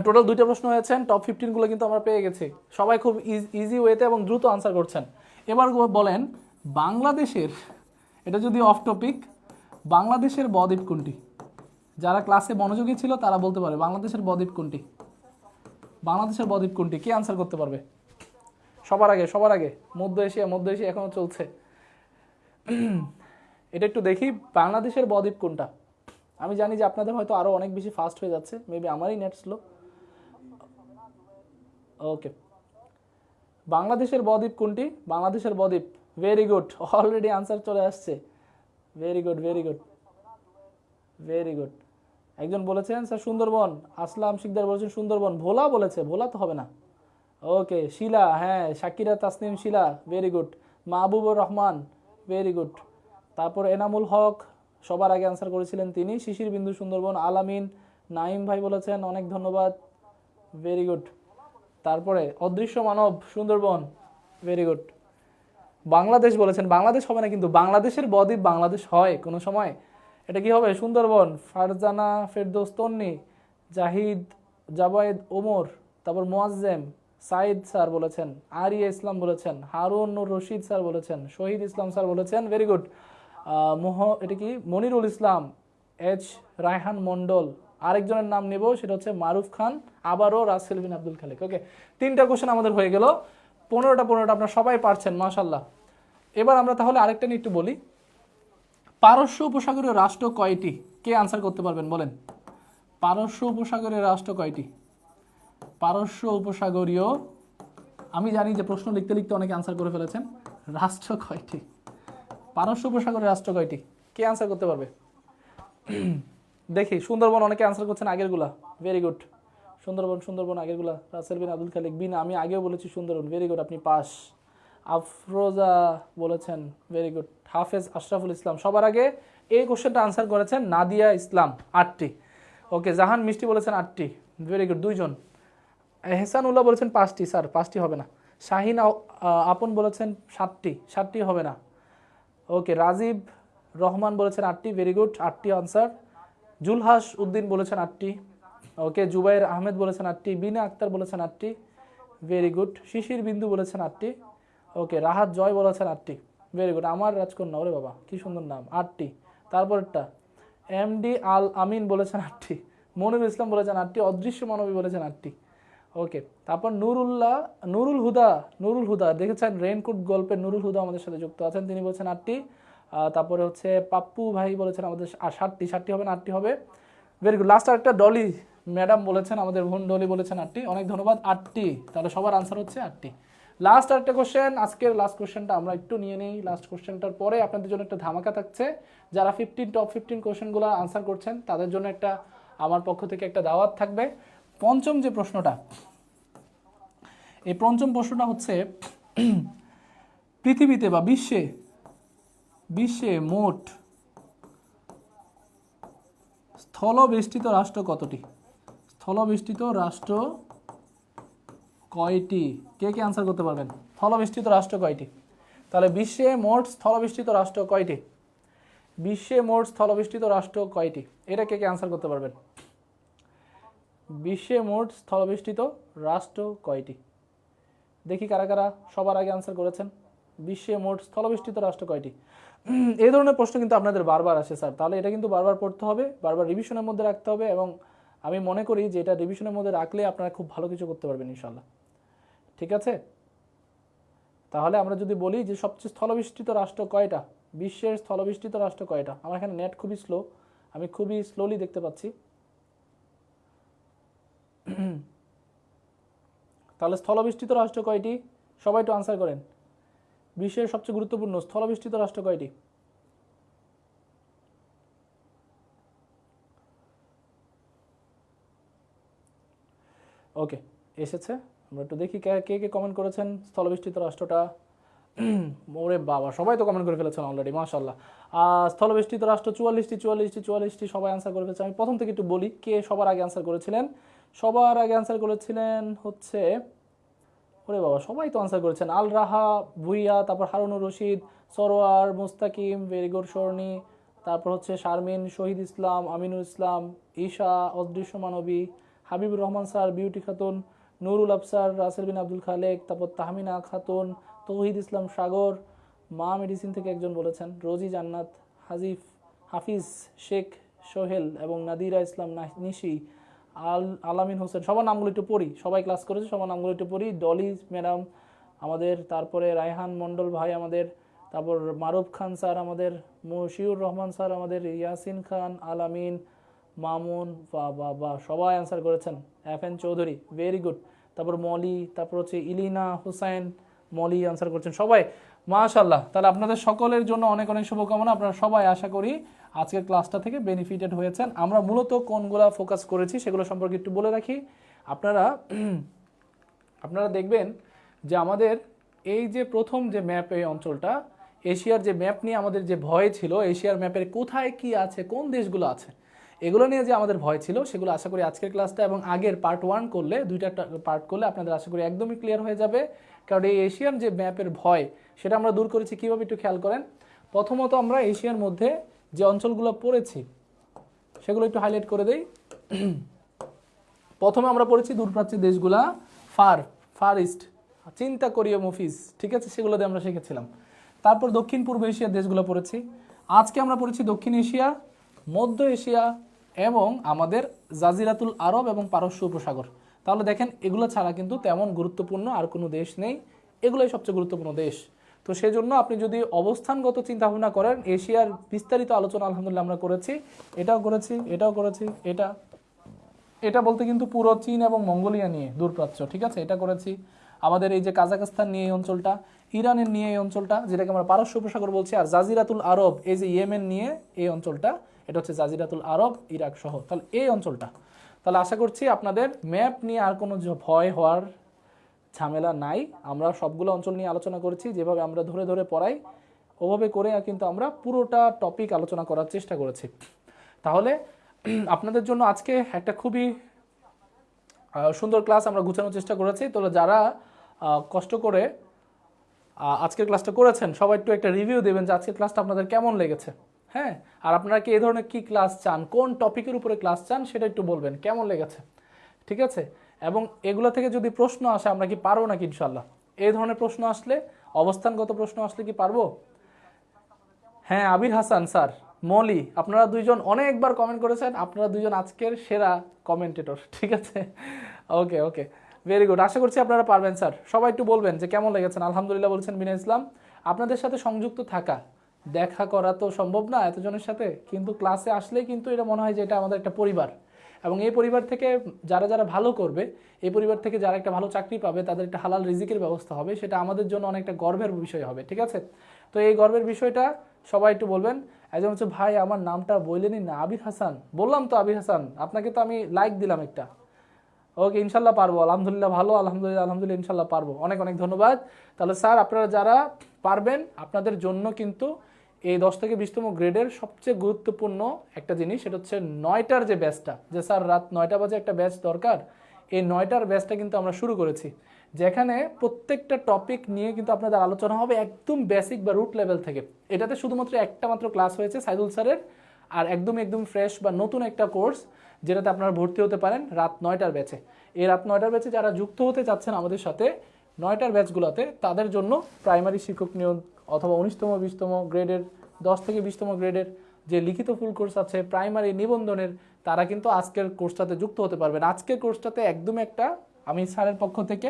টোটাল 2টা প্রশ্ন হয়েছেন, টপ 15গুলো কিন্তু আমরা পেয়ে গেছি। সবাই খুব ইজি ওয়েতে এবং দ্রুত আনসার করছেন। এবার বলেন বাংলাদেশের, এটা যদি অফ টপিক, বাংলাদেশের বদ্বীপ কোনটি? যারা ক্লাসে মনোযোগী ছিল তারা বলতে পারে বাংলাদেশের বদ্বীপ কোনটি? বাংলাদেশের বদ্বীপ কোনটি? কে আনসার করতে পারবে? সবার আগে, সবার আগে। মধ্য এশিয়া, মধ্য এশিয়া এখনো চলছে। এটা একটু দেখি, বাংলাদেশের বদ্বীপ কোনটা? আমি জানি যে আপনাদের হয়তো আরো অনেক বেশি ফাস্ট হয়ে যাচ্ছে, মেবি আমারই নেট স্লো। ওকে, বাংলাদেশের বদ্বীপ কোনটি? বাংলাদেশের বদ্বীপ, ভেরি গুড, অলরেডি আনসার চলে আসছে, very good, very good, very good. একজন বলেছেন স্যার সুন্দরবন, আসলাম শিকদার বলেছেন সুন্দরবন, ভোলা বলেছে, ভোলা তো হবে না। ওকে, শিলা, হ্যাঁ Shakira Tasnim Shila, very good. Mahbubur Rahman, very good. তারপর এনামুল হক সবার আগে আনসার করেছিলেন তিনি, শিশির বিন্দু সুন্দরবন। আলামিন, নাইম ভাই বলেছেন, অনেক ধন্যবাদ, ভেরি গুড। তারপরে অদৃশ্য মানব সুন্দরবন, ভেরি গুড। বাংলাদেশ বলেছেন, বাংলাদেশ হবে না কিন্তু, বাংলাদেশের বদ্বীপ বাংলাদেশ হয় কোনো সময়? এটা কি হবে? সুন্দরবন। ফারজানা ফেরদৌস তন্নি, জাহিদ জাবায়েদ ওমর, তারপর মোয়াজ্জেম সাইদ স্যার বলেছেন, আরিয়া ইসলাম বলেছেন, হারুন নুর রশিদ স্যার বলেছেন, শহীদ ইসলাম স্যার বলেছেন, ভেরি গুড। এটা কি মনিরুল ইসলাম, এইচ রায়হান মন্ডল। আরেকজনের নাম নেব, সেটা হচ্ছে মারুফ খান, আবারও রাসেল বিন আব্দুল খালিক। ওকে, 3টা কোশ্চেন আমাদের হয়ে গেল। 15টা আপনারা সবাই পারছেন, মাশাআল্লাহ। এবার আমরা তাহলে আরেকটা নিয়ে একটু বলি, পারস্য উপসাগরীয় রাষ্ট্র কয়টি? কে আনসার করতে পারবেন বলেন? পারস্য উপসাগরীয় রাষ্ট্র কয়টি? পারস্য উপসাগরীয়, আমি জানি যে প্রশ্ন লিখতে লিখতে অনেকে আনসার করে ফেলেছেন, রাষ্ট্র কয়টি? পারস্য উপসাগরের রাষ্ট্র কয়টি? কে আনসার করতে পারবে? দেখি, সুন্দরবন অনেকে আনসার করছেন আগেরগুলা, ভেরি গুড। সুন্দরবন, সুন্দরবন আগেরগুলা, রাসেল বিন আব্দুল খালিক, বিন আমি আগেও বলেছি সুন্দরবন, ভেরি গুড, আপনি পাস। আফরোজা বলেছেন, ভেরি গুড। হাফেজ আশরাফুল ইসলাম সবার আগে এই কোশ্চেনটা আনসার করেছেন, নাদিয়া ইসলাম 8টি। ওকে, জাহান মিষ্টি বলেছেন 8টি, ভেরি গুড, 2 জন। এহসানুল্লাহ বলেছেন 5টি, স্যার 5টি হবে না। শাহিন আপন বলেছেন 7টি হবে না। ওকে, রাজীব রহমান বলেছেন 8টি, ভেরি গুড, 8টি আনসার। জুলহাস উদ্দিন বলেছেন 8টি। ওকে, জুবাইর আহমেদ বলেছেন 8টি, বিনা আক্তার বলেছেন 8টি, ভেরি গুড। শিশির বিন্দু বলেছেন 8টি। ওকে, রাহাত জয় বলেছেন 8টি, ভেরি গুড। আমার রাজকন্যা, ওরে বাবা কি সুন্দর নাম, 8টি। তারপরটা MD আল আমিন বলেছেন 8টি, মনিরুল ইসলাম বলেছেন 8টি, অদৃশ্য মানবী বলেছেন 8টি। ওকে, তারপর নুরুল হুদা দেখেছেন রেইনকোট গল্পের নুরুল হুদা আমাদের সাথে যুক্ত আছেন, তিনি বলছেন 8টি। তারপরে হচ্ছে পাপ্পু ভাই বলেছেন আমাদের 7টি হবে না, 8টি হবে, ভেরি গুড। লাস্ট আরেকটা ডলি ম্যাডাম বলেছেন, আমাদের বোন ডলি বলেছেন 8টি, অনেক ধন্যবাদ, 8টি। তাহলে সবার আনসার হচ্ছে 8টি। লাস্ট আরেকটা কোশ্চেন, আজকের লাস্ট কোশ্চেনটা আমরা একটু নিয়ে নিই। লাস্ট কোশ্চেনটার পরে আপনাদের জন্য একটা ধামাকা থাকছে। যারা টপ 15 কোশ্চেনগুলো আনসার করছেন তাদের জন্য একটা আমার পক্ষ থেকে একটা দাওয়াত থাকবে। পঞ্চম যে প্রশ্নটা, এই পঞ্চম প্রশ্নটা হচ্ছে পৃথিবীতে বা বিশ্বে মোট স্থলবেষ্টিত রাষ্ট্র কতটি? স্থলবেষ্টিত রাষ্ট্র কয়টি? কে কে আনসার করতে পারবেন? স্থলবেষ্টিত রাষ্ট্র কয়টি? তাহলে বিশ্বে মোট স্থলবেষ্টিত রাষ্ট্র কয়টি? বিশ্বে মোট স্থলবেষ্টিত রাষ্ট্র কয়টি? এটা কে কে আনসার করতে পারবেন? বিশ্বে মোট স্থলবেষ্টিত রাষ্ট্র কয়টি? দেখি কারা কারা সবার আগে আনসার করেছেন। বিশ্বে মোট স্থলবেষ্টিত রাষ্ট্র কয়টি? এই ধরনের প্রশ্ন কিন্তু আপনাদের বারবার আসে স্যার, তাহলে এটা কিন্তু বারবার পড়তে হবে, বারবার রিভিশনের মধ্যে রাখতে হবে, এবং আমি মনে করি যে এটা রিভিশনের মধ্যে রাখলে আপনারা খুব ভালো কিছু করতে পারবেন ইনশাল্লাহ। ঠিক আছে, তাহলে আমরা যদি বলি যে সবচেয়ে স্থলবেষ্টিত রাষ্ট্র কয়টা, বিশ্বের স্থলবেষ্টিত রাষ্ট্র কয়টা? আমার এখানে নেট খুবই স্লো, আমি খুবই স্লোলি দেখতে পাচ্ছি। তাহলে স্থলবেষ্টিত রাষ্ট্র কয়টি? সবাই একটু আনসার করেন। বিশ্বের সবচেয়ে গুরুত্বপূর্ণ স্থলবেষ্টিত রাষ্ট্র কয়টি? ওকে, এসেছে। আমরা একটু দেখি কে কে কমেন্ট করেছেন স্থলবেষ্টিত রাষ্ট্রটা। ওরে বাবা, সবাই তো কমেন্ট করে ফেলেছেন অলরেডি, মাশাআল্লাহ। স্থলবেষ্টিত রাষ্ট্র 44টি সবাই আনসার করে ফেলেছে। আমি প্রথম থেকে একটু বলি কে সবার আগে আনসার করেছিলেন। সবার আগে আনসার করেছিলেন হচ্ছে, ওরে বাবা সবাই তো আনসার করেছেন। আল রাহা ভুইয়া, তারপর হারুনুর রশিদ, সরোয়ার, মুস্তাকিম, ভেরি গুড স্বর্ণী, তারপর হচ্ছে শারমিন, শহীদ ইসলাম, আমিনুল ইসলাম, ঈশা, অদৃশ্য মানবী, হাবিবুর রহমান স্যার, বিউটি খাতুন, নুরুল আফসার, রাসেল বিন আব্দুল খালেক, তারপর তাহমিনা খাতুন, তৌহিদ ইসলাম সাগর, মা মেডিসিন থেকে একজন বলেছেন, রোজি জান্নাত, হাফিজ শেখ সোহেল এবং নাদিরা ইসলাম নিশি, আলামিন হোসেন। সবার নামগুলো একটু পড়ি, সবাই ক্লাস করেছে, সবার নামগুলো একটু পড়ি। ডলি ম্যাডাম আমাদের, তারপরে রায়হান মন্ডল ভাই আমাদের, তারপর মারুফ খান স্যার আমাদের, মশিউর রহমান স্যার আমাদের, ইয়াসিন খান, আলামিন, মামুন, বা সবাই আনসার করেছেন। FN Chowdhury, very good. তারপর মলি, তারপর হচ্ছে ইলিনা হুসাইন, মলি আনসার করছেন সবাই, মাশাআল্লাহ। তাহলে আপনাদের সকলের জন্য অনেক অনেক শুভকামনা। আপনারা সবাই আশা করি আজকের ক্লাসটা থেকে বেনিফিটেড হয়েছেন। আমরা মূলত কোনগুলা ফোকাস করেছি সেগুলো সম্পর্কে একটু বলে রাখি। আপনারা দেখবেন যে আমাদের এই যে প্রথম যে ম্যাপ, এই অঞ্চলটা এশিয়ার যে ম্যাপ নিয়ে আমাদের যে ভয় ছিল, এশিয়ার ম্যাপের কোথায় কি আছে, কোন দেশগুলো আছে, এগুলো নিয়ে যে আমাদের ভয় ছিল, সেগুলো আশা করি আজকের ক্লাসটা এবং আগের পার্ট 1 করলে, দুইটা পার্ট করলে আপনাদের আশা করি একদমই ক্লিয়ার হয়ে যাবে। কারণ এই এশিয়ার যে ম্যাপের ভয়, সেটা আমরা দূর করেছি কীভাবে একটু খেয়াল করেন। প্রথমত আমরা এশিয়ার মধ্যে যে অঞ্চলগুলো পড়েছি সেগুলো একটু হাইলাইট করে দেই। প্রথমে আমরা পড়েছি দূরপ্রাচ্যের দেশগুলা, ফার ইস্ট, চিন্তা করিও মুফিজ, ঠিক আছে, সেগুলো দিয়ে আমরা শিখেছিলাম। তারপর দক্ষিণ পূর্ব এশিয়ার দেশগুলো পড়েছি। আজকে আমরা পড়েছি দক্ষিণ এশিয়া, মধ্য এশিয়া এবং আমাদের জাজিরাতুল আরব এবং পারস্য উপসাগর। তাহলে দেখেন এগুলো ছাড়া কিন্তু তেমন গুরুত্বপূর্ণ আর কোনো দেশ নেই, এগুলোই সবচেয়ে গুরুত্বপূর্ণ দেশ। তো সেজন্য আপনি যদি অবস্থানগত চিন্তাভাবনা করেন, এশিয়ার বিস্তারিত আলোচনা আলহামদুলিল্লাহ আমরা করেছি, এটাও করেছি, এটা বলতে কিন্তু পুরো চীন এবং মঙ্গোলিয়া নিয়ে দূরপ্রাচ্য, ঠিক আছে, এটা করেছি। আমাদের এই যে কাজাকস্তান নিয়ে এই অঞ্চলটা, ইরানের নিয়ে এই অঞ্চলটা, যেটাকে আমরা পারস্য উপসাগর বলছি, আর জাজিরাতুল আরব এই যে ইয়েমেন নিয়ে এই অঞ্চলটা, এটা হচ্ছে জাজিরাতুল আরব, ইরাক সহ, তাহলে এই অঞ্চলটা। তাহলে আশা করছি আপনাদের ম্যাপ নিয়ে আর কোনো ভয় হওয়ার ঝামেলা নাই। আমরা সবগুলো অঞ্চল নিয়ে আলোচনা করেছি, যেভাবে আমরা ধরে ধরে পড়াই ওভাবে করে কিন্তু আমরা পুরোটা টপিক আলোচনা করার চেষ্টা করেছি। তাহলে আপনাদের জন্য আজকে একটা খুবই সুন্দর ক্লাস আমরা গুছানোর চেষ্টা করেছি। তো যারা কষ্ট করে আজকের ক্লাসটা করেছেন, সবাই একটু একটা রিভিউ দেবেন যে আজকের ক্লাসটা আপনাদের কেমন লেগেছে। হ্যাঁ, আর আপনারা কি এই ধরনের কি ক্লাস চান, কোন টপিকের উপরে ক্লাস চান, সেটা একটু বলবেন কেমন লেগেছে, ঠিক আছে। এবং এগুলো থেকে যদি প্রশ্ন আসে, আমরা কি পারবো নাকি ইনশাল্লাহ? এই ধরনের প্রশ্ন আসলে, অবস্থানগত প্রশ্ন আসলে কি পারবো? হ্যাঁ, আবির হাসান স্যার, মলি, আপনারা দুইজন অনেকবার কমেন্ট করেছেন, আপনারা দুইজন আজকের সেরা কমেন্টেটর, ঠিক আছে। Okay, very good. আশা করছি আপনারা পারবেন স্যার। সবাই একটু বলবেন যে কেমন লেগেছেন। আলহামদুলিল্লাহ বলছেন বিনা ইসলাম। আপনাদের সাথে সংযুক্ত থাকা, দেখা করা তো সম্ভব না এতজনের সাথে, কিন্তু ক্লাসে আসলেই কিন্তু এটা মনে হয় যে এটা আমাদের একটা পরিবার, এবং এই পরিবার থেকে যারা যারা ভালো করবে, এই পরিবার থেকে যারা একটা ভালো চাকরি পাবে, তাদের একটা হালাল রিজিকের ব্যবস্থা হবে, সেটা আমাদের জন্য অনেকটা গর্বের বিষয় হবে, ঠিক আছে। তো এই গর্বের বিষয়টা সবাই একটু বলবেন। একজন হচ্ছে ভাই আমার নামটা বললেনই না, আবির হাসান। বললাম তো আবির হাসান, আপনাকে তো আমি লাইক দিলাম একটা। ওকে, ইনশাল্লাহ পারবো, আলহামদুলিল্লাহ ভালো, আলহামদুলিল্লাহ আলহামদুলিল্লাহ, ইনশাল্লাহ পারবো। অনেক অনেক ধন্যবাদ। তাহলে স্যার আপনারা যারা পারবেন, আপনাদের জন্য কিন্তু এই 10 থেকে 20তম গ্রেডের সবচেয়ে গুরুত্বপূর্ণ একটা জিনিস, সেটা হচ্ছে 9টার যে ব্যাচটা, যে স্যার রাত 9টা বাজে একটা ব্যাচ দরকার, এই 9টার ব্যাচটা কিন্তু আমরা শুরু করেছি, যেখানে প্রত্যেকটা টপিক নিয়ে কিন্তু আপনাদের আলোচনা হবে একদম বেসিক বা রুট লেভেল থেকে। এটাতে শুধুমাত্র একটা মাত্র ক্লাস হয়েছে সাইদুল স্যারের, আর একদম ফ্রেশ বা নতুন একটা কোর্স যেটাতে আপনারা ভর্তি হতে পারেন রাত 9টার ব্যাচে। এই রাত 9টার ব্যাচে যারা যুক্ত হতে চাচ্ছেন আমাদের সাথে 9টার ব্যাচগুলোতে, তাদের জন্য প্রাইমারি শিক্ষক নিয়োগ অথবা 19তম 20তম গ্রেডের 10 থেকে 20তম গ্রেডের যে লিখিত ফুল কোর্স আছে প্রাইমারি নিবন্ধনের, তারা কিন্তু আজকের কোর্সটাতে যুক্ত হতে পারবেন। আজকের কোর্সটাতে একদম একটা, আমি স্যারের পক্ষ থেকে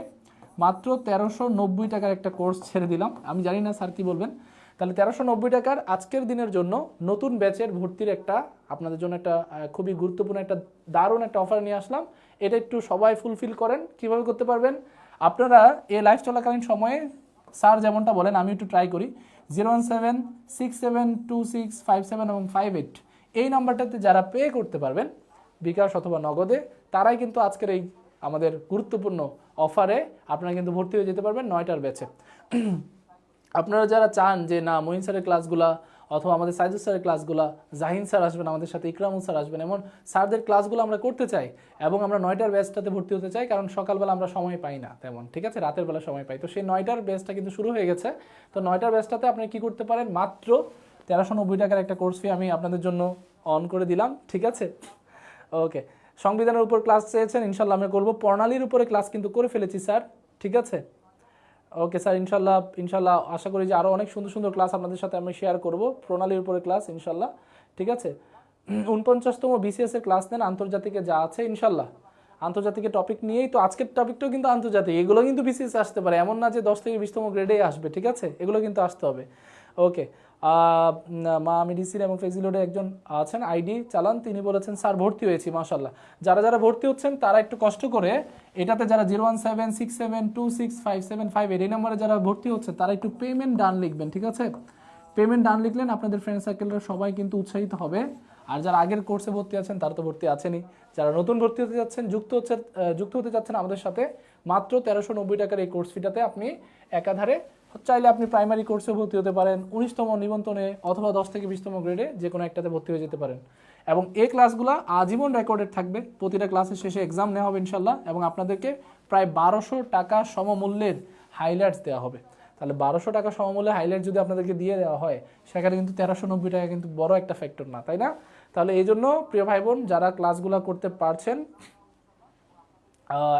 মাত্র 1390 টাকার একটা কোর্স ছেড়ে দিলাম। আমি জানি না স্যার কি বলবেন, তাহলে 1390 টাকার আজকের দিনের জন্য নতুন ব্যাচের ভর্তির একটা আপনাদের জন্য একটা খুবই গুরুত্বপূর্ণ একটা দারুণ একটা অফার নিয়ে আসলাম। এটা একটু সবাই ফুলফিল করেন। কিভাবে করতে পারবেন? আপনারা এই লাইভ চলাকালীন সময়ে স্যার যেমনটা বলেন আমি একটু ট্রাই করি, 017672657 এবং 58 এই নাম্বারটাতে যারা পে করতে পারবেন বিকাশ অথবা নগদে, তারাই কিন্তু আজকের এই আমাদের গুরুত্বপূর্ণ অফারে আপনারা কিন্তু ভর্তি হয়ে যেতে পারবেন 9টার ব্যাচে। আপনারা যারা চান যে না মহিন স্যারের ক্লাসগুলা অথবা আমাদের সাইদুল স্যারের ক্লাসগুলা, জাহিন স্যার আসবেন আমাদের সাথে, ইকরামুল স্যার আসবেন, এমন স্যারদের ক্লাসগুলো আমরা করতে চাই এবং আমরা 9টার ব্যাচটাতে ভর্তি হতে চাই, কারণ সকালবেলা আমরা সময় পাই না তেমন, ঠিক আছে, রাতের বেলা সময় পাই। তো সেই 9টার ব্যাচটা কিন্তু শুরু হয়ে গেছে। তো 9টার ব্যাচটাতে আপনি কি করতে পারেন, মাত্র 1390 টাকার একটা কোর্স ফি আমি আপনাদের জন্য অন করে দিলাম, ঠিক আছে। ওকে, সংবিধানের উপর ক্লাস চেয়েছেন, ইনশাল্লাহ আমরা করবো। প্রণালীর উপরে ক্লাস কিন্তু করে ফেলেছি স্যার, ঠিক আছে। ওকে স্যার, ইনশাল্লাহ আশা করি যে আরও অনেক সুন্দর সুন্দর ক্লাস আপনাদের সাথে আমি শেয়ার করব, প্রণালীর উপরে ক্লাস ইনশাল্লাহ, ঠিক আছে। 49তম বিসিএস এর ক্লাস নেন, আন্তর্জাতিকে যা আছে ইনশাল্লাহ, আন্তর্জাতিকের টপিক নিয়েই তো, আজকের টপিকটাও কিন্তু আন্তর্জাতিক, এগুলো কিন্তু বিসিএস আসতে পারে, এমন না যে 10 থেকে 20তম গ্রেডেই আসবে, ঠিক আছে, এগুলো কিন্তু আসতে হবে। ওকে, মা মেডিসিন এবং ফেজিলোডে একজন আছেন আইডি চালান, তিনি বলেছেন স্যার ভর্তি হয়েছি মাশাল্লাহ। যারা যারা ভর্তি হচ্ছেন তারা একটু কষ্ট করে এটাতে, যারা 01767267575 এই নাম্বারে যারা ভর্তি হচ্ছে তারা একটু পেমেন্ট ডান লিখবেন, ঠিক আছে। পেমেন্ট ডান লিখলেন আপনাদের ফ্রেন্ড সার্কেলরা সবাই কিন্তু উৎসাহিত হবে। আর যারা আগের কোর্সে ভর্তি আছেন তারা তো ভর্তি আছেনই, যারা নতুন ভর্তি হতে যাচ্ছেন, যুক্ত হতে যাচ্ছেন আমাদের সাথে, মাত্র 1390 টাকার এই কোর্স ফিটাতে আপনি একাধারে চাইলে আপনি প্রাইমারি কোর্সে ভর্তি হতে পারেন, 19তম নিবন্ধনে অথবা 10 থেকে 20তম গ্রেডে যে কোনো একটাতে ভর্তি হয়ে যেতে পারেন। এবং এই ক্লাসগুলো আজীবন রেকর্ডেড থাকবে, প্রতিটা ক্লাসের শেষে এক্সাম নেওয়া হবে ইনশাল্লাহ, এবং আপনাদেরকে প্রায় 1200 টাকা সমমূল্যের হাইলাইটস দেওয়া হবে। তাহলে 1200 টাকা সমমূল্যে হাইলাইট যদি আপনাদেরকে দিয়ে দেওয়া হয়, সেখানে কিন্তু 1390 টাকা কিন্তু বড় একটা ফ্যাক্টর না, তাই না? তাহলে এই জন্য প্রিয় ভাই বোন যারা ক্লাসগুলো করতে পারছেন,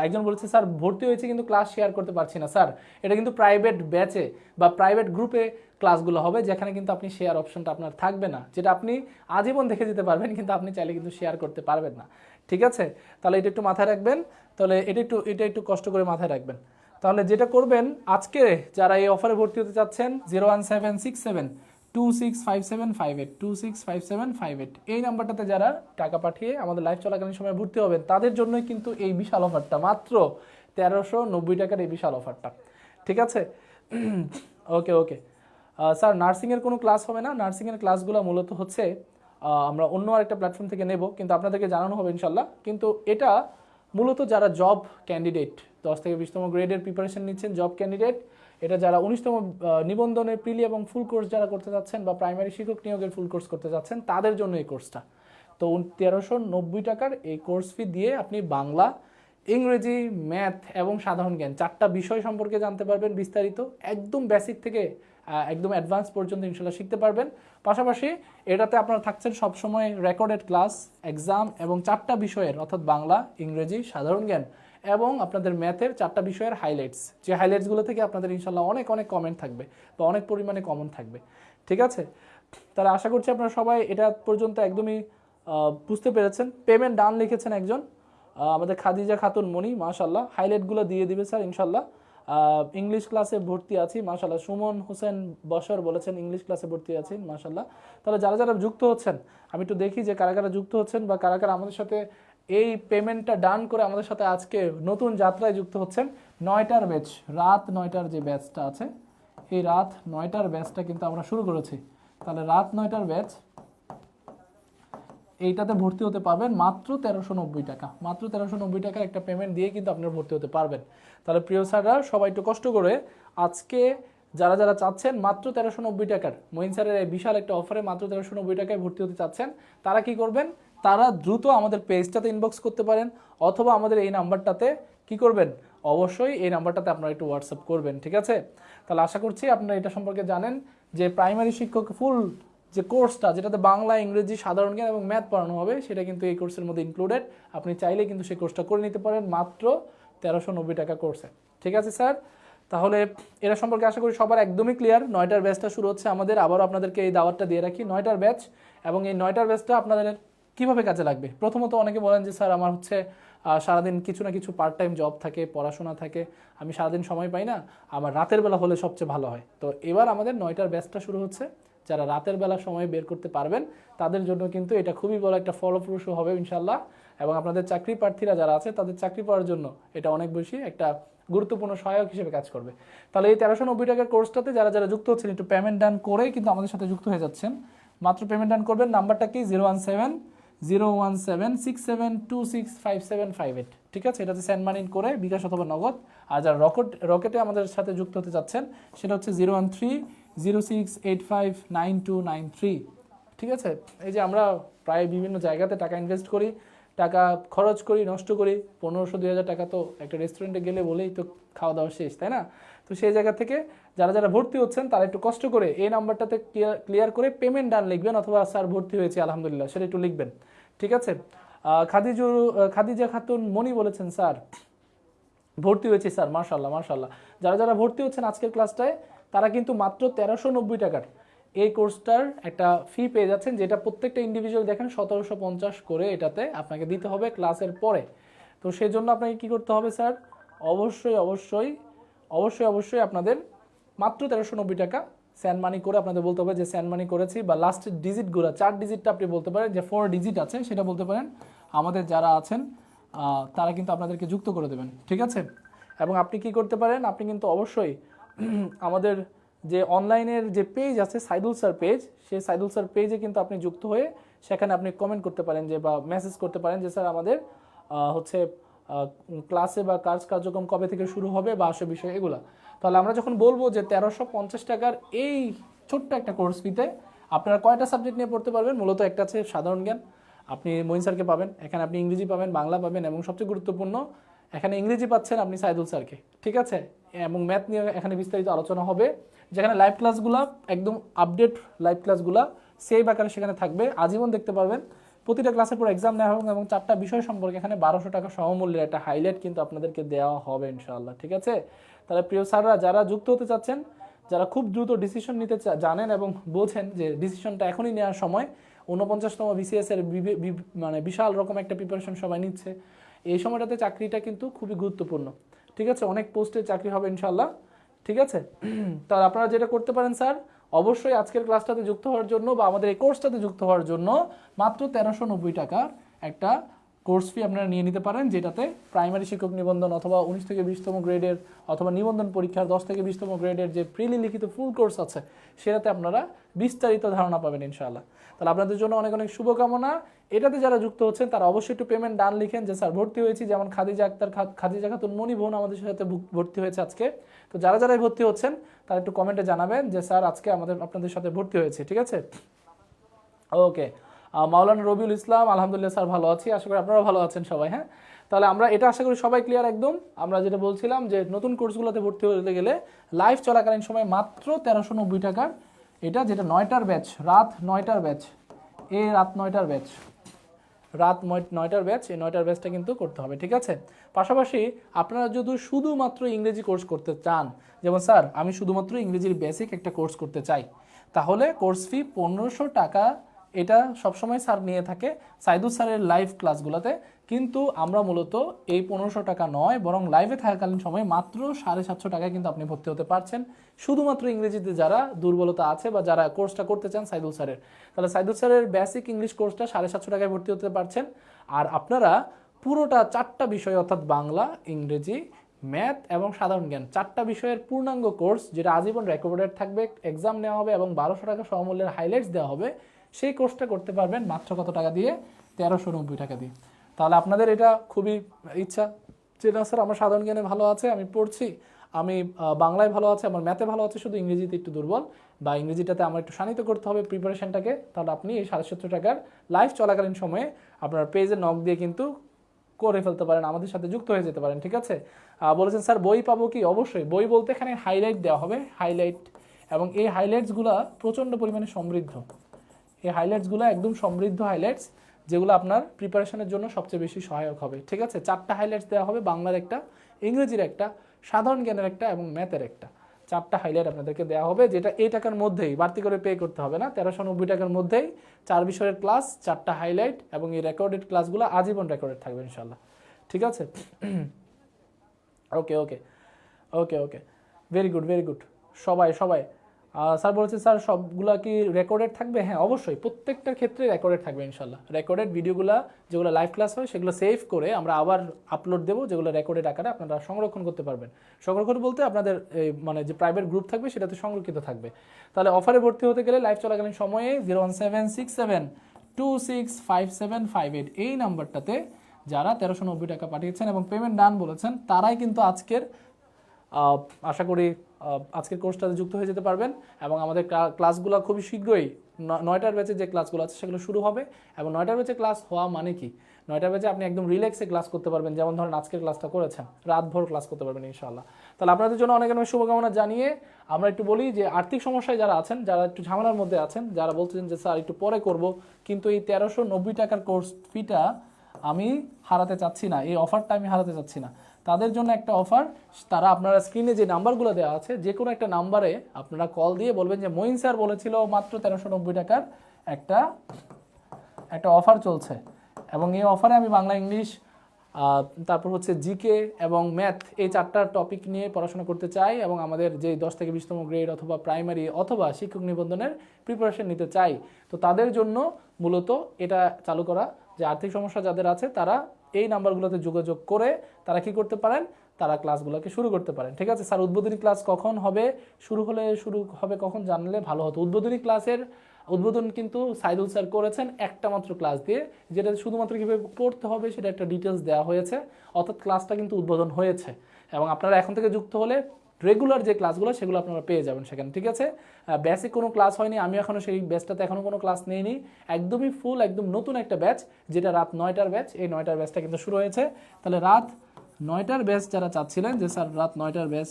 একজন বলেছে স্যার ভর্তি হয়েছে কিন্তু ক্লাস শেয়ার করতে পারছি না। স্যার এটা কিন্তু প্রাইভেট ব্যাচে বা প্রাইভেট গ্রুপে ক্লাসগুলো হবে, যেখানে কিন্তু আপনি শেয়ার অপশনটা আপনার থাকবে না, যেটা আপনি আজীবন দেখে যেতে পারবেন, কিন্তু আপনি চাইলে কিন্তু শেয়ার করতে পারবেন না, ঠিক আছে। তাহলে এটা একটু মাথায় রাখবেন, তাহলে এটা একটু কষ্ট করে মাথায় রাখবেন। তাহলে যেটা করবেন, আজকে যারা এই অফারে ভর্তি হতে চাচ্ছেন 01767265758 এই নাম্বারটাতে যারা টাকা পাঠিয়ে আমাদের লাইভ চলাকালীন সময় ভর্তি হবেন, তাদের জন্যই কিন্তু এই বিশাল অফারটা, মাত্র 1390 টাকার এই বিশাল অফারটা, ঠিক আছে। ওকে স্যার নার্সিংয়ের কোনো ক্লাস হবে না? নার্সিংয়ের ক্লাসগুলো মূলত হচ্ছে আমরা অন্য আরেকটা প্ল্যাটফর্ম থেকে নেব, কিন্তু আপনাদেরকে জানানো হবে ইনশাল্লাহ। কিন্তু এটা মূলত যারা জব ক্যান্ডিডেট, 10 থেকে 20তম গ্রেডের প্রিপারেশন নিচ্ছেন, জব ক্যান্ডিডেট, এটা যারা 19তম নিবন্ধনের প্রিলি এবং ফুল কোর্স যারা করতে যাচ্ছেন বা প্রাইমারি শিক্ষক নিয়োগের ফুল কোর্স করতে যাচ্ছেন, তাদের জন্য এই কোর্সটা। তো 1390 টাকার এই কোর্স ফি দিয়ে আপনি বাংলা, ইংরেজি, ম্যাথ এবং সাধারণ জ্ঞান 4টা বিষয় সম্পর্কে জানতে পারবেন বিস্তারিত, একদম বেসিক থেকে একদম অ্যাডভান্স পর্যন্ত ইনশাল্লাহ শিখতে পারবেন। পাশাপাশি এটাতে আপনারা থাকছেন সবসময় রেকর্ডেড ক্লাস, এক্সাম এবং 4টা বিষয়ের, অর্থাৎ বাংলা, ইংরেজি, সাধারণ জ্ঞান এবং আপনাদের ম্যাথের 4টা বিষয়ের হাইলাইটস, যে হাইলাইটসগুলো থেকে আপনাদের ইনশাল্লাহ অনেক কমেন্ট থাকবে বা অনেক পরিমাণে কমন থাকবে, ঠিক আছে। তাহলে আশা করছি আপনারা সবাই এটা পর্যন্ত একদমই বুঝতে পেরেছেন। পেমেন্ট ডান লিখেছেন একজন, আমাদের খাদিজা খাতুন মনি, মাশাল্লাহ, হাইলাইটগুলো দিয়ে দিবে স্যার ইনশাল্লাহ। ইংলিশ ক্লাসে ভর্তি আছি, মাশাল্লাহ। সুমন হোসেন বসর বলেছেন ইংলিশ ক্লাসে ভর্তি আছেন, মাশাল্লাহ। তাহলে যারা যারা যুক্ত হচ্ছেন, আমি একটু দেখি যে কারা কারা যুক্ত হচ্ছেন বা কারা কারা আমাদের সাথে এই পেমেন্টটা ডান করে আমাদের সাথে আজকে নতুন যাত্রায় যুক্ত হচ্ছেন। 9টার ব্যাচ, রাত 9টার যে ব্যাচটা আছে, এই রাত 9টার ব্যাচটা কিন্তু আমরা শুরু করেছি। তাহলে রাত 9টার ব্যাচ এইটাতে ভর্তি হতে পারবেন মাত্র 1390 টাকা। মাত্র 1390 টাকার একটা পেমেন্ট দিয়ে কিন্তু আপনারা ভর্তি হতে পারবেন। তাহলে প্রিয় স্যাররা সবাই একটু কষ্ট করে আজকে যারা যারা চাচ্ছেন মাত্র 1390 টাকার মঈন স্যারের এই বিশাল একটা অফারে মাত্র 1390 টাকায় ভর্তি হতে চাচ্ছেন, তারা কি করবেন? তারা দ্রুত আমাদের পেজটাতে ইনবক্স করতে পারেন, অথবা আমাদের এই নাম্বারটাতে কি করবেন? অবশ্যই এই নাম্বারটাতে আপনারা একটু হোয়াটসঅ্যাপ করবেন, ঠিক আছে? তাহলে আশা করছি আপনারা এটা সম্পর্কে জানেন যে প্রাইমারি শিক্ষক ফুল যে কোর্সটা, যেটাতে বাংলা, ইংরেজি, সাধারণ জ্ঞান এবং ম্যাথ পড়ানো হবে, সেটা কিন্তু এই কোর্সের মধ্যে ইনক্লুডেড। আপনি চাইলে কিন্তু সেই কোর্সটা করে নিতে পারেন মাত্র 1390 টাকা কোর্সে, ঠিক আছে স্যার? তাহলে এরা সম্পর্কে আশা করি সবার একদমই ক্লিয়ার। 9টার ব্যাচটা শুরু হচ্ছে আমাদের। আবারও আপনাদেরকে এই দাওয়াতটা দিয়ে রাখি, 9টার ব্যাচ। এবং এই 9টার ব্যাচটা আপনাদের কিভাবে কাজে লাগবে? প্রথমত অনেকে বলেন যে স্যার আমার হচ্ছে সারাদিন কিছু না কিছু পার্ট টাইম জব থাকে, পড়াশোনা থাকে, আমি সারাদিন সময় পাই না, আমার রাতের বেলা হলে সবচেয়ে ভালো হয়। তো এবার আমাদের 9টার ব্যাচটা শুরু হচ্ছে। যারা রাতের বেলা সময় বের করতে পারবেন তাদের জন্য কিন্তু এটা খুবই বড় একটা ফলপ্রসূ হবে ইনশাল্লাহ। এবং আপনাদের চাকরি প্রার্থীরা যারা আছে তাদের চাকরি পাওয়ার জন্য এটা অনেক বেশি একটা গুরুত্বপূর্ণ সহায়ক হিসেবে কাজ করবে। তাহলে এই 1390 টাকার কোর্সটাতে যারা যারা যুক্ত হচ্ছেন একটু পেমেন্ট ডান করে কিন্তু আমাদের সাথে যুক্ত হয়ে যাচ্ছেন। মাত্র পেমেন্ট ডান করবেন। নাম্বারটা কি? 017-017-67265758, ঠিক আছে? এটাতে সেন্ড মানি করে বিকাশ অথবা নগদ। আর যারা রকেটে আমাদের সাথে যুক্ত হতে যাচ্ছেন সেটা হচ্ছে 013-06859293, ঠিক আছে? এই যে আমরা প্রায় বিভিন্ন জায়গাতে টাকা ইনভেস্ট করি, টাকা খরচ করি, নষ্ট করি, 1500-2000 টাকা তো একটা রেস্টুরেন্টে গেলে বলেই তো খাওয়া দাওয়া শেষ, তাই না? তো সেই জায়গা থেকে যারা যারা ভর্তি হচ্ছেন তারা একটু কষ্ট করে এই নাম্বারটাতে ক্লিয়ার করে পেমেন্ট ডান লিখবেন, অথবা স্যার ভর্তি হয়েছে আলহামদুলিল্লাহ সেটা একটু লিখবেন, ঠিক আছে? খাদিজা খাতুন মনি বলেছেন স্যার ভর্তি হয়েছে স্যার, মাশাআল্লাহ মাশাআল্লাহ। যারা যারা ভর্তি হচ্ছেন আজকের ক্লাসটায় তারা কিন্তু মাত্র 1390 টাকার এই কোর্সটার একটা ফি পেয়ে যাচ্ছেন, যেটা প্রত্যেকটা ইন্ডিভিজুয়াল দেখেন 1750 করে এটাতে আপনাকে দিতে হবে ক্লাসের পরে। তো সেই জন্য আপনাকে কি করতে হবে স্যার? অবশ্যই অবশ্যই অবশ্যই অবশ্যই আপনাদের মাত্র 1390 টাকা স্যান্ড মানি করে আপনাদের বলতে হবে যে স্যান্ড মানি করেছি, বা লাস্টের ডিজিটগুলো 4 ডিজিটটা আপনি বলতে পারেন, যে 4 ডিজিট আছে সেটা বলতে পারেন। আমাদের যারা আছেন তারা কিন্তু আপনাদেরকে যুক্ত করে দেবেন, ঠিক আছে? এবং আপনি কি করতে পারেন? আপনি কিন্তু অবশ্যই আমাদের যে অনলাইনের যে পেজ আছে সাইদুল স্যার পেজ, সেই সাইদুল স্যার পেজে কিন্তু আপনি যুক্ত হয়ে সেখানে আপনি কমেন্ট করতে পারেন, যে বা মেসেজ করতে পারেন যে স্যার আমাদের হচ্ছে ক্লাসে বা কার্যক্রম কবে থেকে শুরু হবে বা আসে বিষয় এগুলা। তাহলে আমরা যখন বলবো যে 1350 টাকার এই ছোট্ট একটা কোর্স ফিতে আপনারা কয়টা সাবজেক্ট নিয়ে পড়তে পারবেন? মূলত একটা আছে সাধারণ জ্ঞান, আপনি মঈন স্যারকে পাবেন এখানে, আপনি ইংরেজি পাবেন, বাংলা পাবেন, এবং সবচেয়ে গুরুত্বপূর্ণ এখানে ইংরেজি পাচ্ছেন আপনি সাইদুল স্যারকে, ঠিক আছে? এবং ম্যাথ নিয়ে এখানে বিস্তারিত আলোচনা হবে, যেখানে লাইভ ক্লাসগুলো একদম আপডেট লাইভ ক্লাসগুলো সেভ আকারে সেখানে থাকবে, আজীবন দেখতে পারবেন। প্রতিটা ক্লাসের পর এক্সাম নেওয়া হবে এবং 4টা বিষয় সম্পর্কে এখানে 1200 টাকা সমমূল্যের একটা হাইলাইট কিন্তু আপনাদেরকে দেওয়া হবে ইনশাআল্লাহ, ঠিক আছে? তাহলে প্রিয় স্যাররা যারা যুক্ত হতে চাচ্ছেন, যারা খুব দ্রুত ডিসিশন নিতে জানেন এবং বোঝেন যে ডিসিশনটা এখনই নেওয়ার সময়, 49তম বিসিএস এর মানে বিশাল রকম একটা প্রিপারেশন সবাই নিচ্ছে, এই সময়টাতে চাকরিটা কিন্তু খুবই গুরুত্বপূর্ণ, ঠিক আছে? অনেক পোস্টে চাকরি হবে ইনশাআল্লাহ, ঠিক আছে? তাহলে আপনারা যেটা করতে পারেন স্যার, অবশ্যই আজকের ক্লাসটাতে যুক্ত হওয়ার জন্য বা আমাদের এই কোর্সটাতে যুক্ত হওয়ার জন্য মাত্র 1390 টাকার একটা কোর্স ফি আপনারা নিয়ে নিতে পারেন, যেটাতে প্রাইমারি শিক্ষক নিবন্ধন অথবা 19 থেকে 20তম গ্রেডের অথবা নিবন্ধন পরীক্ষার 10 থেকে 20তম গ্রেডের যে প্রিলি লিখিত ফুল কোর্স আছে সেটাতে আপনারা বিস্তারিত ধারণা পাবেন ইনশাআল্লাহ। তাহলে আপনাদের জন্য অনেক অনেক শুভকামনা। এটাতে যারা যুক্ত হচ্ছেন তারা অবশ্যই একটু পেমেন্ট ডান লিখেন যে স্যার ভর্তি হয়েছি, যেমন খাদিজা খাতুন মনি বোন আমাদের সাথে ভর্তি হয়েছে আজকে। তো যারা যারাই ভর্তি হচ্ছেন তারা একটু কমেন্টে জানাবেন যে স্যার আজকে আপনাদের সাথে ভর্তি হয়েছে, ঠিক আছে? ওকে, মাওলানা রবিউল ইসলাম আলহামদুলিল্লাহ স্যার ভালো আছি, আশা করি আপনারা ভালো আছেন সবাই। হ্যাঁ, তাহলে আমরা এটা আশা করি সবাই ক্লিয়ার একদম। আমরা যেটা বলছিলাম যে নতুন কোর্সগুলোতে ভর্তি হতে গেলে লাইভ চলাকালীন সময় মাত্র 1390 টাকার এটা, যেটা 9টার ব্যাচ, রাত 9টার ব্যাচ, রাত 9টার ব্যাচ, এই 9টার ব্যাচটা কিন্তু করতে হবে, ঠিক আছে? পাশাপাশি আপনারা যদি শুধুমাত্র ইংরেজি কোর্স করতে চান, যেমন স্যার আমি শুধুমাত্র ইংরেজির বেসিক একটা কোর্স করতে চাই, তাহলে কোর্স ফি 1500 টাকা এটা সবসময় স্যার নিয়ে থাকে সাইদুল স্যারের লাইভ ক্লাসগুলোতে। কিন্তু আমরা মূলত এই 1500 টাকা নয়, বরং লাইভে থাকাকালীন সময় মাত্র 750 টাকায় কিন্তু আপনি ভর্তি হতে পারছেন, শুধুমাত্র ইংরেজিতে যারা দুর্বলতা আছে বা যারা কোর্সটা করতে চান সাইদুল স্যারের। তাহলে সাইদুল স্যারের বেসিক ইংলিশ কোর্সটা 750 টাকায় ভর্তি হতে পারছেন। আর আপনারা পুরোটা 4টা বিষয় অর্থাৎ বাংলা, ইংরেজি, ম্যাথ এবং সাধারণ জ্ঞান 4টা বিষয়ের পূর্ণাঙ্গ কোর্স, যেটা আজীবন রেকর্ডেড থাকবে, এক্সাম নেওয়া হবে এবং 1200 টাকা সমমূল্যের হাইলাইটস দেওয়া হবে, সেই কোর্সটা করতে পারবেন মাত্র কত টাকা দিয়ে? 1390 টাকা দিয়ে। তাহলে আপনাদের এটা খুবই ইচ্ছা যে না স্যার আমার সাধারণ জ্ঞানে ভালো আছে, আমি পড়ছি, আমি বাংলায় ভালো আছে, আমার ম্যাথে ভালো আছে, শুধু ইংরেজিতে একটু দুর্বল বা ইংরেজিটাতে আমার একটু শানিত করতে হবে প্রিপারেশনটাকে, তাহলে আপনি এই 770 টাকার লাইভ চলাকালীন সময়ে আপনার পেজে নক দিয়ে কিন্তু করে ফেলতে পারেন, আমাদের সাথে যুক্ত হয়ে যেতে পারেন। ঠিক আছে, বলেছেন স্যার বই পাবো কি? অবশ্যই বই বলতে এখানে হাইলাইট দেওয়া হবে, হাইলাইট, এবং এই হাইলাইটসগুলো প্রচণ্ড পরিমাণে সমৃদ্ধ। এই হাইলাইটসগুলো একদম সমৃদ্ধ হাইলাইটস, যেগুলো আপনার প্রিপারেশনের জন্য সবচেয়ে বেশি সহায়ক হবে। ঠিক আছে, 4টা হাইলাইটস দেওয়া হবে, বাংলার একটা, ইংরেজির একটা, সাধারণ জ্ঞানের একটা এবং ম্যাথের একটা। 4টা হাইলাইট আপনাদেরকে দেওয়া হবে, যেটা এই টাকার মধ্যেই, বাড়তি করে পে করতে হবে না, 1390 টাকার মধ্যেই 4 বিষয়ের ক্লাস, 4টা হাইলাইট, এবং এই রেকর্ডেড ক্লাসগুলো আজীবন রেকর্ডেড থাকবে ইনশাল্লাহ। ঠিক আছে, ওকে ওকে ওকে ওকে, ভেরি গুড ভেরি গুড। সবাই সবাই স্যার বলেছে স্যার সবগুলা কি রেকর্ডেড থাকবে? হ্যাঁ অবশ্যই, প্রত্যেকটার ক্ষেত্রে রেকর্ডেড থাকবে ইনশাল্লাহ। রেকর্ডেড ভিডিওগুলো যেগুলো লাইভ ক্লাস হয় সেগুলো সেভ করে আমরা আবার আপলোড দেবো, যেগুলো রেকর্ডেড আকারে আপনারা সংরক্ষণ করতে পারবেন। সংরক্ষণ বলতে আপনাদের মানে যে প্রাইভেট গ্রুপ থাকবে সেটাতে সংরক্ষিত থাকবে। তাহলে অফারে ভর্তি হতে গেলে লাইভ চলাকালীন সময়ে 01767265758 এই নাম্বারটাতে যারা 1390 টাকা পাঠিয়েছেন এবং পেমেন্ট ডান বলেছেন, তারাই কিন্তু আজকের আশা করি আজকের কোর্সটাতে যুক্ত হয়ে যেতে পারবেন। এবং আমাদের ক্লাসগুলো খুবই শীঘ্রই 9টার ব্যাচে যে ক্লাসগুলো আছে সেগুলো শুরু হবে। এবং 9টার ব্যাচে ক্লাস হওয়া মানে কি, 9টার ব্যাচে আপনি একদম রিল্যাক্সে ক্লাস করতে পারবেন, যেমন ধরেন আজকের ক্লাসটা করেছেন, রাতভর ক্লাস করতে পারবেন ইনশাআল্লাহ। তাহলে আপনাদের জন্য অনেক অনেক শুভকামনা জানিয়ে আমরা একটু বলি যে আর্থিক সমস্যায় যারা আছেন, যারা একটু ঝামেলার মধ্যে আছেন, যারা বলছেন যে স্যার একটু পরে করব, কিন্তু এই 1390 টাকার কোর্স ফিটা আমি হারাতে চাচ্ছি না, এই অফারটা আমি হারাতে চাচ্ছি না, তাদের জন্য একটা অফার। তারা আপনারা স্ক্রিনে যে নাম্বারগুলো দেওয়া আছে যে কোনো একটা নাম্বারে আপনারা কল দিয়ে বলবেন যে মঈন স্যার বলেছিল মাত্র 1390 টাকার একটা অফার চলছে, এবং এই অফারে আমি বাংলা, ইংলিশ, তারপর হচ্ছে জিকে এবং ম্যাথ, এই 4টা টপিক নিয়ে পড়াশোনা করতে চাই, এবং আমাদের যে 10 থেকে 20তম গ্রেড অথবা প্রাইমারি অথবা শিক্ষক নিবন্ধনের প্রিপারেশন নিতে চাই। তো তাদের জন্য মূলত এটা চালু করা, যে আর্থিক সমস্যা যাদের আছে তারা এই নাম্বারগুলোতে যোগাযোগ করে তারা কি করতে পারেন, তারা ক্লাসগুলোকে শুরু করতে পারেন। ঠিক আছে স্যার, উদ্বোধনী ক্লাস কখন হবে? শুরু হবে কখন জানলে ভালো হতো। উদ্বোধনী ক্লাসের উদ্বোধন কিন্তু সাইদুল স্যার করেছেন একটা মাত্র ক্লাস দিয়ে, যেটা শুধুমাত্র কীভাবে পড়তে হবে সেটা একটা ডিটেলস দেওয়া হয়েছে, অর্থাৎ ক্লাসটা কিন্তু উদ্বোধন হয়েছে। এবং আপনারা এখন থেকে যুক্ত হলে রেগুলার যে ক্লাসগুলো সেগুলো আপনারা পেয়ে যাবেন সেখানে। ঠিক আছে, বেসিক কোনো ক্লাস হয়নি, আমি এখনও সেই ব্যাচটাতে এখনও কোনো ক্লাস নেইনি, একদমই ফুল একদম নতুন একটা ব্যাচ, যেটা রাত 9টার ব্যাচ। এই 9টার ব্যাচটা কিন্তু শুরু হয়েছে। তাহলে রাত 9টার ব্যাচ যারা চাচ্ছিলেন যে স্যার রাত 9টার ব্যাচ,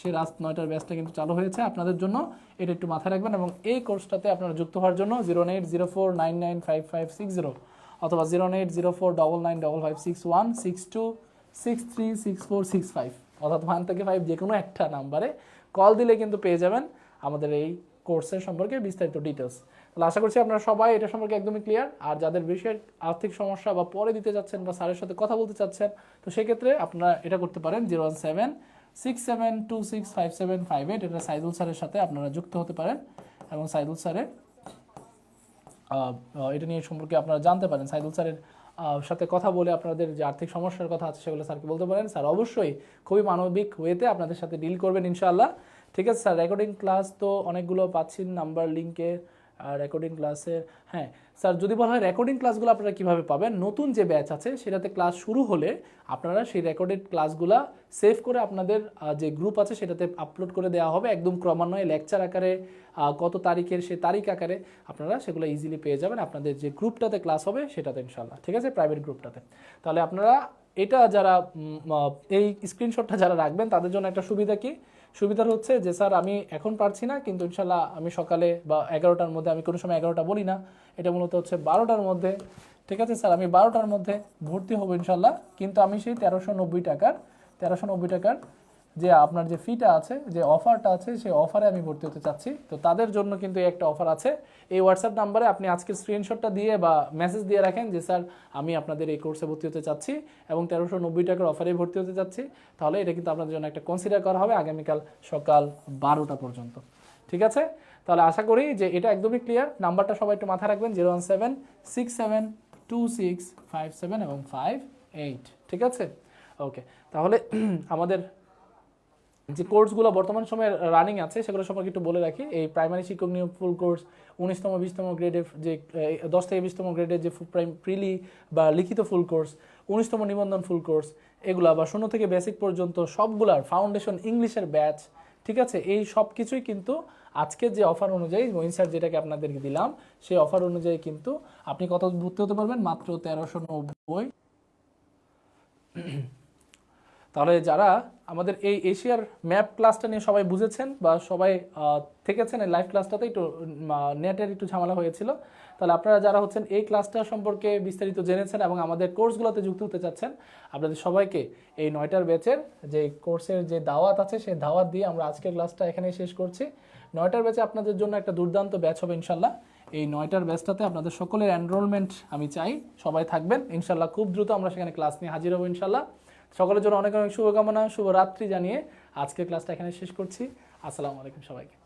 সেই রাত 9টার ব্যাচটা কিন্তু চালু হয়েছে আপনাদের জন্য, এটা একটু মাথায় রাখবেন। এবং এই কোর্সটাতে আপনারা যুক্ত হওয়ার জন্য 08049955560 অথবা 0809556162626364645 অর্থাৎ 1 থেকে 5 যে কোনো একটা নাম্বারে কল দিলে কিন্তু পেয়ে যাবেন আমাদের এই কোর্সের সম্পর্কে বিস্তারিত ডিটেলস। তাহলে আশা করছি আপনারা সবাই এটা সম্পর্কে একদমই ক্লিয়ার। আর যাদের বেশি আর্থিক সমস্যা বা পরে দিতে যাচ্ছেন বা স্যারের সাথে কথা বলতে চাচ্ছেন, তো সেক্ষেত্রে আপনারা এটা করতে পারেন 01767265758, এটা সাইদুল স্যারের সাথে আপনারা যুক্ত হতে পারেন এবং সাইদুল স্যারের এটা নিয়ে সম্পর্কে আপনারা জানতে পারেন। সাইদুল স্যারের সাথে কথা বলে আপনাদের যে আর্থিক সমস্যার কথা আছে সেগুলো স্যারকে বলতে পারেন। স্যার অবশ্যই খুবই মানবিক ওয়েতে আপনাদের সাথে ডিল করবেন ইনশাআল্লাহ। ঠিক আছে স্যার, রেকর্ডিং ক্লাস তো অনেকগুলো পাচ্ছি নাম্বার লিঙ্কে, রেকর্ডিং ক্লাসের, হ্যাঁ স্যার যদি বলা হয় রেকর্ডিং ক্লাসগুলো আপনারা কীভাবে পাবেন, নতুন যে ব্যাচ আছে সেটাতে ক্লাস শুরু হলে আপনারা সেই রেকর্ডেড ক্লাসগুলো সেভ করে আপনাদের যে গ্রুপ আছে সেটাতে আপলোড করে দেওয়া হবে একদম ক্রমান্বয়ে লেকচার আকারে, কত তারিখের সে তারিখ আকারে আপনারা সেগুলো ইজিলি পেয়ে যাবেন আপনাদের যে গ্রুপটাতে ক্লাস হবে সেটাতে ইনশাল্লাহ। ঠিক আছে, প্রাইভেট গ্রুপটাতে। তাহলে আপনারা এটা যারা এই স্ক্রিনশটটা যারা রাখবেন তাদের জন্য একটা সুবিধা কি, সুবিধার হচ্ছে যে স্যার আমি এখন পারছি না, কিন্তু ইনশাল্লাহ আমি সকালে বা 11টার মধ্যে, আমি কোনো সময় 11টা বলি না, এটা মূলত হচ্ছে 12টার মধ্যে। ঠিক আছে স্যার, আমি 12টার মধ্যে ভর্তি হব ইনশাল্লাহ, কিন্তু আমি সেই 1390 টাকার যে আপনার যে ফিটা আছে, যে অফারটা আছে, সেই অফারে আমি ভর্তি হতে চাচ্ছি। তো তাদের জন্য কিন্তু এই একটা অফার আছে। এই হোয়াটসঅ্যাপ নাম্বারে আপনি আজকের স্ক্রিনশটটা দিয়ে বা মেসেজ দিয়ে রাখেন যে স্যার আমি আপনাদের এই কোর্সে ভর্তি হতে চাচ্ছি এবং 1390 টাকার অফারে ভর্তি হতে চাচ্ছি, তাহলে এটা কিন্তু আপনাদের জন্য একটা কনসিডার করা হবে আগামীকাল সকাল 12টা পর্যন্ত। ঠিক আছে, তাহলে আশা করি যে এটা একদমই ক্লিয়ার। নাম্বারটা সবাই একটু মাথায় রাখবেন, 017672657 এবং 58। ঠিক আছে, ওকে। তাহলে আমাদের যে কোর্সগুলো বর্তমান সময়ে রানিং আছে সেগুলো সম্পর্কে একটু বলে রাখি। এই প্রাইমারি শিক্ষক নিয়োগ ফুল কোর্স 19তম 20তম গ্রেডের যে 10 থেকে 20তম গ্রেডের যে প্রিলি বা লিখিত ফুল কোর্স, 19তম নিবন্ধন ফুল কোর্স, এগুলা বা 0 থেকে বেসিক পর্যন্ত সবগুলার ফাউন্ডেশন ইংলিশের ব্যাচ, ঠিক আছে, এই সব কিছুই কিন্তু আজকে যে অফার অনুযায়ী মঈন স্যার যেটাকে আপনাদেরকে দিলাম সেই অফার অনুযায়ী কিন্তু আপনি কত ভর্তি হতে পারবেন? মাত্র 1390। তাহলে যারা আমাদের এই এশিয়ার ম্যাপ ক্লাসটা নিয়ে সবাই বুঝেছেন বা সবাই থেকেছেন এই লাইভ ক্লাসটাতে, একটু নেটের একটু ঝামেলা হয়েছিল, তাহলে আপনারা যারা হচ্ছেন এই ক্লাসটা সম্পর্কে বিস্তারিত জেনেছেন এবং আমাদের কোর্সগুলোতে যুক্ত হতে চাচ্ছেন, আপনাদের সবাইকে এই 9টার ব্যাচের যে কোর্সের যে দাওয়াত আছে সেই দাওয়াত দিয়ে আমরা আজকের ক্লাসটা এখানেই শেষ করছি। 9টার ব্যাচে আপনাদের জন্য একটা দুর্দান্ত ব্যাচ হবে ইনশাল্লাহ। এই 9টার ব্যাচটাতে আপনাদের সকলের এনরোলমেন্ট আমি চাই, সবাই থাকবেন ইনশাল্লাহ। খুব দ্রুত আমরা সেখানে ক্লাস নিয়ে হাজির হবো ইনশাল্লাহ। সকলের জন্য অনেক অনেক শুভকামনা, শুভরাত্রি জানিয়ে আজকের ক্লাসটা এখানে শেষ করছি। আসসালামু আলাইকুম সবাইকে।